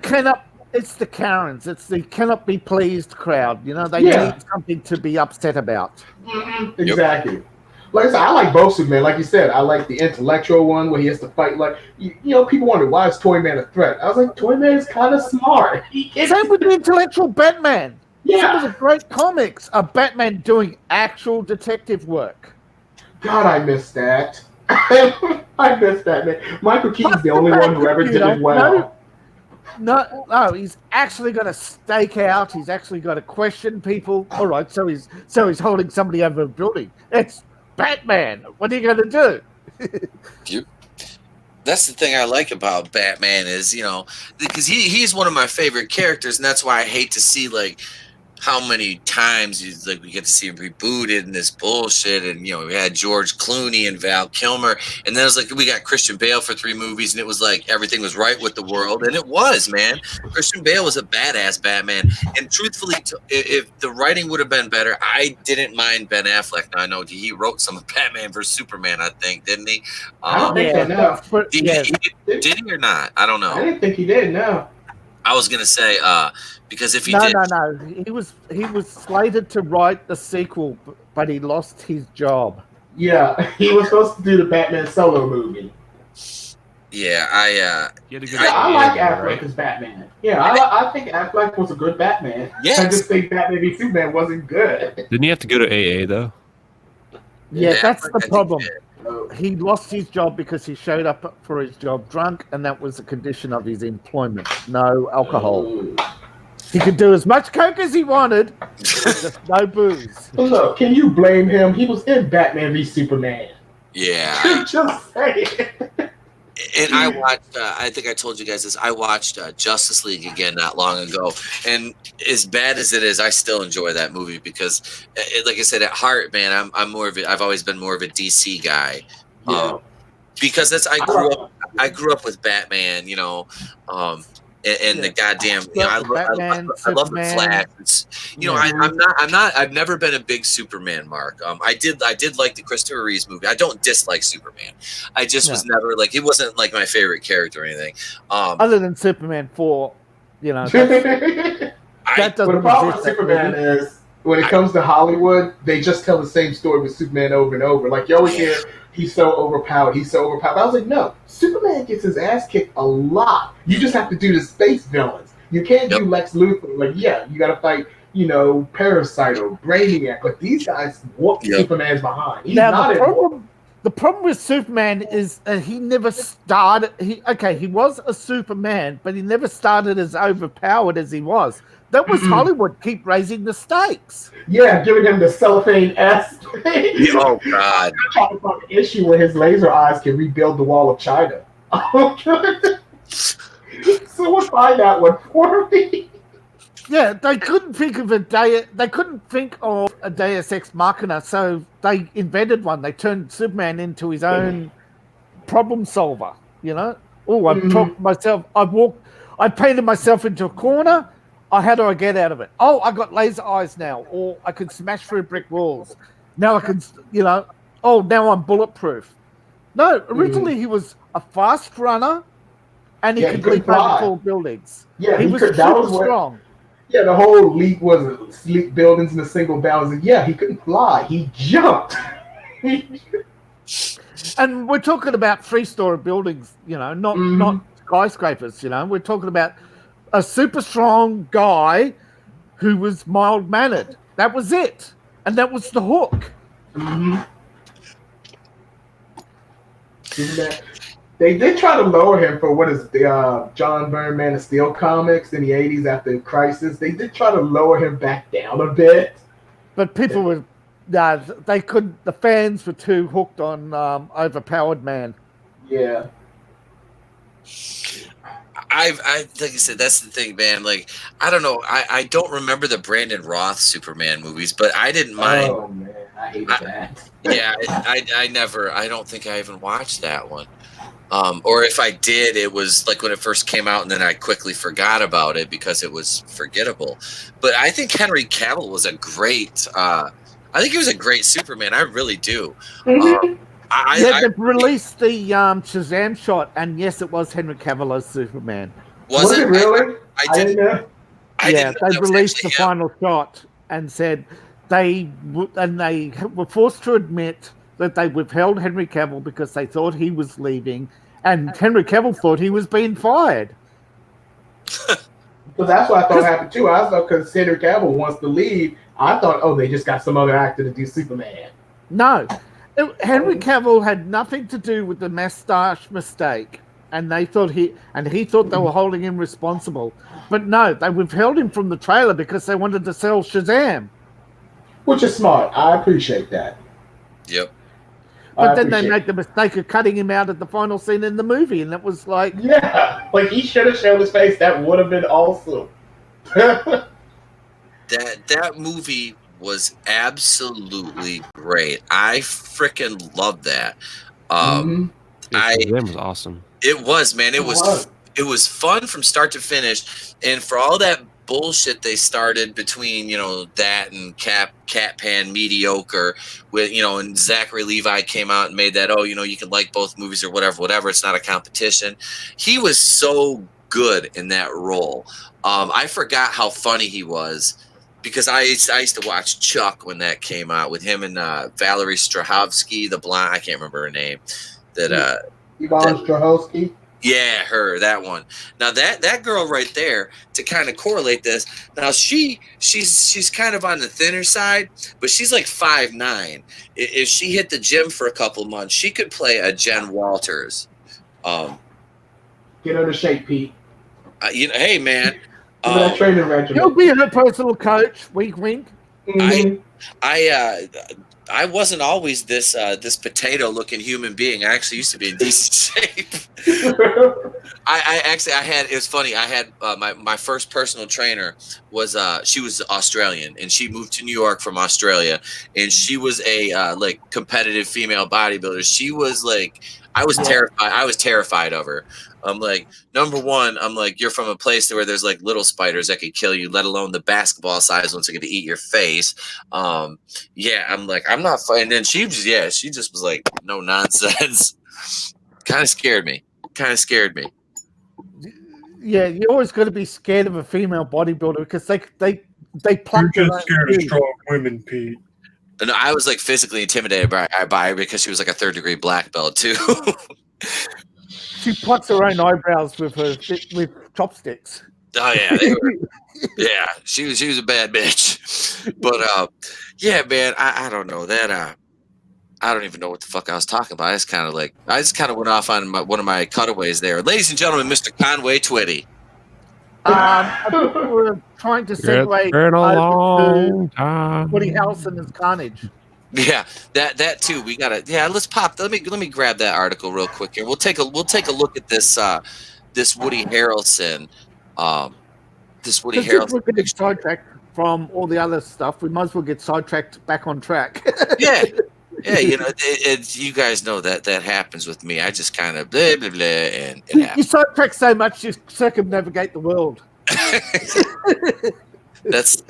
Karens. It's the cannot be pleased crowd. They need something to be upset about. Mm-hmm. Exactly. Like I said, I like both Superman. Like you said, I like the intellectual one where he has to fight. Like, people wonder, why is Toyman a threat? I was like, Toyman is kind of smart. Same with the intellectual Batman. Yeah. Some of the great comics are Batman doing actual detective work. God, I miss that. I miss that, man. Michael Keaton's the only one who ever did it well. No, he's actually got to stake out. He's actually got to question people. All right, so he's holding somebody over a building. It's Batman. What are you going to do? That's the thing I like about Batman is, because he's one of my favorite characters, and that's why I hate to see, like, how many times we get to see him rebooted and this bullshit, and we had George Clooney and Val Kilmer, and then it was like we got Christian Bale for 3 movies, and it was like everything was right with the world, and it was, man. Christian Bale was a badass Batman, and truthfully, if the writing would have been better, I didn't mind Ben Affleck. Now I know he wrote some of Batman vs Superman, I think, didn't he? I don't think so. No. Did he or not? I don't know. I didn't think he did. No. I was gonna say because if he no, did, no, he was slated to write the sequel, but he lost his job. Yeah, he was supposed to do the Batman solo movie. Yeah, I like Affleck as Batman. Yeah, I think Affleck was a good Batman. Yes. I just think Batman v Superman wasn't good. Didn't he have to go to AA though? Yeah, that's the problem. He lost his job because he showed up for his job drunk, and that was a condition of his employment. No alcohol. He could do as much coke as he wanted, but just no booze. Look, can you blame him? He was in Batman v Superman. Yeah. Just saying. And I watched, I think I told you guys this, I watched Justice League again not long ago. And as bad as it is, I still enjoy that movie because, like I said, at heart, man, I've always been more of a DC guy. Yeah. Because I grew up with Batman, and the goddamn, I love the Flash. I've never been a big Superman mark. I did like the Christopher Reeves movie. I don't dislike Superman. I just was never he wasn't like my favorite character or anything. Other than Superman 4, that doesn't. The problem with Superman is when it comes to Hollywood, they just tell the same story with Superman over and over. Like you always hear, he's so overpowered. He's so overpowered. I was like, no, Superman gets his ass kicked a lot. You just have to do the space villains. You can't do Lex Luthor. Like, yeah, you got to fight, Parasite or Brainiac. But these guys whoop Superman's behind. He's the problem with Superman is he never started. He was a Superman, but he never started as overpowered as he was. That was Hollywood keep raising the stakes. Yeah, giving him the cellophane S. Oh God! I'm talking about the issue where his laser eyes can rebuild the wall of China. Oh God! Someone find that one for me. Yeah, they couldn't think of a Deus Ex Machina, so they invented one. They turned Superman into his own problem solver. Oh, I've talked myself. I painted myself into a corner. How do I get out of it? Oh, I got laser eyes now, or I can smash through brick walls. Now I can, oh, now I'm bulletproof. No, originally he was a fast runner, and he could leap over tall buildings. Yeah, he was super strong. Yeah, the whole league was sleep buildings in a single bounds, and he couldn't fly. He jumped. And we're talking about 3-story buildings, not skyscrapers. We're talking about a super strong guy who was mild-mannered. That was it. And that was the hook. Mm-hmm. They did try to lower him for what is the John Byrne Man of Steel comics in the 80s after Crisis. They did try to lower him back down a bit. But people were... they couldn't... The fans were too hooked on overpowered man. Yeah. Like I said, that's the thing, man. Like, I don't know. I don't remember the Brandon Roth Superman movies, but I didn't mind. Oh man, I hated that. Yeah, I don't think I even watched that one. Or if I did, it was like when it first came out, and then I quickly forgot about it because it was forgettable. But I think Henry Cavill was a great. I think he was a great Superman. I really do. They released the Shazam shot, and yes, it was Henry Cavill as Superman. Was it really? I didn't know. They released the final shot and said they were forced to admit that they withheld Henry Cavill because they thought he was leaving, and Henry Cavill thought he was being fired. Well, that's what I thought happened too. I thought because Henry Cavill wants to leave, I thought, they just got some other actor to do Superman. No. Henry Cavill had nothing to do with the mustache mistake, and he thought they were holding him responsible. But no, they withheld him from the trailer because they wanted to sell Shazam. Which is smart. I appreciate that. Yep. But then they make the mistake of cutting him out at the final scene in the movie, and that was like... Yeah, like he should have shown his face. That would have been awesome. that movie was absolutely great. I freaking love that. Mhm. That was awesome. It was, man. It was. It was fun from start to finish, and for all that bullshit they started between that and Cat Pan mediocre with and Zachary Levi came out and made that you can like both movies or whatever. It's not a competition. He was so good in that role. I forgot how funny he was. Because I used to watch Chuck when that came out with him and Valerie Strahovski, the blonde. I can't remember her name. Yvonne Strahovski. Yeah, her, that one. Now that girl right there, to kind of correlate this. Now she's kind of on the thinner side, but she's like 5'9". If she hit the gym for a couple months, she could play a Jen Walters. Get her to shape, Pete. Hey man. That training regimen. You'll be her personal coach. Wink, wink. Mhm. I wasn't always this potato looking human being. I actually used to be in decent shape. It was funny. I had my first personal trainer was she was Australian, and she moved to New York from Australia, and she was a like competitive female bodybuilder. She was like, I was terrified. I was terrified of her. I'm like, number one, I'm like, you're from a place where there's like little spiders that could kill you, let alone the basketball size ones that could eat your face. Yeah, I'm like, I'm not fighting. And then she just was like, no nonsense. Kind of scared me. Yeah, you always got to be scared of a female bodybuilder because they pluck. You're just scared of strong women, Pete. And I was like physically intimidated by her because she was like a 3rd-degree black belt too. She plucks her own eyebrows with chopsticks. Oh yeah, yeah. She was a bad bitch. But yeah, man, I don't know that. I don't even know what the fuck I was talking about. I just kind of went off on one of my cutaways there. Ladies and gentlemen, Mr. Conway Twitty. I think we were trying to segue over to Woody Harrelson as Carnage. Yeah, that too. We gotta. Yeah, let's pop. Let me grab that article real quick here. We'll take a look at this Woody Harrelson. This Woody Harrelson. We're getting sidetracked from all the other stuff. We might as well get sidetracked back on track. Yeah. Yeah, you guys know that happens with me. I just kind of blah blah blah, and it happens. You sidetrack so much, you circumnavigate the world. That's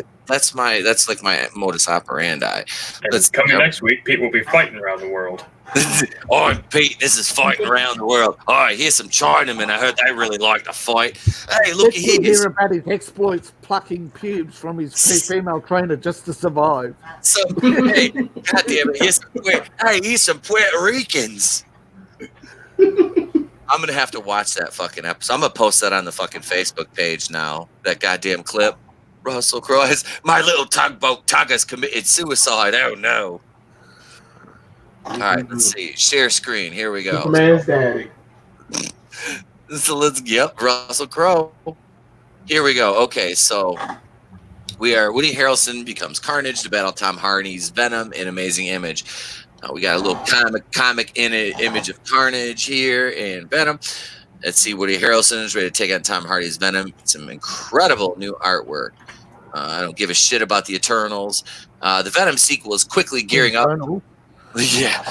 like my modus operandi. Coming next week, Pete will be fighting around the world. All right, Pete, this is fighting around the world. All right, here's some Chinamen. I heard they really like to fight. Hey, look here. Hear about his exploits plucking pubes from his female trainer just to survive. So, hey, goddamn it, here's some Puerto Ricans. I'm gonna have to watch that fucking episode. I'm gonna post that on the fucking Facebook page now. That goddamn clip. Russell Crowe has my little tugboat tug has committed suicide. Oh no. All right, let's see. Share screen. Here we go. Man's daddy. So Russell Crowe. Here we go. Okay, so Woody Harrelson becomes Carnage to battle Tom Hardy's Venom in Amazing Image. We got a little comic image of Carnage here and Venom. Let's see. Woody Harrelson is ready to take on Tom Hardy's Venom. Some incredible new artwork. I don't give a shit about the Eternals. The Venom sequel is quickly gearing up. Yeah,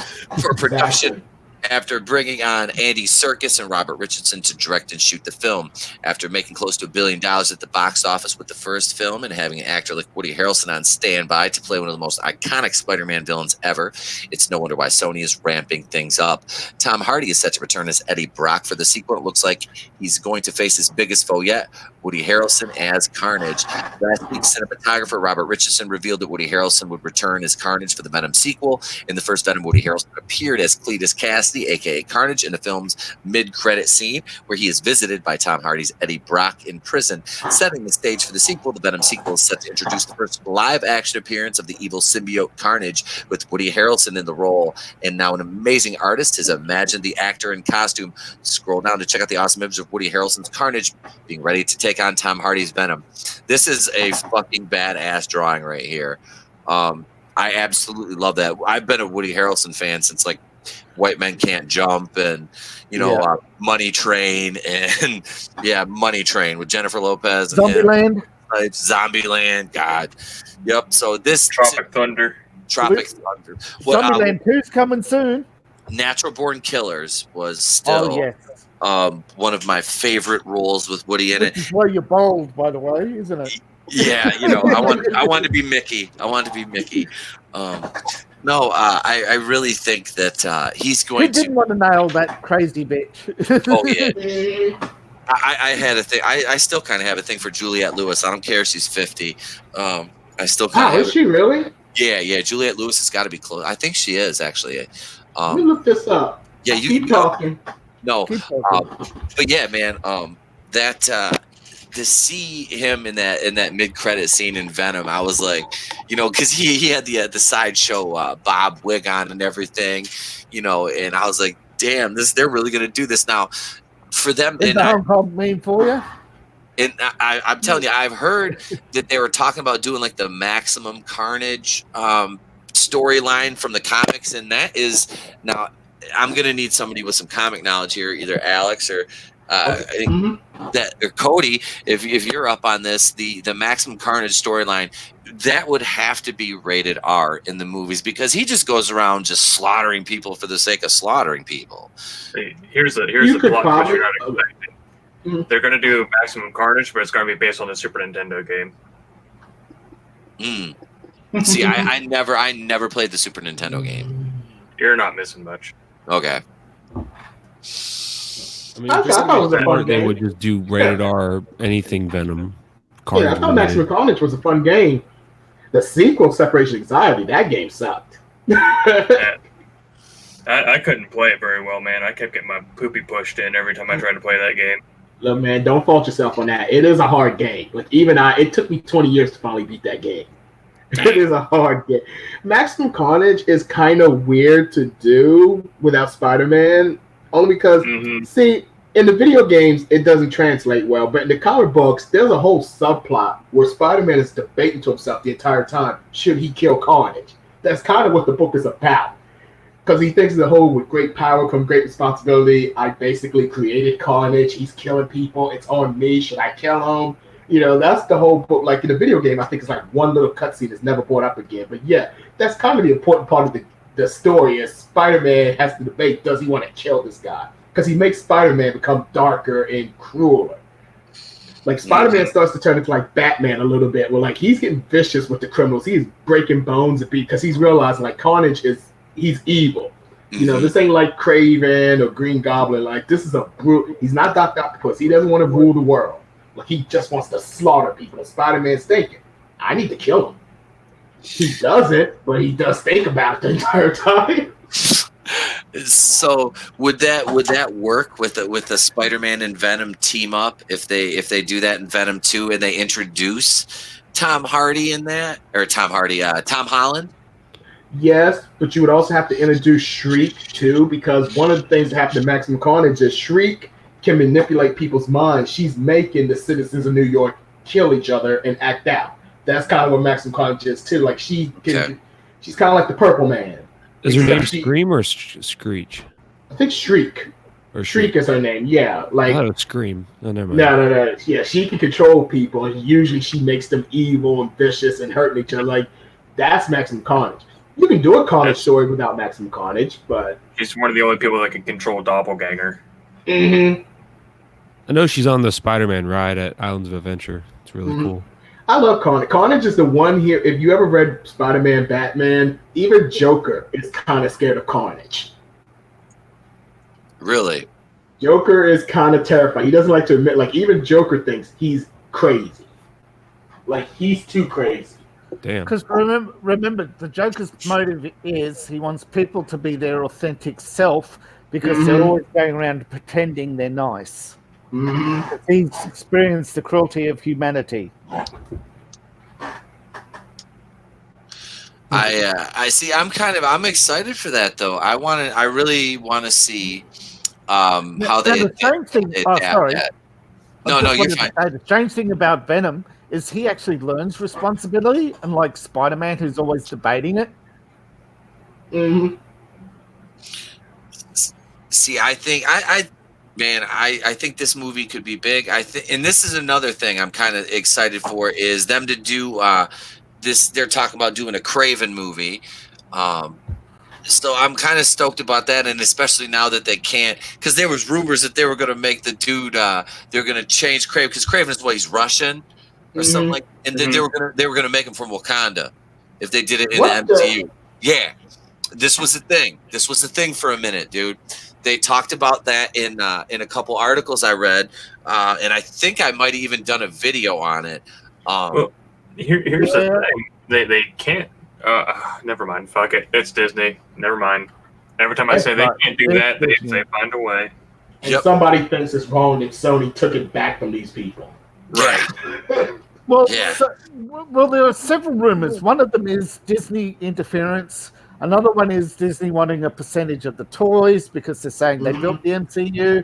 for production after bringing on Andy Serkis and Robert Richardson to direct and shoot the film. After making close to $1 billion at the box office with the first film and having an actor like Woody Harrelson on standby to play one of the most iconic Spider-Man villains ever, it's no wonder why Sony is ramping things up. Tom Hardy is set to return as Eddie Brock for the sequel. It looks like he's going to face his biggest foe yet, Woody Harrelson as Carnage. Last week, cinematographer Robert Richardson revealed that Woody Harrelson would return as Carnage for the Venom sequel. In the first Venom, Woody Harrelson appeared as Cletus Cassidy, aka Carnage, in the film's mid-credit scene, where he is visited by Tom Hardy's Eddie Brock in prison. Setting the stage for the sequel, the Venom sequel is set to introduce the first live-action appearance of the evil symbiote Carnage, with Woody Harrelson in the role. And now an amazing artist has imagined the actor in costume. Scroll down to check out the awesome image of Woody Harrelson's Carnage being ready to take on Tom Hardy's Venom. This is a fucking badass drawing right here. I absolutely love that. I've been a Woody Harrelson fan since like White Men Can't Jump and Yeah. Money Train and Money Train with Jennifer Lopez and Zombieland. Zombieland. God, yep. So this Tropic Thunder. Tropic Thunder. What Zombieland 2's coming soon. Natural Born Killers was still yes. one of my favorite roles with Woody in Which it. is why you're bold, by the way, isn't it? Yeah, I wanted to be Mickey. I wanted to be Mickey. No, I really think that he's Who going didn't to. want to nail that crazy bitch? Oh yeah. I had a thing. I still kind of have a thing for Juliette Lewis. I don't care if she's 50. I still kind of. Wow, is she really? Yeah. Juliette Lewis has got to be close. I think she is actually. Let me look this up. Yeah, Keep talking. No, Keep talking. but yeah, man. That to see him in that mid-credit scene in Venom, I was like, because he had the sideshow Bob wig on and everything, and I was like, damn, they're really gonna do this now. For them, Is the Hong Kong meme for you? And I'm telling you, I've heard that they were talking about doing like the Maximum Carnage storyline from the comics, and that is now. I'm gonna need somebody with some comic knowledge here, either Alex or I think that or Cody. If you're up on this, the Maximum Carnage storyline, that would have to be rated R in the movies because he just goes around just slaughtering people for the sake of slaughtering people. Here's the plot twist you're not expecting. They're going to do Maximum Carnage, but it's going to be based on the Super Nintendo game. See, I never played the Super Nintendo game. You're not missing much. Okay. I mean, I thought it was a fun they game. would just do rated R anything Venom. Carnage Yeah, I thought Maximum Carnage was a fun game. The sequel, Separation Anxiety, that game sucked. I couldn't play it very well, man. I kept getting my poopy pushed in every time I tried to play that game. Look, man, don't fault yourself on that. It is a hard game. Like it took me 20 years to finally beat that game. It is a hard game. Maximum Carnage is kind of weird to do without Spider-Man, only because, see, in the video games, it doesn't translate well, but in the comic books, there's a whole subplot where Spider-Man is debating to himself the entire time, should he kill Carnage? That's kind of what the book is about. Because he thinks the whole, with great power comes great responsibility. I basically created Carnage. He's killing people. It's on me. Should I kill him? That's the whole book. Like in the video game, I think it's like one little cutscene that's never brought up again. But yeah, that's kind of the important part of the story is Spider-Man has to debate, does he want to kill this guy? Because he makes Spider-Man become darker and crueler. Like Spider-Man starts to turn into like Batman a little bit, where like he's getting vicious with the criminals. He's breaking bones a bit because he's realizing like Carnage he's evil. This ain't like Kraven or Green Goblin. Like this is he's not Dr. Octopus. He doesn't want to rule the world. Like he just wants to slaughter people. And Spider-Man's thinking, I need to kill him. He doesn't, but he does think about it the entire time. So would that work with the Spider-Man and Venom team up if they do that in Venom 2 and they introduce Tom Hardy in that, or Tom Holland? Yes, but you would also have to introduce Shriek too, because one of the things that happened in Maximum Carnage is Shriek can manipulate people's minds. She's making the citizens of New York kill each other and act out. That's kind of what Maximum Carnage is too. Like she's kind of like the Purple Man. Is her name Scream or Screech? I think Shriek. Or Shriek is her name. Yeah, like I thought it was Scream. Oh, never mind. No. Yeah, she can control people, and usually she makes them evil and vicious and hurting each other. Like that's Maximum Carnage. You can do a Carnage story without Maximum Carnage, but she's one of the only people that can control Doppelganger. I know she's on the Spider-Man ride at Islands of Adventure. It's really cool. I love Carnage. Carnage is the one here. If you ever read Spider-Man, Batman, even Joker is kind of scared of Carnage. Really? Joker is kind of terrified. He doesn't like to admit, like, even Joker thinks he's crazy. Like, he's too crazy. Damn. Because remember, the Joker's motive is he wants people to be their authentic self because they're always going around pretending they're nice. He's experienced the cruelty of humanity. I see. I'm excited for that though. I really want to see how they. The strange thing. Sorry. That. No, you're fine. The strange thing about Venom is he actually learns responsibility, unlike Spider-Man, who's always debating it. See, I think Man, I think this movie could be big. And this is another thing I'm kind of excited for is them to do this. They're talking about doing a Craven movie. So I'm kind of stoked about that, and especially now that they can't, because there was rumors that they were going to make the dude, they're going to change Craven, because Craven is he's Russian or something like, and then they were gonna make him from Wakanda if they did it in the MCU. Yeah, this was the thing. This was the thing for a minute, dude. They talked about that in a couple articles I read, and I think I might have even done a video on it. Well, here's the thing: they can't. Never mind. Fuck it. It's Disney. Never mind. Every time I say they can't do that, they find a way. And somebody thinks it's wrong that Sony took it back from these people. Right. Well, well, there are several rumors. One of them is Disney interference. Another one is Disney wanting a percentage of the toys because they're saying they built the MCU.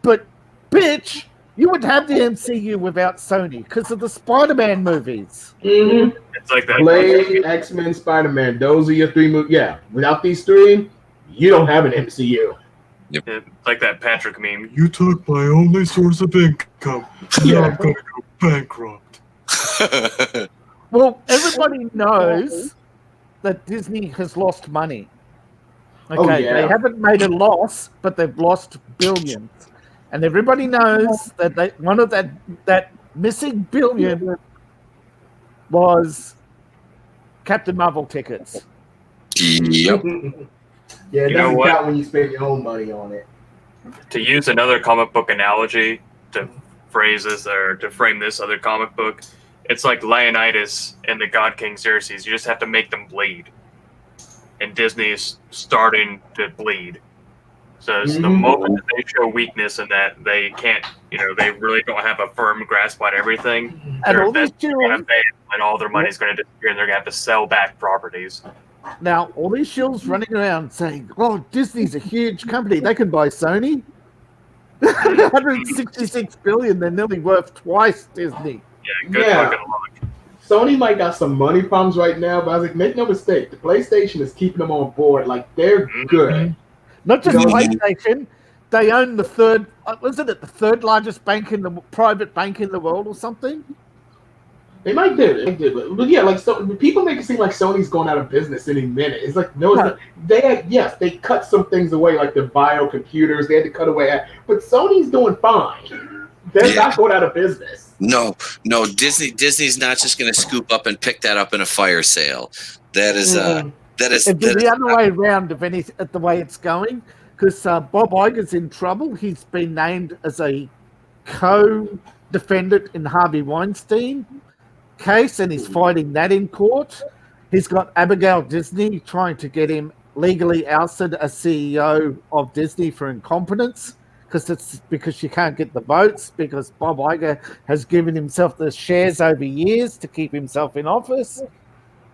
But, bitch, you would have the MCU without Sony because of the Spider-Man movies. Mm-hmm. It's like that. Blade, X-Men, Spider-Man. Those are your three movies. Yeah, without these three, you don't have an MCU. Yep. It's like that Patrick meme. You took my only source of income. Now I'm going to go bankrupt. Well, everybody knows that Disney has lost money. Okay, they haven't made a loss, but they've lost billions. And everybody knows that one of that missing billion was Captain Marvel tickets. Yep. Yeah, it doesn't count when you spend your own money on it. To use another comic book analogy to phrase this or to frame this other comic book, it's like Leonidas and the God King Xerxes. You just have to make them bleed. And Disney is starting to bleed. So it's the moment that they show weakness and that they can't, they really don't have a firm grasp on everything, And they're all these going to fail and all their money's going to disappear and they're going to have to sell back properties. Now, all these shills running around saying, oh, Disney's a huge company. They can buy Sony. 166 billion, they're nearly worth twice Disney. Yeah, good fucking luck. Sony might got some money problems right now, but I was like, make no mistake, the PlayStation is keeping them on board. Like, they're good. Not just PlayStation, they own the third, wasn't it the third largest private bank in the world or something? They might do it. But yeah, like, so people make it seem like Sony's going out of business any minute. It's like, no, it's not. They cut some things away, like the biocomputers. They had to cut away, but Sony's doing fine. They're not going out of business. No, Disney's not just going to scoop up and pick that up in a fire sale. It'd be the other way around at the way it's going, because Bob Iger's in trouble. He's been named as a co-defendant in Harvey Weinstein case, and he's fighting that in court. He's got Abigail Disney trying to get him legally ousted as CEO of Disney for incompetence, because she can't get the votes, because Bob Iger has given himself the shares over years to keep himself in office.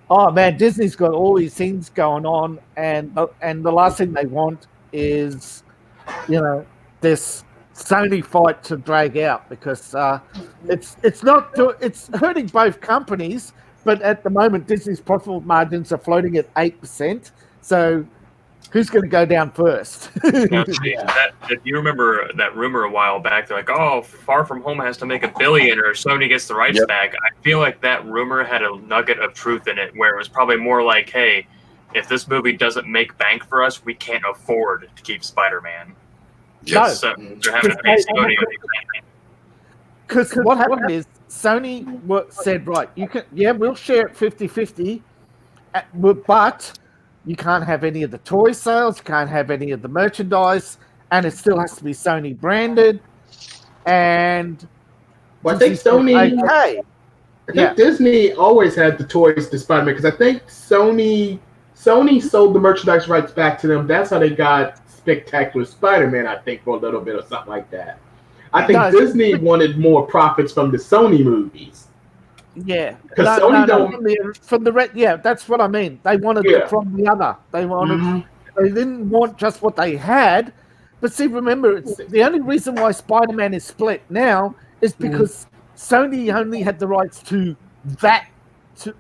Oh man, Disney's got all these things going on, and the last thing they want is, this Sony fight to drag out, because it's hurting both companies. But at the moment, Disney's profit margins are floating at 8%. So who's going to go down first? Now, if you remember that rumor a while back, they're like, oh, Far From Home has to make $1 billion or Sony gets the rights back. I feel like that rumor had a nugget of truth in it, where it was probably more like, hey, if this movie doesn't make bank for us, we can't afford to keep Spider-Man. Yes. So they're having to pay Sony. Because what happened is Sony said, right, we'll share it 50-50, but you can't have any of the toy sales, you can't have any of the merchandise, and it still has to be Sony branded. And I think Sony, okay. I think Disney always had the toys to Spider-Man, because I think Sony sold the merchandise rights back to them. That's how they got Spectacular Spider-Man, I think, for a little bit or something like that. I think Disney wanted more profits from the Sony movies. Yeah, because Sony don't. From the that's what I mean. They wanted it from the other. They wanted. They didn't want just what they had. But see, remember, it's the only reason why Spider-Man is split now is because Sony only had the rights to that.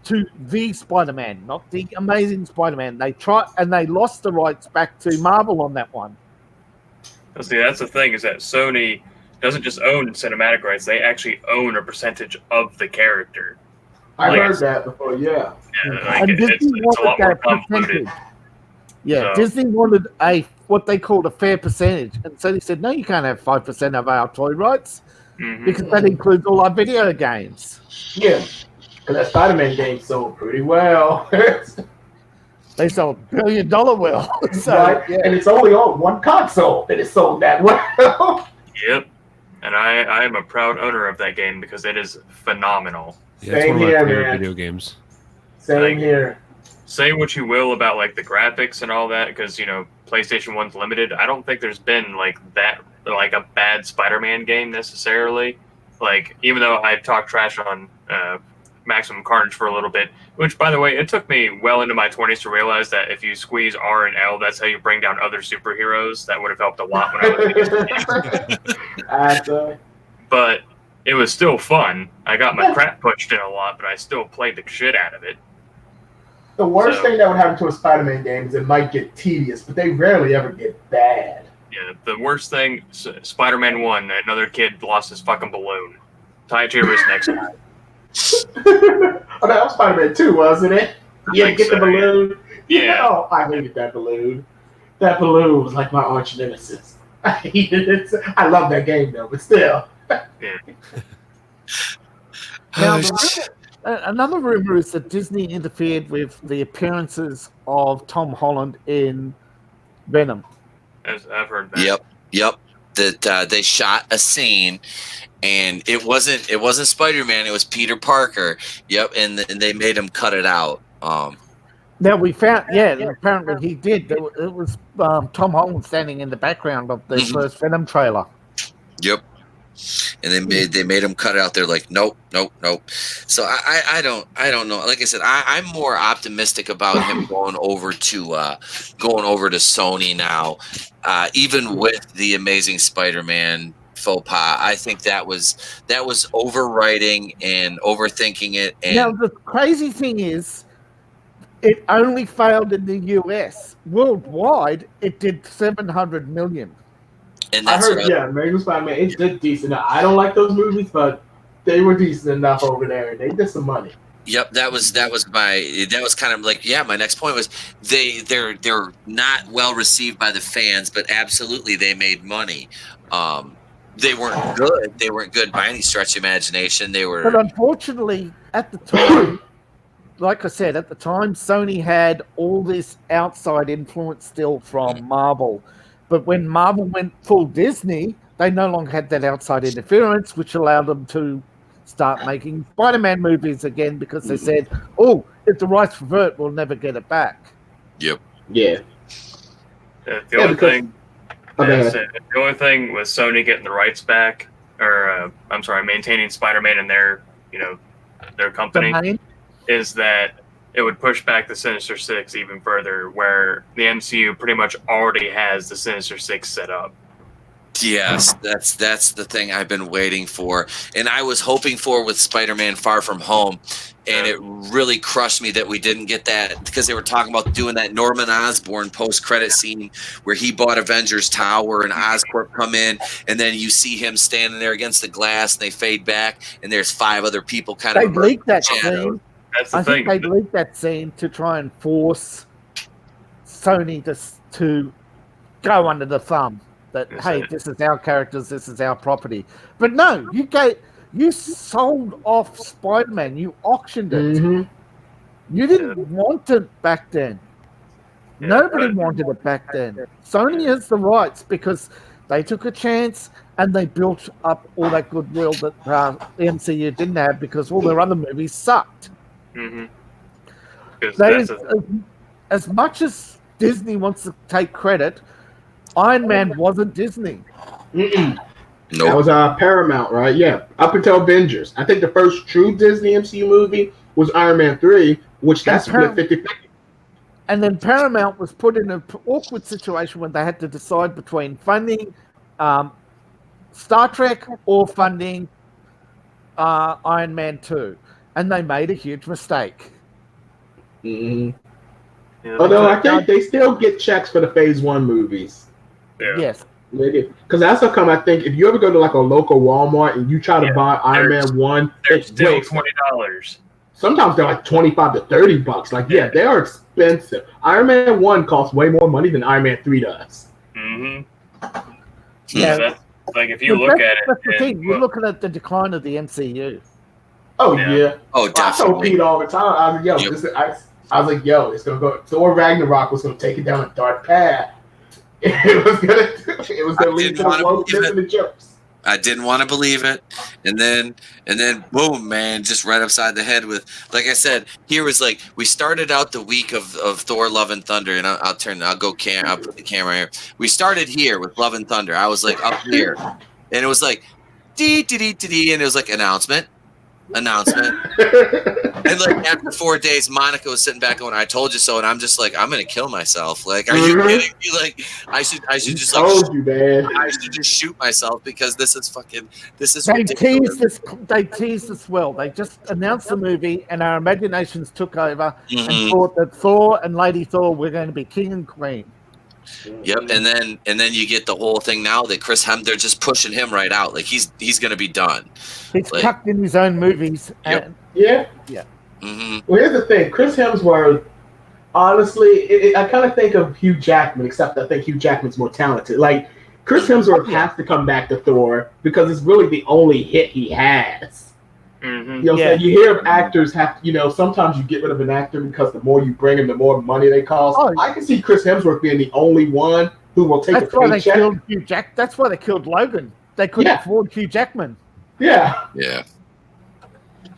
To the Spider-Man, not the Amazing Spider-Man. They tried and they lost the rights back to Marvel on that one. See, that's the thing, is that Sony doesn't just own cinematic rights; they actually own a percentage of the character. I Like, heard that before. Yeah. Yeah, like And Disney it's a wanted lot more that convoluted. percentage. Yeah, So- Disney wanted what they called a fair percentage, and so they said, "No, you can't have 5% of our toy rights Mhm. because that includes all our video games." Yeah. Because that Spider-Man game sold pretty well. They sold $1 billion well. So, right? yeah. And it's only on one console that it sold that well. Yep. And I am a proud owner of that game because it is phenomenal. Yeah, it's Same one of my here, favorite man. video games. Same Like- here. Say what you will about like the graphics and all that, because PlayStation 1's limited. I don't think there's been like a bad Spider-Man game necessarily. Like, even though I talked trash on Maximum Carnage for a little bit, which, by the way, it took me well into my 20s to realize that if you squeeze R and L, that's how you bring down other superheroes. That would have helped a lot when I was but it was still fun. I got my crap pushed in a lot, but I still played the shit out of it. The worst So- thing that would happen to a Spider-Man game is it might get tedious, but they rarely ever get bad. Yeah, the worst thing, Spider-Man 1, another kid lost his fucking balloon. Tie it to your wrist next time. Oh, that was Spider-Man 2, wasn't it? Yeah, think get the so, yeah. balloon. Yeah. Oh, I hated that balloon. That balloon was like my arch nemesis. I hated it. I love that game though, but still. Now, another rumor is that Disney interfered with the appearances of Tom Holland in Venom. I've heard that. Yep. That they shot a scene, and it wasn't Spider-Man. It was Peter Parker. Yep, and they made him cut it out. Now we found, apparently he did. It was Tom Holland standing in the background of the Mhm. first Venom trailer. Yep. And they made him cut it out. They're like, nope. So I don't know. Like I said, I'm more optimistic about him going over to Sony now, even with the Amazing Spider-Man faux pas. I think that was overwriting and overthinking it. And Now the crazy thing is, it only failed in the US. Worldwide, it did 700 million. and I that's heard, what yeah, Amazing Spider-Man, it did decent. Now, I don't like those movies, but they were decent enough over there. They did some money. Yep, that was kind of like, my next point was they're not well received by the fans, but absolutely they made money. They weren't good. They weren't good by any stretch of imagination. They But were unfortunately, at the time, like I said, at the time, Sony had all this outside influence still from Marvel. But when Marvel went full Disney, they no longer had that outside interference, which allowed them to start making Spider-Man movies again, because they said, "Oh, if the rights revert, we'll never get it back." Yeah. The Yeah, only because- thing, Okay. the only thing with Sony getting the rights back, or maintaining Spider-Man in their company, Domain. is that it would push back the Sinister Six even further, where the MCU pretty much already has the Sinister Six set up. Yes, that's the thing I've been waiting for, and I was hoping for with Spider-Man: Far From Home, and it really crushed me that we didn't get that, because they were talking about doing that Norman Osborn post-credit scene where he bought Avengers Tower and Oscorp come in, and then you see him standing there against the glass, and they fade back, and there's 5 other people kind They of leaked that shadows. scene. That's the I thing. think they leaked that scene to try and force Sony to go under the thumb that, Yes, hey, I- this is our characters, this is our property. But no, you sold off Spider-Man, you auctioned it. Mhm. You didn't want it back then. Yeah, Nobody right. wanted it back then. Sony has the rights because they took a chance and they built up all that goodwill that the MCU didn't have, because all their other movies sucked. Mm-hmm. Because That that's is, as much as Disney wants to take credit, Iron Man wasn't Disney. Mm-mm. That Nope. was Paramount, right? Yeah, up until Avengers. I think the first true Disney MCU movie was Iron Man 3, which that's split 50-50. And then Paramount was put in an awkward situation when they had to decide between funding Star Trek or funding Iron Man 2. And they made a huge mistake. Mm-hmm. yeah, Although I think they still get checks for the Phase 1 movies. yeah. Yes. Because that's how come I think if you ever go to like a local Walmart and you try to buy Iron Man 1, They're it's still way $20. sometimes they're like $25 to $30. Like, yeah, they are expensive. Iron Man 1 costs way more money than Iron Man 3 does. Mm-hmm. Yeah. So that's, like, if you Well, look at it, that's the and, thing. You're looking at the decline of the MCU. Oh, Yeah. yeah. Oh, I told definitely. Pete all the time. I was like, yo, Yep. I was like, yo, it's gonna go. Thor Ragnarok was gonna take it down a dark path. It was gonna lead to the wokeness and the jokes. I didn't want to believe it, and then boom, man, just right upside the head with, like I said, here was like we started out the week of Thor: Love and Thunder, and I'll put the camera here. We started here with Love and Thunder. I was like up here, and it was like dee dee dee dee dee, and it was like announcement. And like after 4 days, Monica was sitting back going, "I told you so," and I'm just like, I'm gonna kill myself. Like, are you kidding me? Like, I should just like, told you, man. I should just shoot myself because this is They ridiculous. teased this well. They just announced the movie, and our imaginations took over and Mhm. thought that Thor and Lady Thor were going to be king and queen. Yep, and then you get the whole thing now that they're just pushing him right out. Like he's gonna be done. He's Like- tucked in his own movies. Yep. And Yeah. Mm-hmm. Well, here's the thing. Chris Hemsworth, honestly, I kind of think of Hugh Jackman, except I think Hugh Jackman's more talented. Like, Chris Hemsworth has to come back to Thor because it's really the only hit he has. Mm-hmm. You know what I'm saying? You hear of actors sometimes you get rid of an actor because the more you bring him, the more money they cost. Oh. I can see Chris Hemsworth being the only one who will take that's a why they paycheck. killed Hugh Jack. That's why they killed Logan. They couldn't Yeah. afford Hugh Jackman. Yeah. Yeah.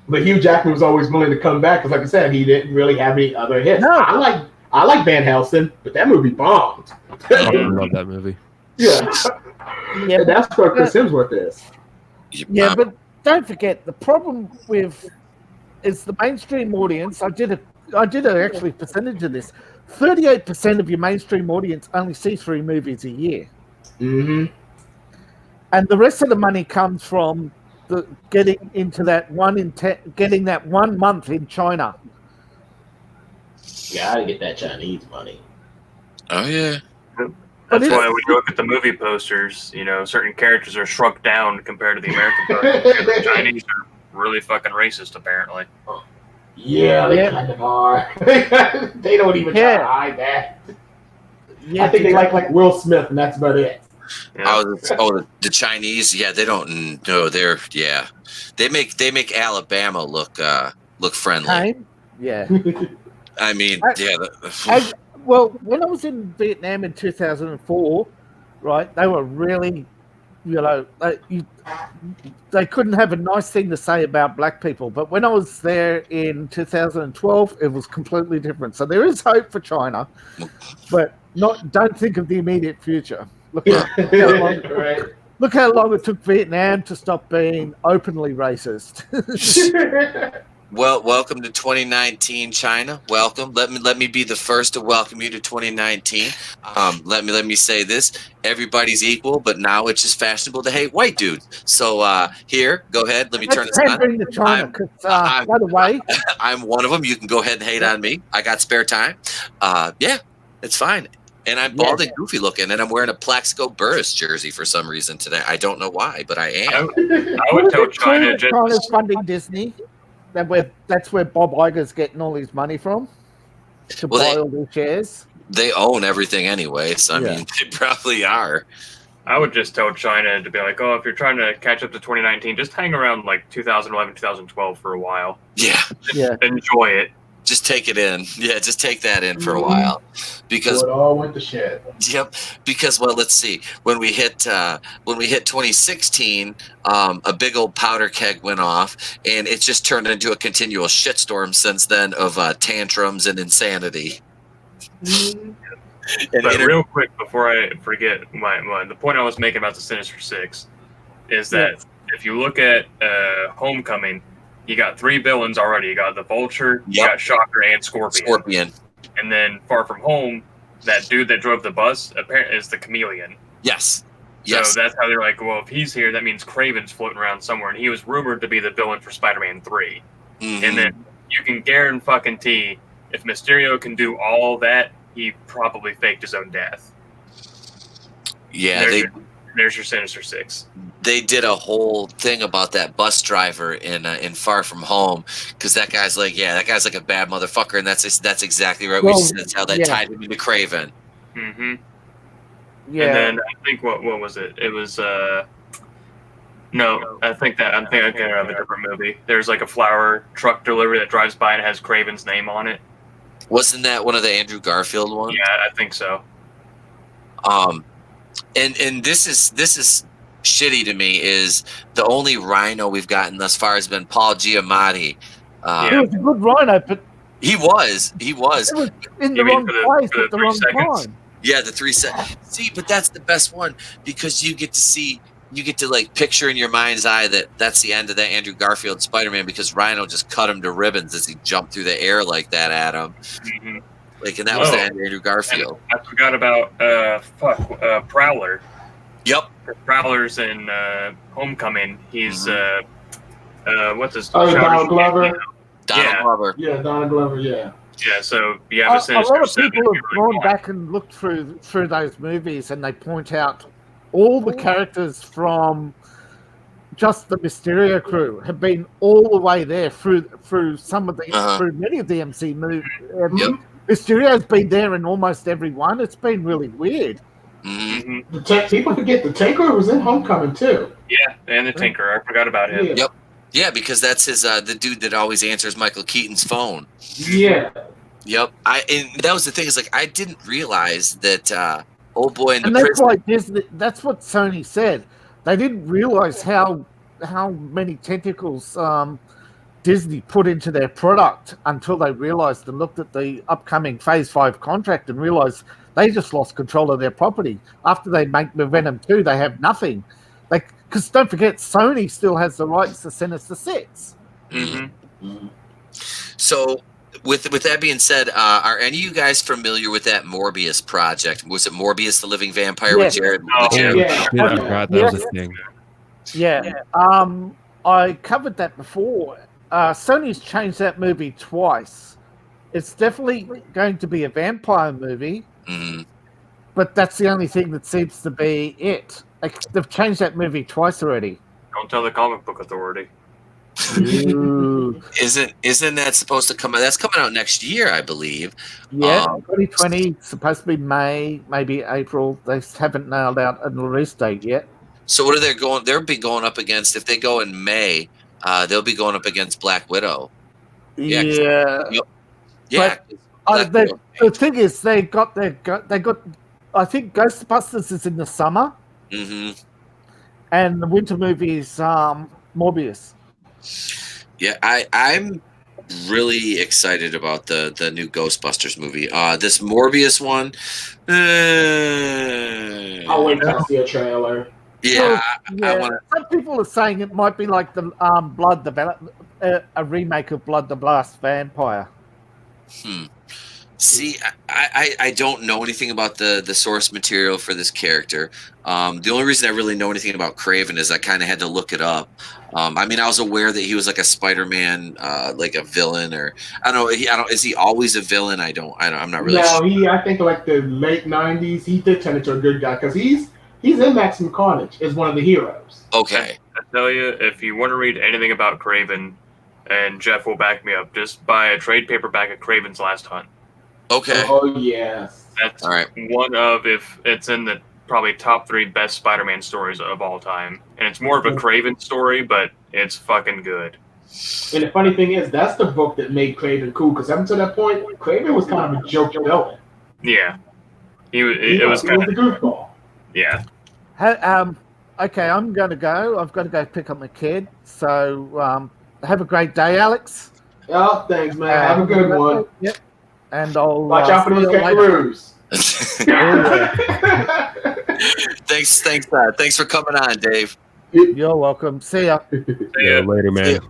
But Hugh Jackman was always willing to come back because, like I said, he didn't really have any other hits. No. I like Van Helsing, but that movie bombed. I love that movie. Yeah. Yeah, And that's where Chris Hemsworth is. Yeah, but don't forget the problem is the mainstream audience. I did actually percentage of this. 38% of your mainstream audience only see 3 movies a year, Mm-hmm. and the rest of the money comes from getting into that getting that 1 month in China. Gotta get that Chinese money. Oh yeah. That's But why when you look at the movie posters, certain characters are shrunk down compared to the American posters. The Chinese are really fucking racist, apparently. Yeah, they Yeah. kind of are. They don't even try to hide that. Yeah, I think they like Will Smith, and that's about it. Yeah. The Chinese, yeah, they don't know. They make Alabama look friendly. Time. Yeah. I mean, Well, when I was in Vietnam in 2004, right, they were really, they couldn't have a nice thing to say about black people. But when I was there in 2012, it was completely different. So there is hope for China, but don't think of the immediate future. Look how long it took Vietnam to stop being openly racist. Well, welcome to 2019, China. Welcome. Let me be the first to welcome you to 2019. Let me say this: everybody's equal, but now it's just fashionable to hate white dudes. So here, go ahead. Let me turn this on. Bring to China, 'cause, by the way, I'm one of them. You can go ahead and hate on me. I got spare time. Yeah, it's fine. And I'm bald and goofy looking, and I'm wearing a Plaxico Burris jersey for some reason today. I don't know why, but I am. I would tell China just. China's funding Disney. That's where Bob Iger's getting all his money from to buy all their shares. They own everything anyway, so I mean, they probably are. I would just tell China to be like, oh, if you're trying to catch up to 2019, just hang around like 2011, 2012 for a while. Yeah. Enjoy it. Just take it in. Yeah, just take that in for a while. Because it all went to shit. Yep. Because let's see. When we hit 2016, a big old powder keg went off, and it's just turned into a continual shitstorm since then of tantrums and insanity. But real quick, before I forget, the point I was making about the Sinister Six is that if you look at Homecoming, you got 3 villains already. You got the Vulture, you got Shocker, and Scorpion. And then Far From Home, that dude that drove the bus apparently is the Chameleon. Yes. So that's how they're like, well, if he's here, that means Kraven's floating around somewhere. And he was rumored to be the villain for Spider-Man 3. Mm-hmm. And then you can guarantee if Mysterio can do all that, he probably faked his own death. Yeah, there's your Sinister Six. they did a whole thing about that bus driver in Far From Home, because that guy's like a bad motherfucker, and that's exactly right. Well, That's how that yeah. tied him into Craven. Mm-hmm. Yeah. And then I think what was it? It was no, I think I get out of a different movie. There's like a flower truck delivery that drives by and has Craven's name on it. Wasn't that one of the Andrew Garfield ones? Yeah, I think so. And this is shitty to me. Is the only Rhino we've gotten thus far has been Paul Giamatti. He was a good Rhino, but he was it was in the You mean wrong for the- place for the at the 3 wrong seconds? time. Yeah, the 3 seconds. See, but that's the best one, because you get to like picture in your mind's eye that that's the end of that Andrew Garfield Spider-Man, because Rhino just cut him to ribbons as he jumped through the air like that at him. Mm-hmm. Like, and that was the Oh. end of Andrew Garfield. I forgot about Prowler. Yep. Prowler's in Homecoming. He's what's his? Oh, Childish Donald Glover. Gambino. Donald Yeah. Glover. Yeah, Donald Glover. Yeah. Yeah, so you have a A Sinister lot of Seven. people have You're gone like, back and looked through those movies, and they point out all the characters from just the Mysterio crew have been all the way there through some of the through many of the MC movies. Yep. Mysterio's been there in almost every one. It's been really weird. Mm-hmm. People forget the Tinkerer was in Homecoming too. Yeah, and the Tinker. I forgot about him. Yeah. Yep. Yeah, because that's his the dude that always answers Michael Keaton's phone. Yeah. Yep. And that was the thing, is like, I didn't realize that old boy in the And that's prison. why Disney. That's what Sony said. They didn't realize how many tentacles Disney put into their product until they realized and looked at the upcoming Phase 5 contract and realized they just lost control of their property. After they make the Venom 2, they have nothing. Because don't forget, Sony still has the rights to Sinister Six. Mm-hmm. So, with that being said, are any of you guys familiar with that Morbius project? Was it Morbius the Living Vampire with Yeah. Jared? Oh, with Jared? yeah. Shit, I forgot that was a thing. Yeah. I covered that before. Sony's changed that movie twice. It's definitely going to be a vampire movie, Mhm. but that's the only thing that seems to be it. Like, they've changed that movie twice already. Don't tell the comic book authority. Ooh. Isn't that supposed to come out? That's coming out next year, I believe. Yeah, 2020, supposed to be May, maybe April. They haven't nailed out a release date yet. So what are they going? They'll be going up against, if they go in May, they'll be going up against Black Widow. Yeah. Yeah. Yeah. The thing is, they got. I think Ghostbusters is in the summer, Mm-hmm. and the winter movie is Morbius. Yeah, I'm really excited about the new Ghostbusters movie. This Morbius one. I'll wait till I see a trailer. Yeah, I Yeah, want some people are saying it might be like the a remake of Blood the Blast Vampire. to. See, I don't know anything about the source material for this character. The only reason I really know anything about Craven is I kind of had to look it up. I mean, I was aware that he was like a Spider-Man, like a villain, or I don't know. Is he always a villain? I'm not really sure. No, I think like the late '90s, he did turn into a good guy because he's in Maximum Carnage as one of the heroes. Okay. I tell you, if you want to read anything about Craven, and Jeff will back me up, just buy a trade paperback of Craven's Last Hunt. Okay. Oh yes. That's All right. one of, if it's in the probably top 3 best Spider-Man stories of all time. And it's more of a Craven story, but it's fucking good. And the funny thing is, that's the book that made Craven cool. Because up until that point, Craven was kind of a joke villain. Yeah. It was He was kind a of, goofball. yeah. Okay, I'm going to go. I've got to go pick up my kid. So have a great day, Alex. Oh, thanks, man. Have a good one. Yep. And I'll Watch out for see those you later. kangaroos. Thanks for coming on, Dave. You're welcome. See ya. Yeah, later, man.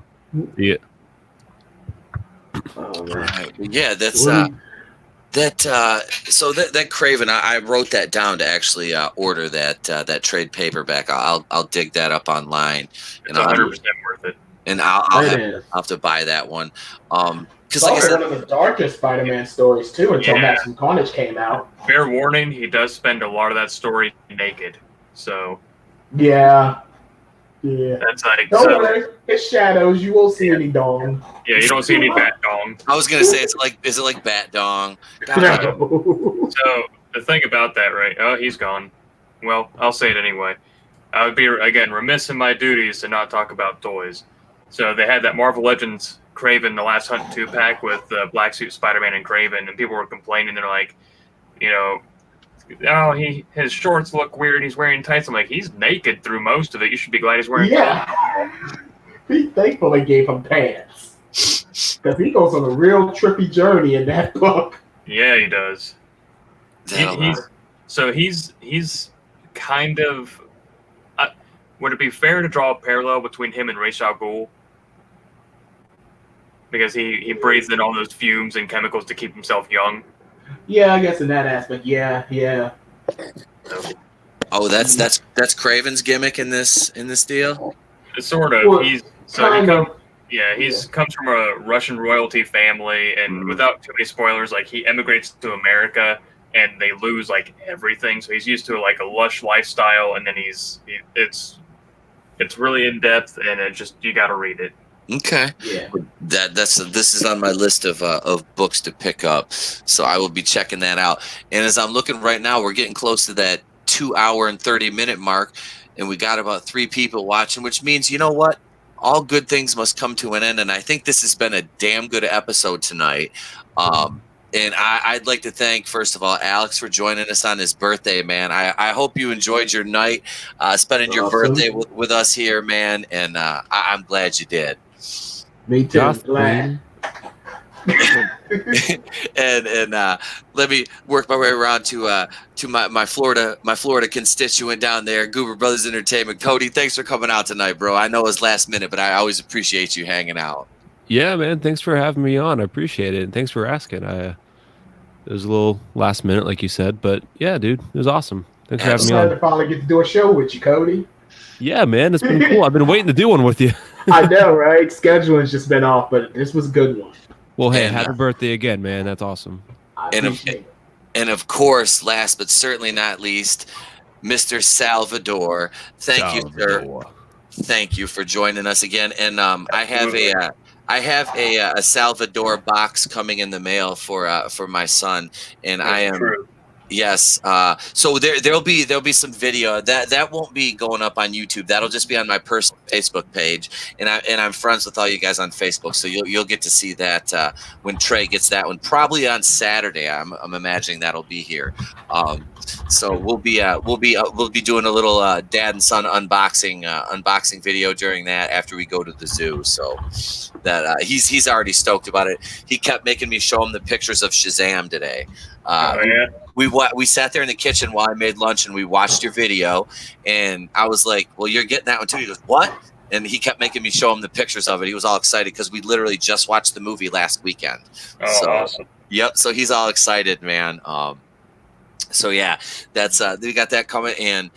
Yeah. All right. Yeah, that's that Craven. I wrote that down to actually order that trade paperback. I'll dig that up online, It's 100% worth it. and I'll have to buy that one. Because like I said, one of the darkest Spider-Man stories too, until Yeah. Maximum Carnage came out. Fair warning, he does spend a lot of that story naked. So Yeah. that's like Don't so. worry, it's shadows. You won't see any dong. Yeah, you don't see any bat dong. I was gonna say is it like Bat Dong? God, No. So the thing about that, right? Oh, he's gone. Well, I'll say it anyway. I would be again remiss in my duties to not talk about toys. So they had that Marvel Legends Kraven The Last Hunt 2-pack with Black Suit Spider-Man and Kraven, and people were complaining. They're like, oh, his shorts look weird. He's wearing tights. I'm like, he's naked through most of it. You should be glad he's wearing clothes. Be thankful they gave him pants. Because he goes on a real trippy journey in that book. Yeah, he does. that'll- He's kind of. Would it be fair to draw a parallel between him and Ra's al Ghul? Because he breathes in all those fumes and chemicals to keep himself young. Yeah, I guess in that aspect, yeah. Oh, that's Craven's gimmick in this deal. Sort of. Well, He's kind of. comes from a Russian royalty family, and without too many spoilers, like he emigrates to America, and they lose like everything. So he's used to like a lush lifestyle, and then it's really in depth, and it just you got to read it. Okay. Yeah. This is on my list of books to pick up, so I will be checking that out. And as I'm looking right now, we're getting close to that 2 hour and 30-minute mark, and we got about 3 people watching, which means you know what? All good things must come to an end, and I think this has been a damn good episode tonight. And I'd like to thank, first of all, Alex for joining us on his birthday, man. I hope you enjoyed your night, spending your birthday with us here, man, and I'm glad you did. Me too. Glad. and let me work my way around to my Florida constituent down there, Goober Brothers Entertainment. Cody, thanks for coming out tonight, bro. I know it's last minute, but I always appreciate you hanging out. Yeah, man. Thanks for having me on. I appreciate it. And thanks for asking. It was a little last minute, like you said, but yeah, dude, it was awesome. Thanks for having me I'm glad on. to finally get to do a show with you, Cody. Yeah, man. It's been cool. I've been waiting to do one with you. I know, right? Scheduling's just been off, but this was a good one. Well, hey, And, happy birthday again, man. That's awesome. I And appreciate it. And of course, last but certainly not least, Mr. Salvador. Thank you, sir. Thank you for joining us again. And I have a Salvador box coming in the mail for my son, and I am. True. Yes. So there'll be some video that won't be going up on YouTube. That'll just be on my personal Facebook page, and I'm friends with all you guys on Facebook. So you'll get to see that when Trey gets that one, probably on Saturday. I'm imagining that'll be here. So we'll be doing a little dad and son unboxing video during that after we go to the zoo. So that he's already stoked about it. He kept making me show him the pictures of Shazam today. Yeah. We sat there in the kitchen while I made lunch and we watched your video, and I was like, well, you're getting that one too. He goes, what? And he kept making me show him the pictures of it. He was all excited because we literally just watched the movie last weekend. Oh, So, awesome. Yep. So he's all excited, man. So yeah, that's we got that coming, and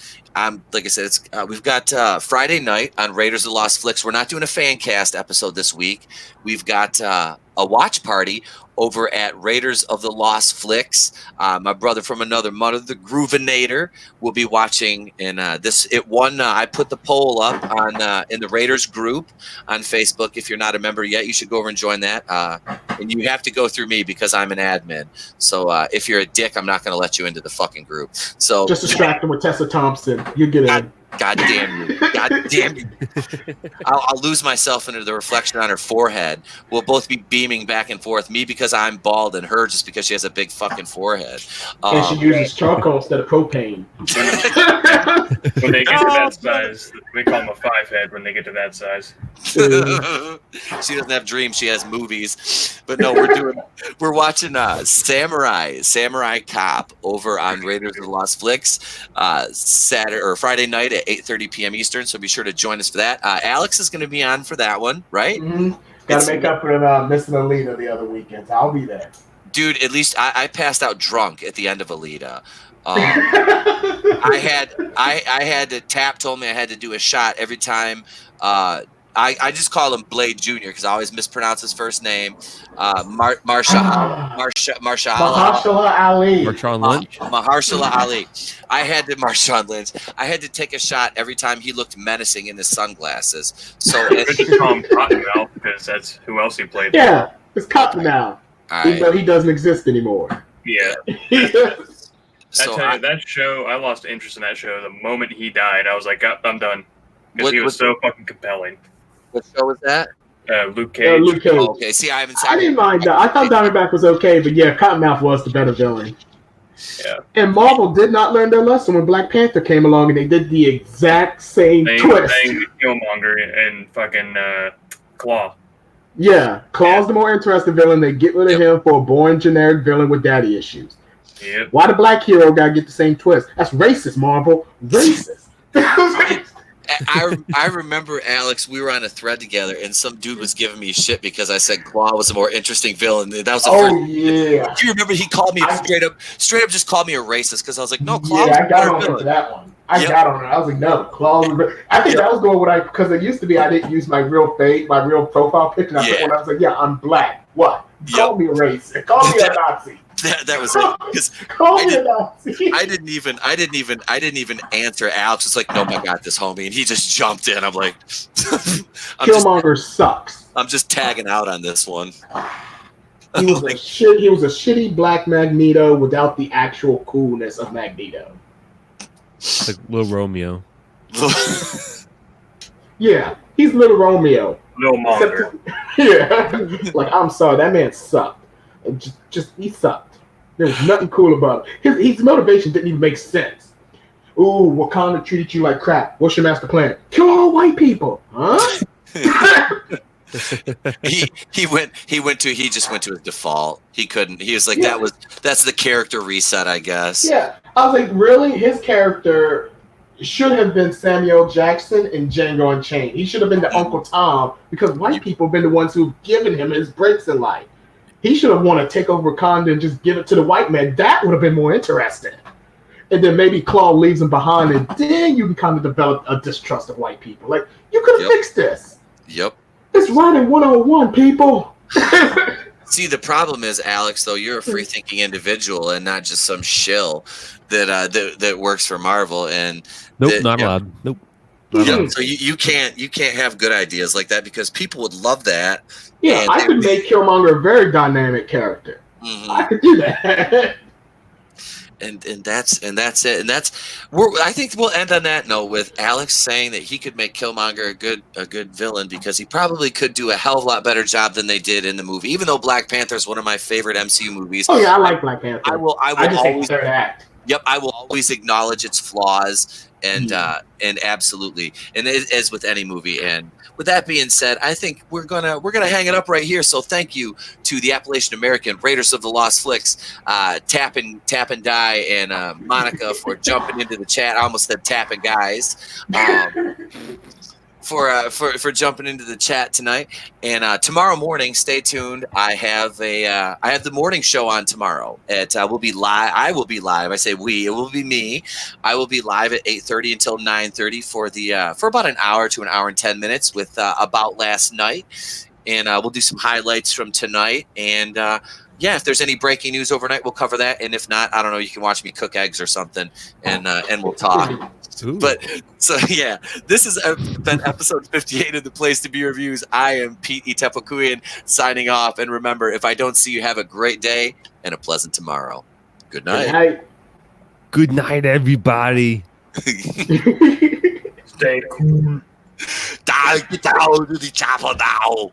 like I said, it's we've got Friday night on Raiders of the Lost Flicks. We're not doing a fan cast episode this week. We've got a watch party over at Raiders of the Lost Flicks. My brother from another mother, the Groovinator, will be watching. And I put the poll up on in the Raiders group on Facebook. If you're not a member yet, you should go over and join that. And you have to go through me because I'm an admin. So if you're a dick, I'm not going to let you into the fucking group. So Just distract him with Tessa Thompson. You get in. God damn you. God damn you. I'll lose myself into the reflection on her forehead. We'll both be beaming back and forth. Me because I'm bald and her just because she has a big fucking forehead. And she uses charcoal instead of propane. When they get to that size, we call them a 5-head when they get to that size. She doesn't have dreams, she has movies. But no, we're watching Samurai Cop over on Raiders of the Lost Flicks Saturday or Friday night at 8:30 p.m. Eastern, so be sure to join us for that. Alex is going to be on for that one, right? Mm-hmm. Got to make up for missing Alita the other weekends. I'll be there. Dude, at least I passed out drunk at the end of Alita. I had to Tap told me I had to do a shot every time I just call him Blade Jr. because I always mispronounce his first name. Mahershala Ali. Marshawn Lynch. Mahershala Ali. I had to take a shot every time he looked menacing in his sunglasses. So You could just call him Cottonmouth because that's who else he played. Yeah, it's Cotton now. all Even though right. he doesn't exist anymore. Yeah. So I tell you, that show, I lost interest in that show the moment he died. I was like, oh, I'm done. Because he was so fucking compelling. what show was that? Luke Cage. Luke Cage. Oh, okay, see, I didn't mind that. I thought Diamondback was okay, but yeah, Cottonmouth was the better villain. Yeah. And Marvel did not learn their lesson when Black Panther came along and they did the exact same twist. Same with Killmonger and fucking Claw. Yeah, Claw's the more interesting villain. They get rid of him for a boring generic villain with daddy issues. Yep. Why the black hero gotta get the same twist? That's racist, Marvel. Racist. I remember, Alex, we were on a thread together, and some dude was giving me shit because I said Claw was a more interesting villain. That was the first. Yeah. Do you remember he called me straight up just called me a racist because I was like, no, Claw. Yeah, I got on was him for that one. I got on it. I was like, no, Claw. I think that was going with because it used to be I didn't use my real profile picture. And I put one, I was like, yeah, I'm black. What? Call me a racist. Call me a Nazi. That was it. Because I didn't even answer. Alex was like, nope, I got this, homie, and he just jumped in. I'm like, Killmonger sucks. I'm just tagging out on this one. He was a shitty black Magneto without the actual coolness of Magneto. Like Little Romeo. Yeah, he's Little Romeo. Little Monger. Yeah, like I'm sorry, that man sucked. Just he sucked. There was nothing cool about it. His motivation didn't even make sense. Ooh, Wakanda treated you like crap. What's your master plan? Kill all white people, huh? he just went to his default. He couldn't. He was like, that's the character reset, I guess. Yeah, I was like, really? His character should have been Samuel Jackson in Django Unchained. He should have been the Uncle Tom because white people have been the ones who've given him his breaks in life. He should have wanted to take over Wakanda and just give it to the white man. That would have been more interesting. And then maybe Claw leaves him behind, and then you can kind of develop a distrust of white people. Like, you could have fixed this. Yep. It's writing 101, people. See, the problem is, Alex, though, you're a free-thinking individual and not just some shill that works for Marvel. And nope, not allowed. Nope. So you can't have good ideas like that because people would love that. Yeah, I could make Killmonger a very dynamic character. Mm-hmm. I could do that. And that's it. And I think we'll end on that note with Alex saying that he could make Killmonger a good villain because he probably could do a hell of a lot better job than they did in the movie. Even though Black Panther is one of my favorite MCU movies. Oh yeah, I like Black Panther. I will just always hate act. Yep, I will always acknowledge its flaws and absolutely, and as with any movie. And with that being said, I think we're gonna hang it up right here. So thank you to the Appalachian American Raiders of the Lost Flicks, Tap and Die, and Monica for jumping into the chat. I almost said tapping guys. For jumping into the chat tonight, and tomorrow morning, stay tuned. I have the morning show on tomorrow. We'll be live. I will be live. I say we. It will be me. I will be live at 8:30 until 9:30 for about an hour to an hour and 10 minutes with About Last Night, and we'll do some highlights from tonight. And if there's any breaking news overnight, we'll cover that. And if not, I don't know. You can watch me cook eggs or something, and we'll talk. Ooh. But so this has been episode 58 of the Place to Be Reviews. I am Pete Itepokuyan signing off. And remember, if I don't see you, have a great day and a pleasant tomorrow. Good night. Good night, everybody. Stay cool. Get down to the chopper now.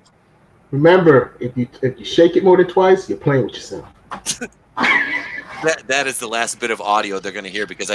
Remember, if you shake it more than twice, you're playing with yourself. That is the last bit of audio they're going to hear because